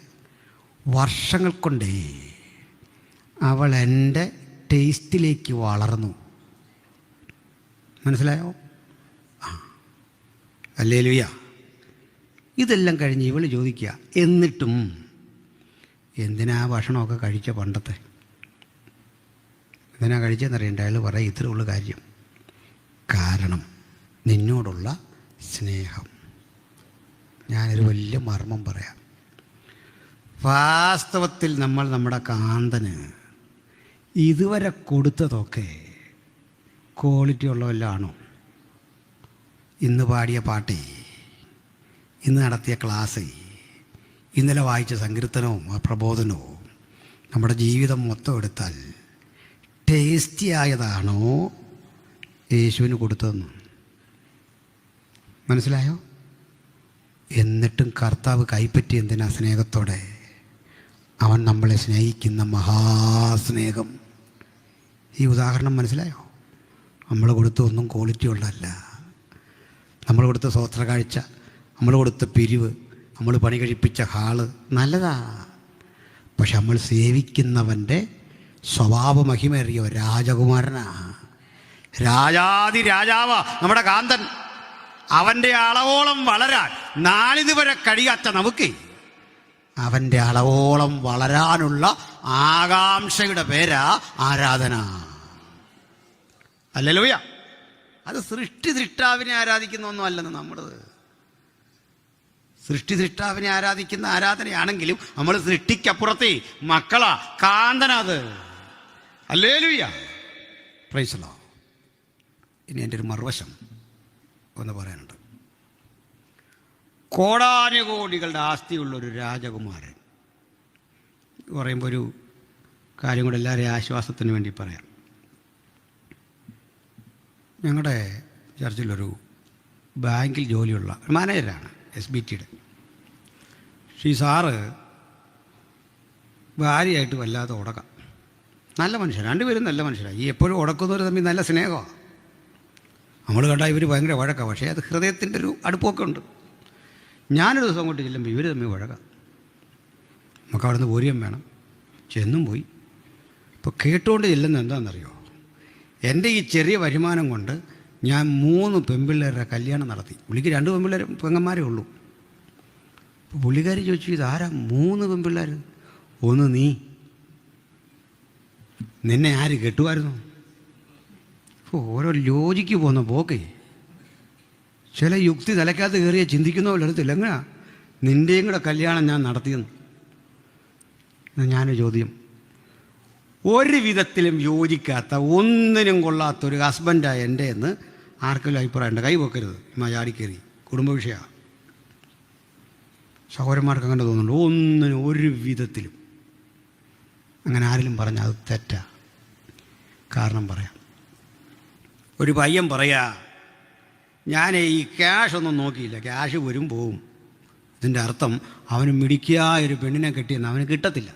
വർഷങ്ങൾ കൊണ്ടേ അവൾ എൻ്റെ ടേസ്റ്റിലേക്ക് വളർന്നു. മനസ്സിലായോ? ഹല്ലേലൂയ. ഇതെല്ലാം കഴിഞ്ഞ് ഇവൾ ചോദിക്കുക, എന്നിട്ടും എന്തിനാ ഭക്ഷണമൊക്കെ കഴിച്ച പണ്ടത്തെ? എന്തിനാ കഴിച്ചതെന്നറിയണ്ട? അയാൾ പറയാം ഇത്രേ ഉള്ളൂ കാര്യം. കാരണം നിന്നോടുള്ള സ്നേഹം. ഞാനൊരു വലിയ മർമ്മം പറയാം. വാസ്തവത്തിൽ നമ്മൾ നമ്മുടെ കാന്തന് ഇതുവരെ കൊടുത്തതൊക്കെ ക്വാളിറ്റി ഉള്ളവല്ലാണോ? ഇന്ന് പാടിയ പാട്ട്, ഇന്ന് നടത്തിയ ക്ലാസ്, ഇന്നലെ വായിച്ച സങ്കീർത്തനവും പ്രബോധനവും നമ്മുടെ ജീവിതം മൊത്തം എടുത്താൽ ടേസ്റ്റി ആയതാണോ യേശുവിന് കൊടുത്തതെന്ന്? മനസ്സിലായോ? എന്നിട്ടും കർത്താവ് കൈപ്പറ്റി എന്തിനാ? സ്നേഹത്തോടെ. അവൻ നമ്മളെ സ്നേഹിക്കുന്ന മഹാസ്നേഹം. ഈ ഉദാഹരണം മനസ്സിലായോ? നമ്മൾ കൊടുത്ത ഒന്നും ക്വാളിറ്റി ഉള്ളതല്ല. നമ്മൾ കൊടുത്ത സ്വോത്ര കാഴ്ച, നമ്മൾ കൊടുത്ത പിരിവ്, നമ്മൾ പണി കഴിപ്പിച്ച ഹാള് നല്ലതാ. പക്ഷെ നമ്മൾ സേവിക്കുന്നവൻ്റെ സ്വഭാവ മഹിമേറിയ രാജകുമാരനാ. രാജാതി രാജാവാ നമ്മുടെ കാന്തൻ. അവൻ്റെ അളവോളം വളരാൻ നാളിതുവരെ കഴിയാത്ത നമുക്ക് അവൻ്റെ അളവോളം വളരാനുള്ള ആകാംക്ഷയുടെ പേരാ ആരാധന. ഹല്ലേലൂയ. അത് സൃഷ്ടിസൃഷ്ടാവിനെ ആരാധിക്കുന്ന ഒന്നും അല്ലെന്ന് നമ്മളത്. സൃഷ്ടിസൃഷ്ടാവിനെ ആരാധിക്കുന്ന ആരാധനയാണെങ്കിലും നമ്മൾ സൃഷ്ടിക്കപ്പുറത്തെ മക്കളാ, കാന്തനത്. Hallelujah, praise the Lord. ഇനി എൻ്റെ ഒരു മറുവശം ഒന്ന് പറയാനുണ്ട്. കോടാനുകോടികളുടെ ആസ്തിയുള്ളൊരു രാജകുമാരൻ പറയുമ്പോൾ ഒരു കാര്യം കൂടെ എല്ലാവരെയും ആശ്വാസത്തിന് വേണ്ടി പറയാം. ഞങ്ങളുടെ ചർച്ചിലൊരു ബാങ്കിൽ ജോലിയുള്ള മാനേജരാണ്, SBTയുടെ. പക്ഷേ ഈ സാറ് ഭാര്യയായിട്ട് വല്ലാതെ ഉടക്കാം. നല്ല മനുഷ്യൻ, രണ്ടുപേരും നല്ല മനുഷ്യരാണ്. ഈ എപ്പോഴും ഉടക്കുന്നവർ തമ്മിൽ നല്ല സ്നേഹമാണ്. നമ്മൾ കണ്ടാൽ ഇവർ ഭയങ്കര വഴക്കാണ്, പക്ഷേ അത് ഹൃദയത്തിൻ്റെ ഒരു അടുപ്പമൊക്കെ ഉണ്ട്. ഞാനൊരു ദിവസം അങ്ങോട്ട് ചെല്ലുമ്പോൾ ഇവർ തമ്മിൽ വഴക്കാം. നമുക്ക് അവിടെ നിന്ന് പോരുകയും വേണം. ചെന്നും പോയി. ഇപ്പോൾ കേട്ടുകൊണ്ട് ചെല്ലുന്നത് എന്താണെന്നറിയോ? എൻ്റെ ഈ ചെറിയ വരുമാനം കൊണ്ട് ഞാൻ 3 പെൺപിള്ളേരുടെ കല്യാണം നടത്തി. പുള്ളിക്ക് 2 പെങ്ങന്മാരേ ഉള്ളൂ. അപ്പോൾ പുള്ളിക്കാരി ചോദിച്ചു, ഇതാരാ 3 പെൺപിള്ളേർ? ഒന്ന് നീ, നിന്നെ ആര് കെട്ടുമായിരുന്നു? ഓരോ ലോജിക്ക് പോകുന്ന പോക്കേ, ചില യുക്തി തലക്കകത്ത് കയറിയ ചിന്തിക്കുന്ന പോലെ എടുത്തില്ല. എങ്ങനെയാ നിൻ്റെയും കൂടെ കല്യാണം ഞാൻ നടത്തിയെന്ന്? ഞാനൊരു ചോദ്യം, ഒരു വിധത്തിലും യോജിക്കാത്ത, ഒന്നിനും കൊള്ളാത്തൊരു ഹസ്ബൻഡായ എൻ്റെ എന്ന് ആർക്കെങ്കിലും അഭിപ്രായമുണ്ട്? കൈ വെക്കരുത്, ചാടിക്കയറി. കുടുംബ വിഷയമാണ്. സഹോദരന്മാർക്ക് അങ്ങനെ തോന്നുന്നുണ്ട്. ഒന്നിനും ഒരു വിധത്തിലും. അങ്ങനെ ആരെങ്കിലും പറഞ്ഞാൽ അത് തെറ്റാ. കാരണം പറയാം. ഒരു പയ്യൻ പറയാ, ഞാൻ ഈ ക്യാഷ് ഒന്നും നോക്കിയില്ല, ക്യാഷ് വരും പോവും. ഇതിൻ്റെ അർത്ഥം അവന് മിടിക്കായ ഒരു പെണ്ണിനെ കെട്ടിയെന്ന് അവന് കിട്ടത്തില്ല.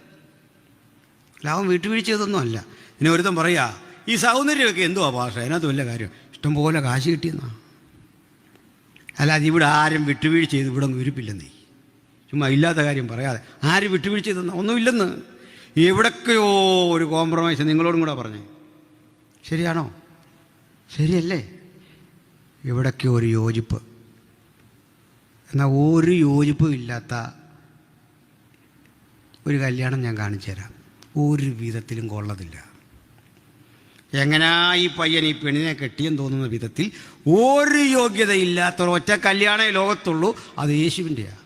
അല്ല, അവൻ വീട്ടുവീഴ്ച ചെയ്തൊന്നും അല്ല. ഇനി ഒരുത്തം പറയാ, ഈ സൗന്ദര്യമൊക്കെ എന്തുവാ ഭാഷ, അതിനകത്ത് വല്ല കാര്യം, ഇഷ്ടംപോലെ കാശ് കിട്ടിയെന്നാ. അല്ലാതെ ഇവിടെ ആരും വിട്ടുവീഴ്ച ചെയ്ത് ഇവിടെ ഒന്നും ഇരിപ്പില്ലെന്നേ. ചുമ്മാ ഇല്ലാത്ത കാര്യം പറയാതെ. ആരും വിട്ടുവീഴ്ച ചെയ്തെന്നാ ഒന്നുമില്ലെന്ന്. എവിടൊക്കെയോ ഒരു കോംപ്രമൈസ് നിങ്ങളോടും കൂടെ പറഞ്ഞേ. ശരിയാണോ? ശരിയല്ലേ? എവിടൊക്കെയോ ഒരു യോജിപ്പ്. എന്നാൽ ഒരു യോജിപ്പും ഇല്ലാത്ത ഒരു കല്യാണം ഞാൻ കാണിച്ചു തരാം. ഒരു വിധത്തിലും കൊള്ളതില്ല. എങ്ങനാ ഈ പയ്യൻ ഈ പെണ്ണിനെ കെട്ടിയെന്ന് തോന്നുന്ന വിധത്തിൽ ഒരു യോഗ്യതയില്ലാത്ത ഒറ്റ കല്യാണേ ലോകത്തുള്ളൂ. അത് യേശുവിൻ്റെയാണ്.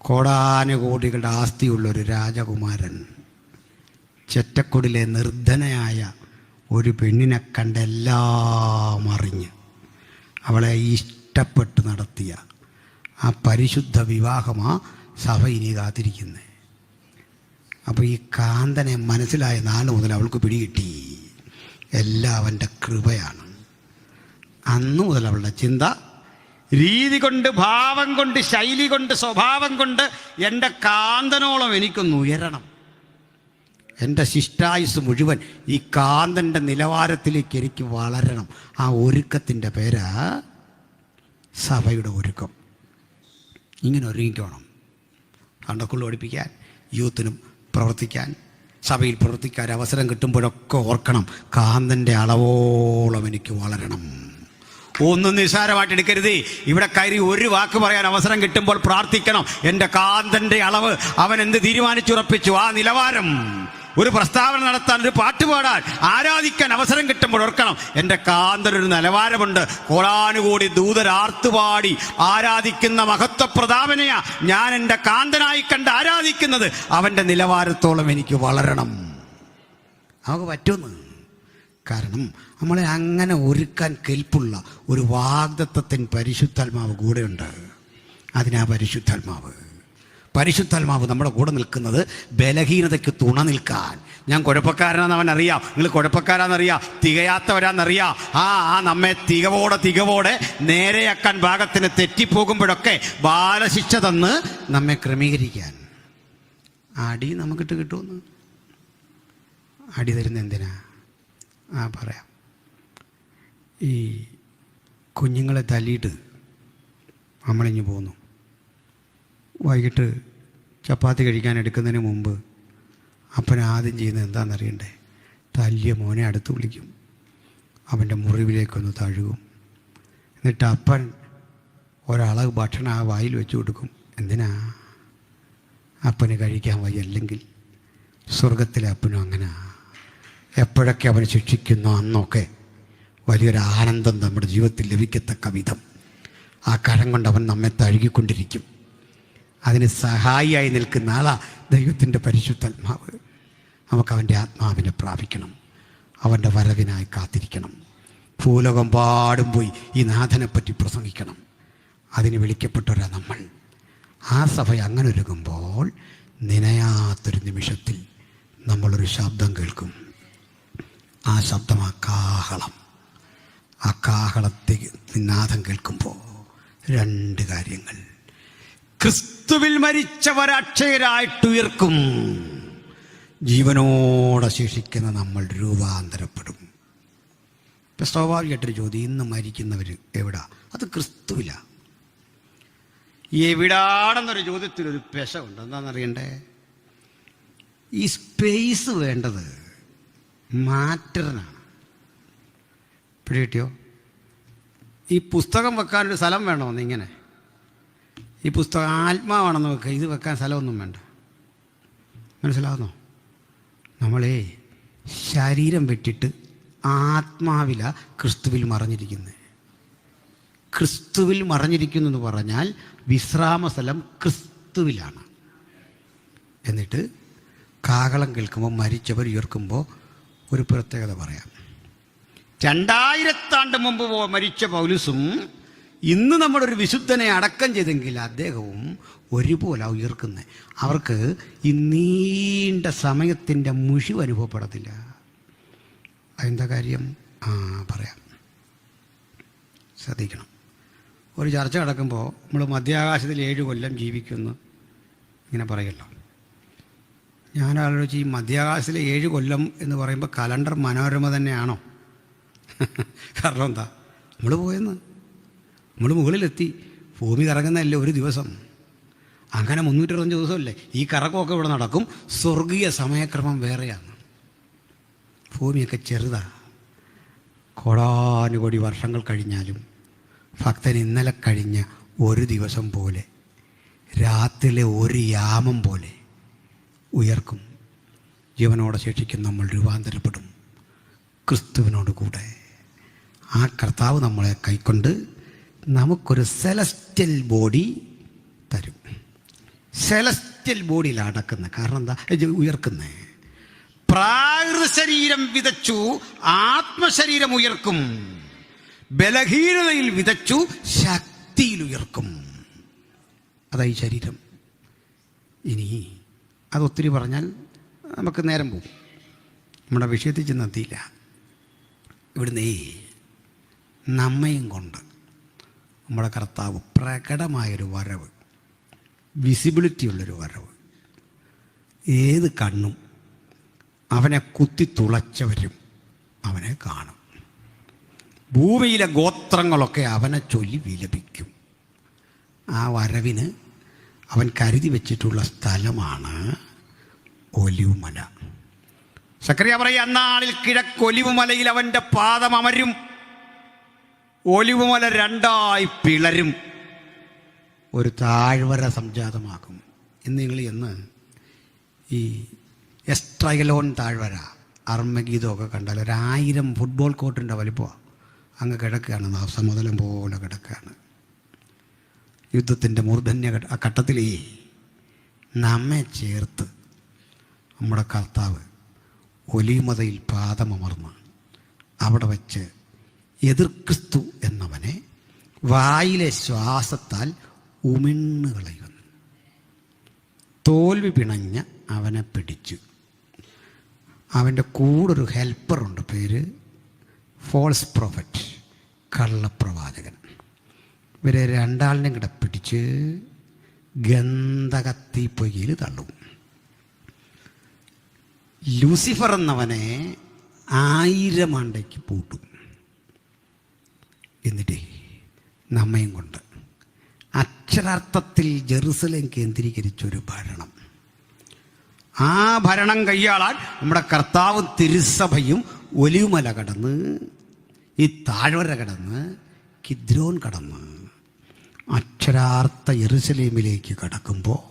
കോടാനുകോടികളുടെ ആസ്തിയുള്ളൊരു രാജകുമാരൻ ചെറ്റക്കുടിലെ നിർധനയായ ഒരു പെണ്ണിനെ കണ്ടെല്ലാം അറിഞ്ഞ് അവളെ ഇഷ്ടപ്പെട്ട് നടത്തിയ ആ പരിശുദ്ധ വിവാഹമാ സഭ ഇനി കാത്തിരിക്കുന്നത്. അപ്പോൾ ഈ കാന്തനെ മനസ്സിലായ നാൾ മുതൽ അവൾക്ക് പിടികിട്ടി എല്ലാം അവൻ്റെ കൃപയാണ്. അന്നു മുതൽ അവളുടെ ചിന്ത, രീതി കൊണ്ട്, ഭാവം കൊണ്ട്, ശൈലി കൊണ്ട്, സ്വഭാവം കൊണ്ട് എൻ്റെ കാന്തനോളം എനിക്കൊന്ന് ഉയരണം. എൻ്റെ ശിഷ്ടായുസ് മുഴുവൻ ഈ കാന്തൻ്റെ നിലവാരത്തിലേക്ക് എനിക്ക് വളരണം. ആ ഒരുക്കത്തിൻ്റെ പേരാ സഭയുടെ ഒരുക്കം. ഇങ്ങനെ ഒരുങ്ങിക്കോണം. സൺഡേ പഠിപ്പിക്കാൻ, യൂത്തിനും പ്രവർത്തിക്കാൻ, സഭയിൽ പ്രവർത്തിക്കാൻ അവസരം കിട്ടുമ്പോഴൊക്കെ ഓർക്കണം, കാന്തൻ്റെ അളവോളം എനിക്ക് വളരണം. ഒന്നും നിസ്സാരമായിട്ട് എടുക്കരുത്. ഇവിടെ കയറി ഒരു വാക്ക് പറയാൻ അവസരം കിട്ടുമ്പോൾ പ്രാർത്ഥിക്കണം, എൻ്റെ കാന്തൻ്റെ അളവ് അവൻ എന്ത് തീരുമാനിച്ചുറപ്പിച്ചു ആ നിലവാരം. ഒരു പ്രസ്താവന നടത്താൻ, ഒരു പാട്ട് പാടാൻ, ആരാധിക്കാൻ അവസരം കിട്ടുമ്പോൾ ഓർക്കണം, എൻ്റെ കാന്തനൊരു നിലവാരമുണ്ട്. കോടാനുകോടി ദൂതരാർത്തുപാടി ആരാധിക്കുന്ന മഹത്വപ്രതാപനെയാ ഞാൻ എൻ്റെ കാന്തനായി കണ്ട് ആരാധിക്കുന്നത്. അവൻ്റെ നിലവാരത്തോളം എനിക്ക് വളരണം. നമുക്ക് പറ്റുമെന്ന്. കാരണം നമ്മളെ അങ്ങനെ ഒരുക്കാൻ കെൽപ്പുള്ള ഒരു വാഗ്ദത്തത്തിന് പരിശുദ്ധാത്മാവ് കൂടെയുണ്ട്. അതിനാ പരിശുദ്ധാത്മാവ് നമ്മുടെ കൂടെ നിൽക്കുന്നത് ബലഹീനതയ്ക്ക് തുണ നിൽക്കാൻ. ഞാൻ കുഴപ്പക്കാരനാണെന്ന് അവനറിയാം, നിങ്ങൾ കുഴപ്പക്കാരാണെന്നറിയാം, തികയാത്തവരാണെന്നറിയാം. നമ്മെ തികവോടെ നേരെയാക്കാൻ ഭാഗത്തിന് തെറ്റിപ്പോകുമ്പോഴൊക്കെ ബാലശിക്ഷ തന്ന് നമ്മെ ക്രമീകരിക്കാൻ. അടി നമുക്കിട്ട് കിട്ടുമെന്ന്. അടി തരുന്ന എന്തിനാ? പറയാം. ഈ കുഞ്ഞുങ്ങളെ തല്ലിയിട്ട് നമ്മളിഞ്ഞ് പോന്നു. വൈകിട്ട് ചപ്പാത്തി കഴിക്കാൻ എടുക്കുന്നതിന് മുമ്പ് അപ്പൻ ആദ്യം ചെയ്യുന്നത് എന്താണെന്നറിയണ്ടേ? തല്ലിയ മോനെ അടുത്ത് വിളിക്കും, അവൻ്റെ മുറിവിലേക്കൊന്ന് തഴുകും. എന്നിട്ട് അപ്പൻ ഒരളവ് ഭക്ഷണം ആ വായിൽ വെച്ച് കൊടുക്കും. എന്തിനാ? അപ്പന് കഴിക്കാൻ വയ്യ. അല്ലെങ്കിൽ സ്വർഗത്തിലെ അപ്പനും അങ്ങനെ എപ്പോഴൊക്കെ അവൻ ശിക്ഷിക്കുന്നു അന്നൊക്കെ വലിയൊരു ആനന്ദം നമ്മുടെ ജീവിതത്തിൽ ലഭിക്കത്തക്ക വിധം ആ കരം കൊണ്ട് അവൻ നമ്മെ തഴുകിക്കൊണ്ടിരിക്കും. അതിന് സഹായിയായി നിൽക്കുന്ന ആളാ ദൈവത്തിൻ്റെ പരിശുദ്ധാത്മാവ്. നമുക്ക് അവൻ്റെ ആത്മാവിനെ പ്രാപിക്കണം, അവൻ്റെ വരവിനായി കാത്തിരിക്കണം. ഭൂലോകം പാടും പോയി ഈ നാഥനെപ്പറ്റി പ്രസംഗിക്കണം. അതിന് വിളിക്കപ്പെട്ടവരാ നമ്മൾ. ആ സഭ അങ്ങനെ ഒരുങ്ങുമ്പോൾ നനയാത്തൊരു നിമിഷത്തിൽ നമ്മളൊരു ശബ്ദം കേൾക്കും. ആ ശബ്ദം ആ കാഹളം. ആ കാഹളത്തെ നാദം കേൾക്കുമ്പോൾ രണ്ട് കാര്യങ്ങൾ: ക്രിസ്തുവിൽ മരിച്ചവർ അക്ഷയരായിട്ടുയർക്കും, ജീവനോടെ ശേഷിക്കുന്ന നമ്മൾ രൂപാന്തരപ്പെടും. ഇപ്പം സ്വാഭാവികമായിട്ടൊരു ചോദ്യം, ഇന്ന് മരിക്കുന്നവർ എവിടാ? അത് ക്രിസ്തുവില. എവിടാണെന്നൊരു ചോദ്യത്തിലൊരു പെശമുണ്ട്. എന്താണെന്നറിയണ്ടേ? ഈ സ്പേസ് വേണ്ടത് മാറ്ററിനാണ്. പിടികിട്ടിയോ? ഈ പുസ്തകം വെക്കാനൊരു സ്ഥലം വേണമെന്ന്. ഇങ്ങനെ ഈ പുസ്തകം ആത്മാവാണെന്ന് വെക്കുക, ഇത് വെക്കാൻ സ്ഥലമൊന്നും വേണ്ട. മനസ്സിലാവുന്നോ? നമ്മളെ ശരീരം വെട്ടിട്ട് ആത്മാവില ക്രിസ്തുവിൽ മറഞ്ഞിരിക്കുന്നത്. ക്രിസ്തുവിൽ മറഞ്ഞിരിക്കുന്നു എന്ന് പറഞ്ഞാൽ വിശ്രാമസ്ഥലം ക്രിസ്തുവിലാണ്. എന്നിട്ട് കാഹളം കേൾക്കുമ്പോൾ മരിച്ചവർ ഉയർക്കുമ്പോൾ ഒരു പ്രത്യേകത പറയാം. 2000 ആണ്ട് മുമ്പ് മരിച്ച പൗലുസും ഇന്ന് നമ്മളൊരു വിശുദ്ധനെ അടക്കം ചെയ്തെങ്കിൽ അദ്ദേഹവും ഒരുപോലെ ഉയർക്കുന്നത്. അവർക്ക് ഈ നീണ്ട സമയത്തിൻ്റെ മുഷിവ് അനുഭവപ്പെടത്തില്ല. അതെന്താ കാര്യം? പറയാം, ശ്രദ്ധിക്കണം. ഒരു ചർച്ച നടക്കുമ്പോൾ നമ്മൾ മധ്യാകാശത്തിൽ 7 കൊല്ലം ജീവിക്കുമെന്ന് ഇങ്ങനെ പറയല്ലോ. ഞാൻ ആലോചിച്ച്, ഈ മധ്യാകാശത്തിലെ 7 കൊല്ലം എന്ന് പറയുമ്പോൾ കലണ്ടർ മനോരമ തന്നെയാണോ? കാരണം എന്താ? നമ്മൾ പോയെന്ന്, നമ്മൾ മുകളിലെത്തി. ഭൂമി കറങ്ങുന്നതല്ലേ ഒരു ദിവസം. അങ്ങനെ 365 ദിവസമല്ലേ ഈ കറക്കമൊക്കെ ഇവിടെ നടക്കും. സ്വർഗീയ സമയക്രമം വേറെയാണ്. ഭൂമിയൊക്കെ ചെറുതാ. കോടാനുകോടി വർഷങ്ങൾ കഴിഞ്ഞാലും ഭക്തൻ ഇന്നലെ കഴിഞ്ഞ ഒരു ദിവസം പോലെ, രാത്രിയിലെ ഒരു യാമം പോലെ ഉയർക്കും. ജീവനോടെ ശേഷിക്കും നമ്മൾ രൂപാന്തരപ്പെടും ക്രിസ്തുവിനോട് കൂടെ. ആ കർത്താവ് നമ്മളെ കൈക്കൊണ്ട് നമുക്കൊരു സെലസ്റ്റ്യൽ ബോഡി തരും. സെലസ്റ്റ്യൽ ബോഡിയിലാണ് അടക്കുന്നത്. കാരണം എന്താ? ഉയർക്കുന്നത്. പ്രാകൃത ശരീരം വിതച്ചു, ആത്മശരീരം ഉയർക്കും. ബലഹീനതയിൽ വിതച്ചു, ശക്തിയിൽ ഉയർക്കും. അതായി ശരീരം. ഇനി അതൊത്തിരി പറഞ്ഞാൽ നമുക്ക് നേരം പോകും, നമ്മുടെ വിഷയത്തിൽ ചെന്നെത്തിയില്ല. ഇവിടുന്ന് നമ്മയും കൊണ്ട് നമ്മുടെ കർത്താവ് പ്രകടമായൊരു വരവ്, വിസിബിലിറ്റി ഉള്ളൊരു വരവ്. ഏത് കണ്ണും അവനെ കുത്തി തുളച്ചവരും അവനെ കാണും. ഭൂമിയിലെ ഗോത്രങ്ങളൊക്കെ അവനെ ചൊല്ലി വിലപിക്കും. ആ വരവിന് അവൻ കരുതി വച്ചിട്ടുള്ള സ്ഥലമാണ് ഒലിവുമല. സക്കറിയ പറയുക, അന്നാളിൽ കിഴക്കൊലിവുമലയിൽ അവൻ്റെ പാദം അമരും. ഒലിവുമല 2ആയി പിളരും, ഒരു താഴ്വര സംജാതമാക്കും. ഇന്ന് നിങ്ങൾ ഈ എസ്ട്രയലോൺ താഴ്വര, അർമ്മഗീതമൊക്കെ കണ്ടാൽ 1000 ഫുട്ബോൾ കോർട്ടിൻ്റെ വലിപ്പമാണ്. അങ്ങ് കിടക്കുകയാണ്, സമതലം പോലെ കിടക്കുകയാണ്. യുദ്ധത്തിൻ്റെ മൂർധന്യ ഘട്ടത്തിൽ നമ്മെ ചേർത്ത് നമ്മുടെ കർത്താവ് ഒലിവുമലയിൽ പാദമർന്ന് അവിടെ വച്ച് എതിർ ക്രിസ്തു എന്നവനെ വായിലെ ശ്വാസത്താൽ ഉമിണ്ണു കളയുന്നു. തോൽവി പിണഞ്ഞ അവനെ പിടിച്ചു. അവൻ്റെ കൂടൊരു ഹെൽപ്പറുണ്ട്, പേര് ഫോൾസ് പ്രോഫറ്റ്, കള്ളപ്രവാചകൻ. ഇവരെ 2 കൂടെ പിടിച്ച് ഗന്ധകത്തി പൊയ്യിൽ തള്ളും. ലൂസിഫർ എന്നവനെ 1000 ആണ്ടേക്ക് പൂട്ടും. എന്നിട്ട് നമ്മയും കൊണ്ട് അക്ഷരാർത്ഥത്തിൽ ജെറുസലേം കേന്ദ്രീകരിച്ചൊരു ഭരണം, ആ ഭരണം കൈയാളാൻ നമ്മുടെ കർത്താവ് തിരുസഭയും ഒലിവുമല കടന്ന്, ഈ താഴ്വര കടന്ന്, കിദ്രോൻ കടന്ന് അക്ഷരാർത്ഥ യെരുശലേമിലേക്ക് കടക്കുമ്പോൾ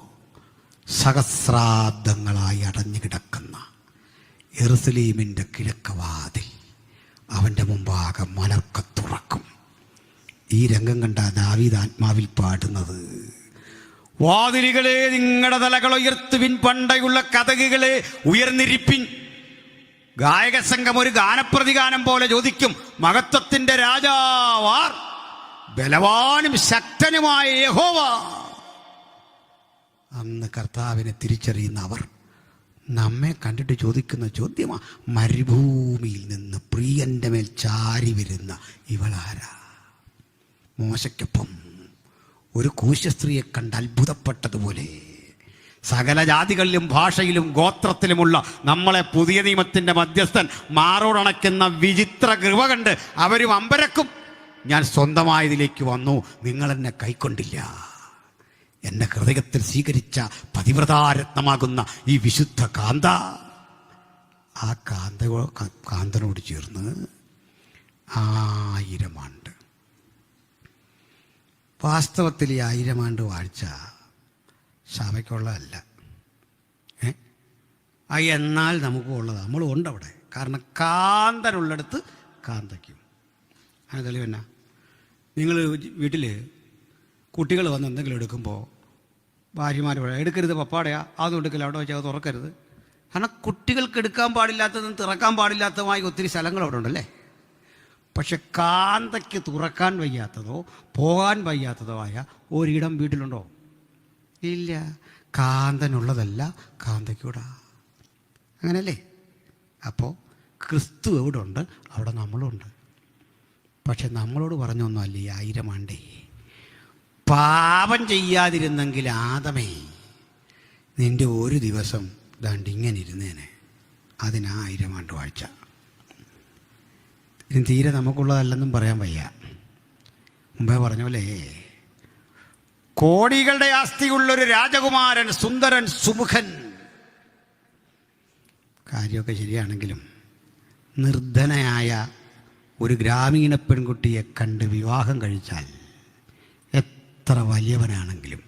സഹസ്രാബ്ദങ്ങളായി അടഞ്ഞു കിടക്കുന്ന യെരുശലേമിൻ്റെ കിഴക്കവാതിൽ അവൻ്റെ മുമ്പാകെ മലർക്കത്തുറക്കും. ഈ രംഗം കണ്ട ദാവീദ് ആത്മാവിൽ പാടുന്നത്, വാതിലുകളെ നിങ്ങളുടെ തലകൾ ഉയർത്തുവിൻ, പണ്ടയുള്ള കതകുകളെ ഉയർന്നിരിപ്പിൻ. ഗായക സംഘം ഒരു ഗാനപ്രതിഗാനം പോലെ ചോദിക്കും, മഹത്വത്തിന്റെ രാജാവാർ, ബലവാനും ശക്തനുമായ യഹോവ. അന്ന് കർത്താവിനെ തിരിച്ചറിയുന്ന അവർ നമ്മെ കണ്ടിട്ട് ചോദിക്കുന്ന ചോദ്യമാ, മരുഭൂമിയിൽ നിന്ന് പ്രിയന്റെ മേൽ ചാരി വരുന്ന ഇവളാരാ? മോശയ്ക്കൊപ്പം ഒരു കൂശസ്ത്രീയെ കണ്ട് അത്ഭുതപ്പെട്ടതുപോലെ സകല ജാതികളിലും ഭാഷയിലും ഗോത്രത്തിലുമുള്ള നമ്മളെ പുതിയ നിയമത്തിൻ്റെ മധ്യസ്ഥൻ മാറോടണയ്ക്കുന്ന വിചിത്ര കൃപ കണ്ട് അവരും അമ്പരക്കും. ഞാൻ സ്വന്തമായതിലേക്ക് വന്നു, നിങ്ങളെന്നെ കൈക്കൊണ്ടില്ല. എന്നെ ഹൃദയത്തിൽ സ്വീകരിച്ച പതിവ്രതാരത്നമാകുന്ന ഈ വിശുദ്ധ കാന്ത, ആ കാന്തനോട് ചേർന്ന് 1000 ആണ്ട്. വാസ്തവത്തിൽ ഈ 1000 ആണ്ട് വാഴ്ച സഭയ്ക്കുള്ളതല്ല. എന്നാൽ നമുക്കും ഉള്ളത്, നമ്മളും ഉണ്ട് അവിടെ. കാരണം കാന്തനുള്ളിടത്ത് കാന്തയ്ക്കും. അങ്ങനെ തെളിവെന്നാ, നിങ്ങൾ വീട്ടിൽ കുട്ടികൾ വന്ന് എന്തെങ്കിലും എടുക്കുമ്പോൾ ഭാര്യമാർ പറയാം, എടുക്കരുത് പപ്പാടയാ, അതും എടുക്കില്ല, അവിടെ വെച്ചാൽ അത് തുറക്കരുത്. കാരണം കുട്ടികൾക്ക് എടുക്കാൻ പാടില്ലാത്തതും തുറക്കാൻ പാടില്ലാത്തതുമായി ഒത്തിരി സ്ഥലങ്ങൾ അവിടെ ഉണ്ടല്ലേ. പക്ഷെ കാന്തയ്ക്ക് തുറക്കാൻ വയ്യാത്തതോ പോകാൻ വയ്യാത്തതോ ആയ ഒരിടം വീട്ടിലുണ്ടോ? ഇല്ല. കാന്തനുള്ളതല്ല കാന്തയ്ക്കൂടാ. അങ്ങനല്ലേ? അപ്പോൾ ക്രിസ്തു എവിടെ ഉണ്ട് അവിടെ നമ്മളുണ്ട്. പക്ഷെ നമ്മളോട് പറഞ്ഞൊന്നുമല്ല ഈ 1000 ആണ്ടേ. പാപം ചെയ്യാതിരുന്നെങ്കിൽ ആദമേ, നിൻ്റെ ഒരു ദിവസം ദാണ്ട് ഇങ്ങനെ ഇരുന്നേനെ. അതിനാ 1000 ആണ്ട് വാഴ്ച. ഇനി തീരെ നമുക്കുള്ളതല്ലെന്നും പറയാൻ വയ്യ. മുമ്പേ പറഞ്ഞ പോലെ കോടികളുടെ ആസ്തിയുള്ളൊരു രാജകുമാരൻ, സുന്ദരൻ, സുമുഖൻ. കാര്യമൊക്കെ ശരിയാണെങ്കിലും നിർധനയായ ഒരു ഗ്രാമീണ പെൺകുട്ടിയെ കണ്ട് വിവാഹം കഴിച്ചാൽ എത്ര വലിയവനാണെങ്കിലും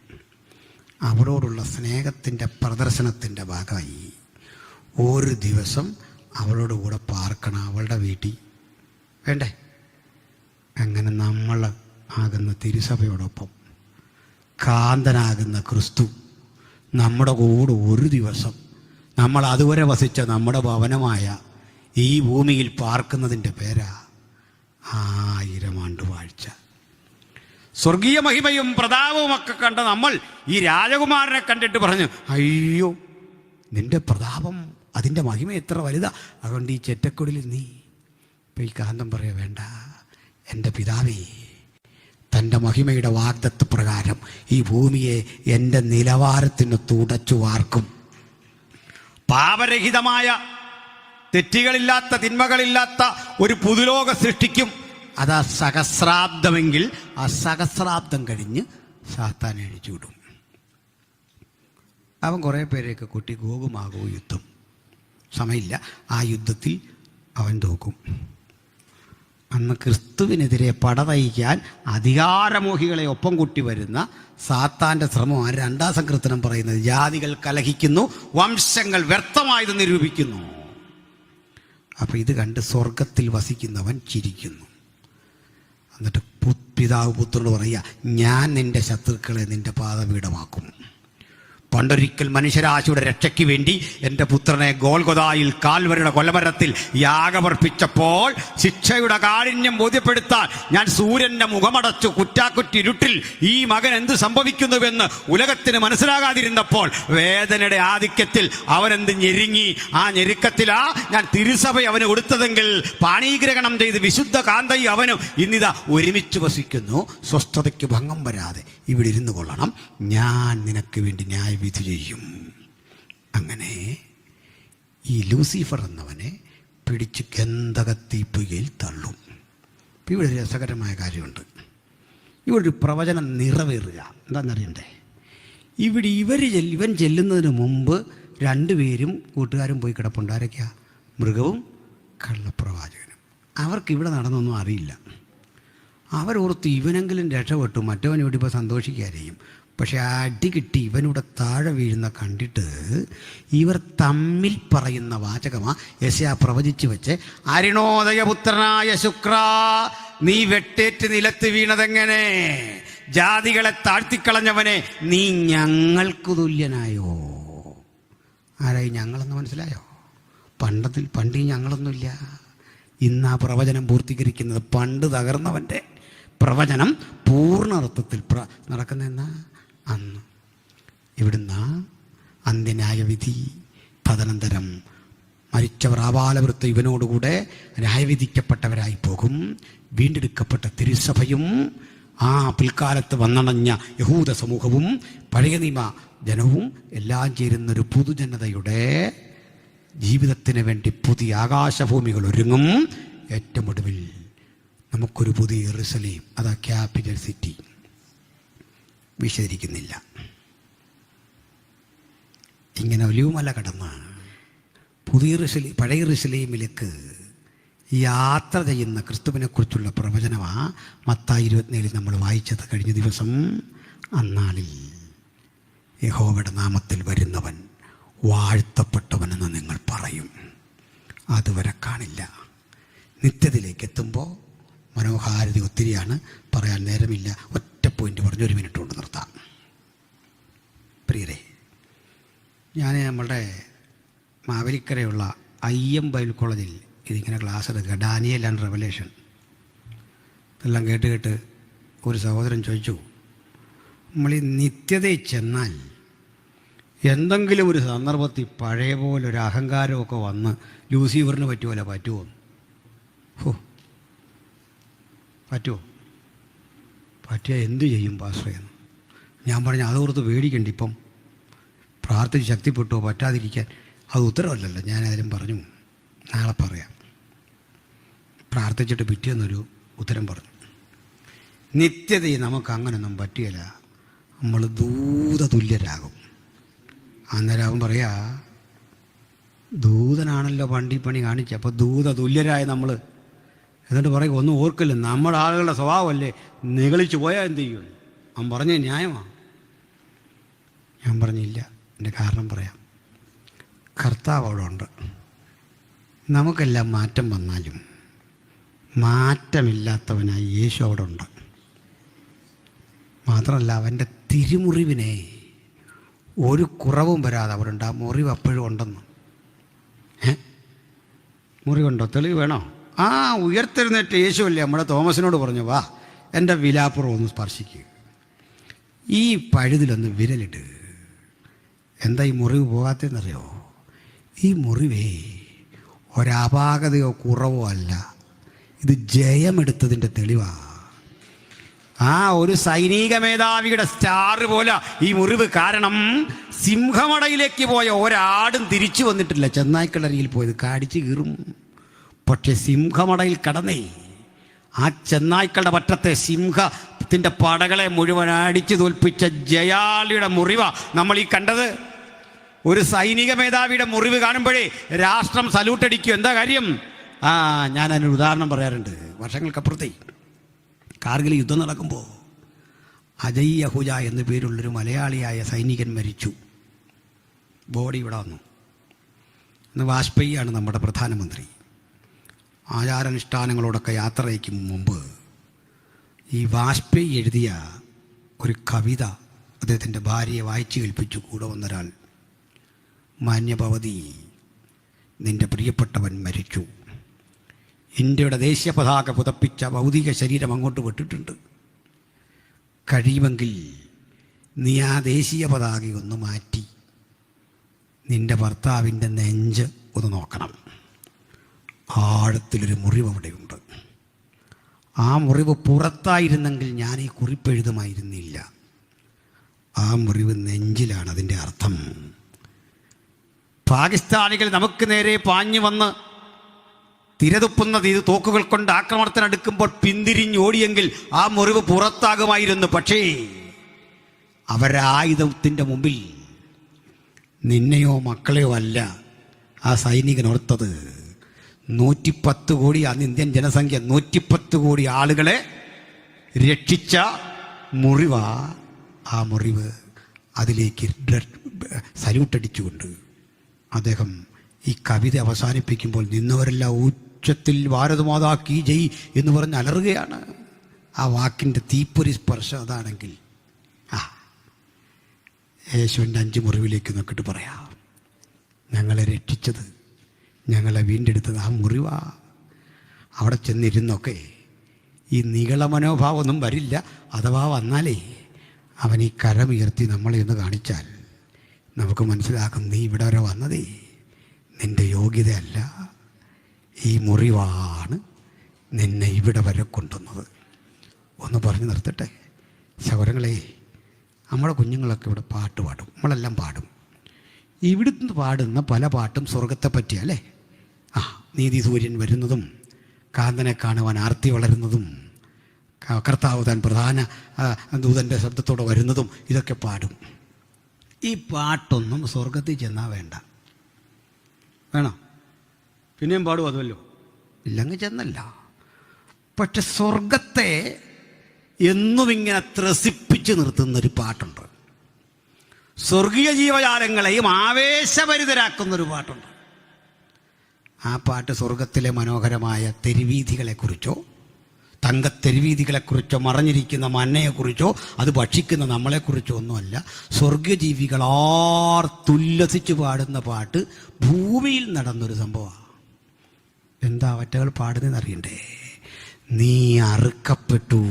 അവളോടുള്ള സ്നേഹത്തിൻ്റെ പ്രദർശനത്തിൻ്റെ ഭാഗമായി ഒരു ദിവസം അവളോട് കൂടെ പാർക്കണം, അവളുടെ വീട്ടിൽ. വേണ്ടേ? അങ്ങനെ നമ്മൾ ആകുന്ന തിരുസഭയോടൊപ്പം കാന്തനാകുന്ന ക്രിസ്തു നമ്മുടെ കൂടെ ഒരു ദിവസം, നമ്മൾ അതുവരെ വസിച്ച നമ്മുടെ ഭവനമായ ഈ ഭൂമിയിൽ പാർക്കുന്നതിൻ്റെ പേരാ 1000 ആണ്ട് വാഴ്ച. സ്വർഗീയ മഹിമയും പ്രതാപവും ഒക്കെ കണ്ട നമ്മൾ ഈ രാജകുമാരനെ കണ്ടിട്ട് പറഞ്ഞു, അയ്യോ നിന്റെ പ്രതാപം, അതിൻ്റെ മഹിമ എത്ര വലുതാ, അതുകൊണ്ട് ഈ ചെറ്റക്കുടിൽ നീ. ഇപ്പം ഈ കാന്തം പറയാ, വേണ്ട, എൻ്റെ പിതാവേ തൻ്റെ മഹിമയുടെ വാഗ്ദത്ത പ്രകാരം ഈ ഭൂമിയെ എൻ്റെ നിലവാരത്തിന് തുടച്ചു വാർക്കും. പാപരഹിതമായ, തെറ്റുകളില്ലാത്ത, തിന്മകളില്ലാത്ത ഒരു പുതുലോക സൃഷ്ടിക്കും. അതാ സഹസ്രാബ്ദമെങ്കിൽ ആ സഹസ്രാബ്ദം കഴിഞ്ഞ് സാത്താൻ അഴിച്ചു വിടും. അവൻ കുറേ പേരെയൊക്കെ കൂട്ടി ഗോകുമാകവും യുദ്ധം. സമയമില്ല, ആ യുദ്ധത്തിൽ അവൻ തോക്കും. അന്ന് ക്രിസ്തുവിനെതിരെ പടനയിക്കാൻ അധികാരമോഹികളെ ഒപ്പം കൂട്ടി വരുന്ന സാത്താൻ്റെ ശ്രമമാണ് 2-ാം സങ്കീർത്തനം പറയുന്നത്. ജാതികൾ കലഹിക്കുന്നു, വംശങ്ങൾ വ്യർത്ഥമായത് നിരൂപിക്കുന്നു. അപ്പം ഇത് കണ്ട് സ്വർഗത്തിൽ വസിക്കുന്നവൻ ചിരിക്കുന്നു. എന്നിട്ട് പിതാവ് പുത്രനോട് പറയുക, ഞാൻ നിൻ്റെ ശത്രുക്കളെ നിൻ്റെ പാദപീഠമാക്കും. പണ്ടൊരിക്കൽ മനുഷ്യരാശിയുടെ രക്ഷയ്ക്ക് വേണ്ടി എൻ്റെ പുത്രനെ ഗോൽഗൊഥായിൽ കാൽവരിയുടെ കൊലമരത്തിൽ യാഗമർപ്പിച്ചപ്പോൾ ശിക്ഷയുടെ കാഠിന്യം ബോധ്യപ്പെടുത്താൻ ഞാൻ സൂര്യൻ്റെ മുഖമടച്ചു കുറ്റാക്കുറ്റിരുട്ടിൽ ഈ മകൻ എന്ത് സംഭവിക്കുന്നുവെന്ന് ഉലകത്തിന് മനസ്സിലാകാതിരുന്നപ്പോൾ വേദനയുടെ ആധിക്യത്തിൽ അവനെന്ത് ഞെരുങ്ങി. ആ ഞെരുക്കത്തിലാ ഞാൻ തിരുസഭ അവന് കൊടുത്തതെങ്കിൽ പാണീഗ്രഹണം ചെയ്ത് വിശുദ്ധ കാന്തയും അവനും ഇന്നിതാ ഒരുമിച്ച് വസിക്കുന്നു. സ്വസ്ഥതയ്ക്ക് ഭംഗം വരാതെ ഇവിടെ ഇരുന്നു കൊള്ളണം, ഞാൻ നിനക്ക് വേണ്ടി ന്യായവിധി ചെയ്യും. അങ്ങനെ ഈ ലൂസിഫർ എന്നവനെ പിടിച്ച് ഗന്ധകത്തീപ്പുകയിൽ തള്ളും. ഇവിടെ ഒരു രസകരമായ കാര്യമുണ്ട്. ഇവിടെ ഒരു പ്രവചനം നിറവേറുക എന്താണെന്നറിയണ്ടേ? ഇവൻ ചെല്ലുന്നതിന് മുമ്പ് 2 പേരും കൂട്ടുകാരും പോയി കിടപ്പുണ്ട്. ആരൊക്കെയാ? മൃഗവും കള്ളപ്രവാചകനും. അവർക്കിവിടെ നടന്നൊന്നും അറിയില്ല. അവരോർത്ത് ഇവനെങ്കിലും രക്ഷപ്പെട്ടു, മറ്റവൻ ഇവിടെ ഇപ്പോൾ സന്തോഷിക്കാരെയും. പക്ഷെ അടി കിട്ടി ഇവനൂടെ താഴെ വീഴുന്ന കണ്ടിട്ട് ഇവർ തമ്മിൽ പറയുന്ന വാചകമാ യെശയ്യാ പ്രവചിച്ചു വെച്ച്, അരുണോദയപുത്രനായ ശുക്ര, നീ വെട്ടേറ്റ് നിലത്ത് വീണതെങ്ങനെ? ജാതികളെ താഴ്ത്തിക്കളഞ്ഞവനെ, നീ ഞങ്ങൾക്ക് തുല്യനായോ? ആരായി ഞങ്ങളെന്ന് മനസ്സിലായോ? പണ്ട് ഈ ഞങ്ങളൊന്നുമില്ല. ഇന്ന് ആ പ്രവചനം പൂർത്തീകരിക്കുന്നത് പണ്ട് തകർന്നവൻ്റെ പ്രവചനം പൂർണ്ണ അർത്ഥത്തിൽ നടക്കുന്നതെന്നാ അന്ന്. ഇവിടുന്ന് അന്ത്യന്യായവിധി, തദനന്തരം മരിച്ചവർ ആബാലവൃത്തം ഇവനോടുകൂടെ ന്യായവിധിക്കപ്പെട്ടവരായി പോകും. വീണ്ടെടുക്കപ്പെട്ട തിരുസഭയും ആ പിൽക്കാലത്ത് വന്നണഞ്ഞ യഹൂദ സമൂഹവും പഴയ നിയമ ജനവും എല്ലാം ചേരുന്നൊരു പൊതുജനതയുടെ ജീവിതത്തിന് വേണ്ടി പുതിയ ആകാശഭൂമികൾ ഒരുങ്ങും. ഏറ്റവും ഒടുവിൽ നമുക്കൊരു പുതിയ യെരുശലേം, അതാ ക്യാപിറ്റൽ സിറ്റി. വിശദീകരിക്കുന്നില്ല. ഇങ്ങനെ ഒലിവുമല കടന്ന് പഴയ യെരുശലേമിലേക്ക് യാത്ര ചെയ്യുന്ന ക്രിസ്തുവിനെക്കുറിച്ചുള്ള പ്രവചനമാണ് മത്തായി 27 നമ്മൾ വായിച്ചത് കഴിഞ്ഞ ദിവസം. അന്നാളിൽ യഹോവയുടെ നാമത്തിൽ വരുന്നവൻ വാഴ്ത്തപ്പെട്ടവനെന്ന് നിങ്ങൾ പറയും. അതുവരെ കാണില്ല. നിത്യതയിലേക്ക് എത്തുമ്പോൾ മനോഹാരിത ഒത്തിരിയാണ്, പറയാൻ നേരമില്ല. ഒറ്റ പോയിന്റ് പറഞ്ഞ് 1 മിനിറ്റ് കൊണ്ട് നിർത്താം. പ്രിയരെ, ഞാൻ നമ്മളുടെ മാവേലിക്കരയുള്ള IM ബൈബിൾ കോളേജിൽ ഇതിങ്ങനെ ക്ലാസ് എടുക്കുക, ഡാനിയൽ ആൻഡ് റെവലേഷൻ. ഇതെല്ലാം കേട്ട് ഒരു സഹോദരൻ ചോദിച്ചു, നമ്മൾ ഈ നിത്യതയിൽ ചെന്നാൽ എന്തെങ്കിലും ഒരു സന്ദർഭത്തിൽ പഴയ പോലെ ഒരു അഹങ്കാരമൊക്കെ വന്ന് ലൂസിഫറിന് പറ്റുമോ? പറ്റിയാൽ എന്തു ചെയ്യും പാസ്റ്ററേന്ന് ഞാൻ പറഞ്ഞു. അതോർത്ത് പേടിക്കണ്ട, ഇപ്പം പ്രാർത്ഥിച്ച് ശക്തിപ്പെട്ടോ പറ്റാതിരിക്കാൻ അത് ഉത്തരവല്ലല്ലോ. ഞാനതിലും പറഞ്ഞു, നാളെ പറയാം. പ്രാർത്ഥിച്ചിട്ട് പിറ്റേന്നൊരു ഉത്തരം പറഞ്ഞു. നിത്യതയിൽ നമുക്ക് അങ്ങനൊന്നും പറ്റിയല്ല, നമ്മൾ ദൂതതുല്യരാകും. അന്നേരം അവൻ പറയാ, ദൂതനാണല്ലോ പണി കാണിച്ച, അപ്പോൾ ദൂതതുല്യരായ നമ്മൾ. എന്നിട്ട് പറയും, ഒന്നും ഓർക്കില്ല, നമ്മുടെ ആളുകളുടെ സ്വഭാവമല്ലേ, നിഗളിച്ചു പോയാൽ എന്ത് ചെയ്യും? അവൻ പറഞ്ഞ ന്യായമാണ്. ഞാൻ പറഞ്ഞില്ല, എൻ്റെ കാരണം പറയാം. കർത്താവ് അവിടെ ഉണ്ട്. നമുക്കെല്ലാം മാറ്റം വന്നാലും മാറ്റമില്ലാത്തവനായി യേശു അവിടെ ഉണ്ട്. മാത്രമല്ല, അവൻ്റെ തിരുമുറിവിനെ ഒരു കുറവും വരാതെ അവിടെ ഉണ്ട്. ആ മുറിവ് അപ്പോഴും ഉണ്ടെന്ന്. മുറിവുണ്ടോ? തെളിവ് വേണോ? ഉയർത്തെഴുന്നേറ്റ് യേശുവല്ലേ നമ്മുടെ തോമസിനോട് പറഞ്ഞു, വാ എൻ്റെ വിലാപ്പുറം ഒന്ന് സ്പർശിക്കുക, ഈ പഴുതിലൊന്ന് വിരലിട്ട്. എന്താ ഈ മുറിവ് പോകാത്തതെന്നറിയോ? ഈ മുറിവേ ഒരപാകതയോ കുറവോ അല്ല, ഇത് ജയമെടുത്തതിൻ്റെ തെളിവാണ്. ഒരു സൈനിക മേധാവിയുടെ സ്റ്റാർ പോലെ ഈ മുറിവ്. കാരണം സിംഹമടയിലേക്ക് പോയ ഒരാടും തിരിച്ചു വന്നിട്ടില്ല. ചെന്നായ്ക്കളരിയിൽ പോയത് കാടിച്ച് കീറും. പക്ഷെ സിംഹമടയിൽ കടന്നേ ആ ചെന്നായ്ക്കളുടെ പറ്റത്തെ സിംഹത്തിൻ്റെ പടകളെ മുഴുവൻ അടിച്ചു തോൽപ്പിച്ച ജയാളിയുടെ മുറിവ നമ്മൾ ഈ കണ്ടത്. ഒരു സൈനിക മേധാവിയുടെ മുറിവ് കാണുമ്പോഴേ രാഷ്ട്രം സല്യൂട്ടടിക്കും. എന്താ കാര്യം? ഞാൻ അതിനൊരു ഉദാഹരണം പറയാറുണ്ട്. വർഷങ്ങൾക്കപ്പുറത്തേ കാർഗിൽ യുദ്ധം നടക്കുമ്പോൾ അജയ് യഹൂജ എന്നു പേരുള്ളൊരു മലയാളിയായ സൈനികൻ മരിച്ചു. ബോഡി ഇവിടെ വന്നു. ഇന്ന് വാജ്പേയിയാണ് നമ്മുടെ പ്രധാനമന്ത്രി. ആചാരാനുഷ്ഠാനങ്ങളോടൊക്കെ യാത്ര അയക്കും മുമ്പ് ഈ വാജ്പേയി എഴുതിയ ഒരു കവിത അദ്ദേഹത്തിൻ്റെ ഭാര്യയെ വായിച്ചു കേൾപ്പിച്ചു. കൂടെ വന്നൊരാൾ, മാന്യഭവതി, നിൻ്റെ പ്രിയപ്പെട്ടവൻ മരിച്ചു. ഇന്ത്യയുടെ ദേശീയ പതാക പുതപ്പിച്ച ഭൗതിക ശരീരം അങ്ങോട്ട് വിട്ടിട്ടുണ്ട്. കഴിയുമെങ്കിൽ നീ ആ ദേശീയ പതാകയൊന്ന് മാറ്റി നിൻ്റെ ഭർത്താവിൻ്റെ നെഞ്ച് ഒന്ന് നോക്കണം. ആഴത്തിലൊരു മുറിവ് അവിടെയുണ്ട്. ആ മുറിവ് പുറത്തായിരുന്നെങ്കിൽ ഞാൻ ഈ കുറിപ്പെഴുതുമായിരുന്നില്ല. ആ മുറിവ് നെഞ്ചിലാണ്. അതിൻ്റെ അർത്ഥം പാകിസ്ഥാനികൾ നമുക്ക് നേരെ പാഞ്ഞു വന്ന് തിരതുപ്പുന്ന തോക്കുകൾ കൊണ്ട് ആക്രമണത്തിനടുക്കുമ്പോൾ പിന്തിരിഞ്ഞോടിയെങ്കിൽ ആ മുറിവ് പുറത്താകുമായിരുന്നു. പക്ഷേ അവരായുധത്തിൻ്റെ മുമ്പിൽ നിന്നെയോ മക്കളെയോ അല്ല ആ സൈനികൻ ഓർത്തത്. 110 കോടി, അന്ന് ഇന്ത്യൻ ജനസംഖ്യ 110 കോടി ആളുകളെ രക്ഷിച്ച മുറിവ ആ മുറിവ്, അതിലേക്ക് സല്യൂട്ടടിച്ചുകൊണ്ട് അദ്ദേഹം ഈ കവിത അവസാനിപ്പിക്കുമ്പോൾ നിന്നവരെല്ലാം ഉച്ചത്തിൽ ഭാരതമാതാ കീ ജയ് എന്ന് പറഞ്ഞ് അലറുകയാണ്. ആ വാക്കിൻ്റെ തീപ്പൊരി സ്പർശം അതാണെങ്കിൽ യേശുവിൻ്റെ 5 മുറിവിലേക്ക് നോക്കിയിട്ട് പറയാം, ഞങ്ങളെ രക്ഷിച്ചത്, ഞങ്ങളെ വീണ്ടെടുത്തത് ആ മുറിവാ. അവിടെ ചെന്നിരുന്നൊക്കെ ഈ നികള മനോഭാവമൊന്നും വരില്ല. അഥവാ വന്നാലേ അവൻ ഈ കരമുയർത്തി നമ്മളെ ഒന്ന് കാണിച്ചാൽ നമുക്ക് മനസ്സിലാക്കും, നീ ഇവിടെ വരെ വന്നതേ നിൻ്റെ യോഗ്യതയല്ല, ഈ മുറിവാണ് നിന്നെ ഇവിടെ വരെ കൊണ്ടുവന്നത്. ഒന്ന് പറഞ്ഞു നിർത്തട്ടെ സഹോദരങ്ങളെ, നമ്മുടെ കുഞ്ഞുങ്ങളൊക്കെ ഇവിടെ പാട്ട് പാടും, നമ്മളെല്ലാം പാടും. ഇവിടുന്ന് പാടുന്ന പല പാട്ടും സ്വർഗത്തെ പറ്റിയല്ലേ. നീതി സൂര്യൻ വരുന്നതും, കാന്തനെ കാണുവാൻ ആർത്തി വളരുന്നതും, കർത്താവ് താൻ പ്രധാന ദൂതൻ്റെ ശബ്ദത്തോടെ വരുന്നതും ഇതൊക്കെ പാടും. ഈ പാട്ടൊന്നും സ്വർഗത്തിൽ ചെന്നാൽ വേണ്ട. വേണോ? പിന്നെയും പാടും അതുമല്ലോ, ഇല്ലെങ്കിൽ ചെന്നല്ല. പക്ഷെ സ്വർഗത്തെ എന്നും ഇങ്ങനെ ത്രസിപ്പിച്ച് നിർത്തുന്നൊരു പാട്ടുണ്ട്. സ്വർഗീയ ജീവജാലങ്ങളെയും ആവേശഭരിതരാക്കുന്നൊരു പാട്ടുണ്ട്. ആ പാട്ട് സ്വർഗത്തിലെ മനോഹരമായ തെരുവീഥികളെക്കുറിച്ചോ, തങ്കത്തെരുവീഥികളെക്കുറിച്ചോ, മറഞ്ഞിരിക്കുന്ന മന്നയെക്കുറിച്ചോ, അത് ഭക്ഷിക്കുന്ന നമ്മളെക്കുറിച്ചോ ഒന്നുമല്ല. സ്വർഗജീവികൾ ആർത്തുല്ലസിച്ച് പാടുന്ന പാട്ട് ഭൂമിയിൽ നടന്നൊരു സംഭവമാണ്. എന്താ അവറ്റകൾ പാടുന്നതെന്ന് അറിയണ്ടേ? നീ അറുക്കപ്പെട്ടു.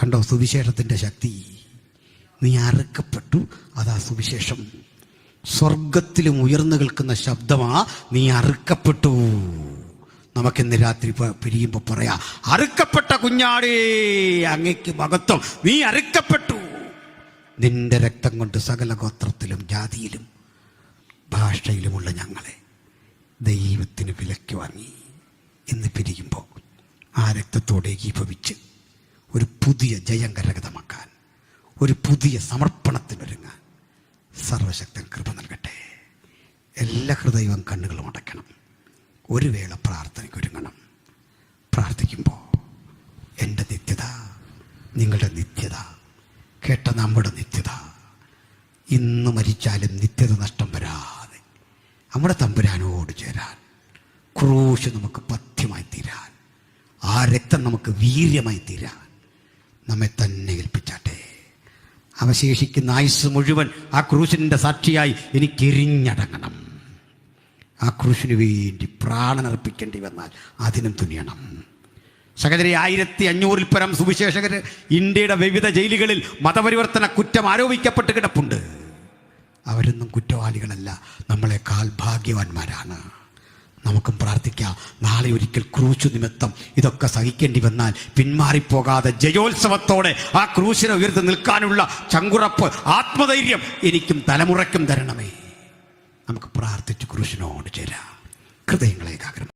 കണ്ടോ സുവിശേഷത്തിൻ്റെ ശക്തി? നീ അറുക്കപ്പെട്ടു, അതാ സുവിശേഷം. സ്വർഗത്തിലും ഉയർന്നു കേൾക്കുന്ന ശബ്ദമാ നീ അറുക്കപ്പെട്ടു. നമുക്കിന്ന് രാത്രി പിരിയുമ്പോൾ പറയാം, അറുക്കപ്പെട്ട കുഞ്ഞാടേ അങ്ങയ്ക്ക് മഹത്വം, നീ അറുക്കപ്പെട്ടു. നിന്റെ രക്തം കൊണ്ട് സകല ഗോത്രത്തിലും ജാതിയിലും ഭാഷയിലുമുള്ള ഞങ്ങളെ ദൈവത്തിന് വിലയ്ക്ക് വാങ്ങി. ഇന്ന് പിരിയുമ്പോൾ ആ രക്തത്തോടെ ഏകീഭവിച്ച് ഒരു പുതിയ ജയം കരഗതമാക്കാൻ, ഒരു പുതിയ സമർപ്പണത്തിനൊരുങ്ങാൻ സർവശക്തൻ കൃപ നൽകട്ടെ. എല്ലാ ഹൃദയവും കണ്ണുകളും അടയ്ക്കണം. ഒരു വേള പ്രാർത്ഥനയ്ക്ക് ഒരുങ്ങണം. പ്രാർത്ഥിക്കുമ്പോൾ എൻ്റെ നിത്യത, നിങ്ങളുടെ നിത്യത, കേട്ട നമ്മുടെ നിത്യത, ഇന്ന് മരിച്ചാലും നിത്യത നഷ്ടം വരാതെ നമ്മുടെ തമ്പുരാനോട് ചേരാൻ, ക്രൂശ് നമുക്ക് പഥ്യമായി തീരാൻ, ആ രക്തം നമുക്ക് വീര്യമായി തീരാൻ നമ്മെ തന്നെ ഏൽപ്പിച്ചാട്ടെ. അവശേഷിക്കുന്ന ആയുസ് മുഴുവൻ ആ ക്രൂശിൻ്റെ സാക്ഷിയായി എനിക്കെരിഞ്ഞടങ്ങണം. ആ ക്രൂശിന് വേണ്ടി പ്രാണനർപ്പിക്കേണ്ടി വന്നാൽ അതിനും തുനിയണം. സഹോദരി, 1500-ൽ പരം സുവിശേഷകർ ഇന്ത്യയുടെ വിവിധ ജയിലുകളിൽ മതപരിവർത്തന കുറ്റം ആരോപിക്കപ്പെട്ട് കിടപ്പുണ്ട്. അവരൊന്നും കുറ്റവാളികളല്ല, നമ്മളെക്കാൾ ഭാഗ്യവാന്മാരാണ്. നമുക്കും പ്രാർത്ഥിക്കാം, നാളെ ഒരിക്കൽ ക്രൂശ് നിമിത്തം ഇതൊക്കെ സഹിക്കേണ്ടി വന്നാൽ പിന്മാറിപ്പോകാതെ ജയോത്സവത്തോടെ ആ ക്രൂശിനെ ഉയർത്തി നിൽക്കാനുള്ള ചങ്കുറപ്പ്, ആത്മധൈര്യം എനിക്കും തലമുറയ്ക്കും തരണമേ. നമുക്ക് പ്രാർത്ഥിച്ച് ക്രൂശിനോട് ചേരാം. ഹൃദയങ്ങളെ ഏകാഗ്രം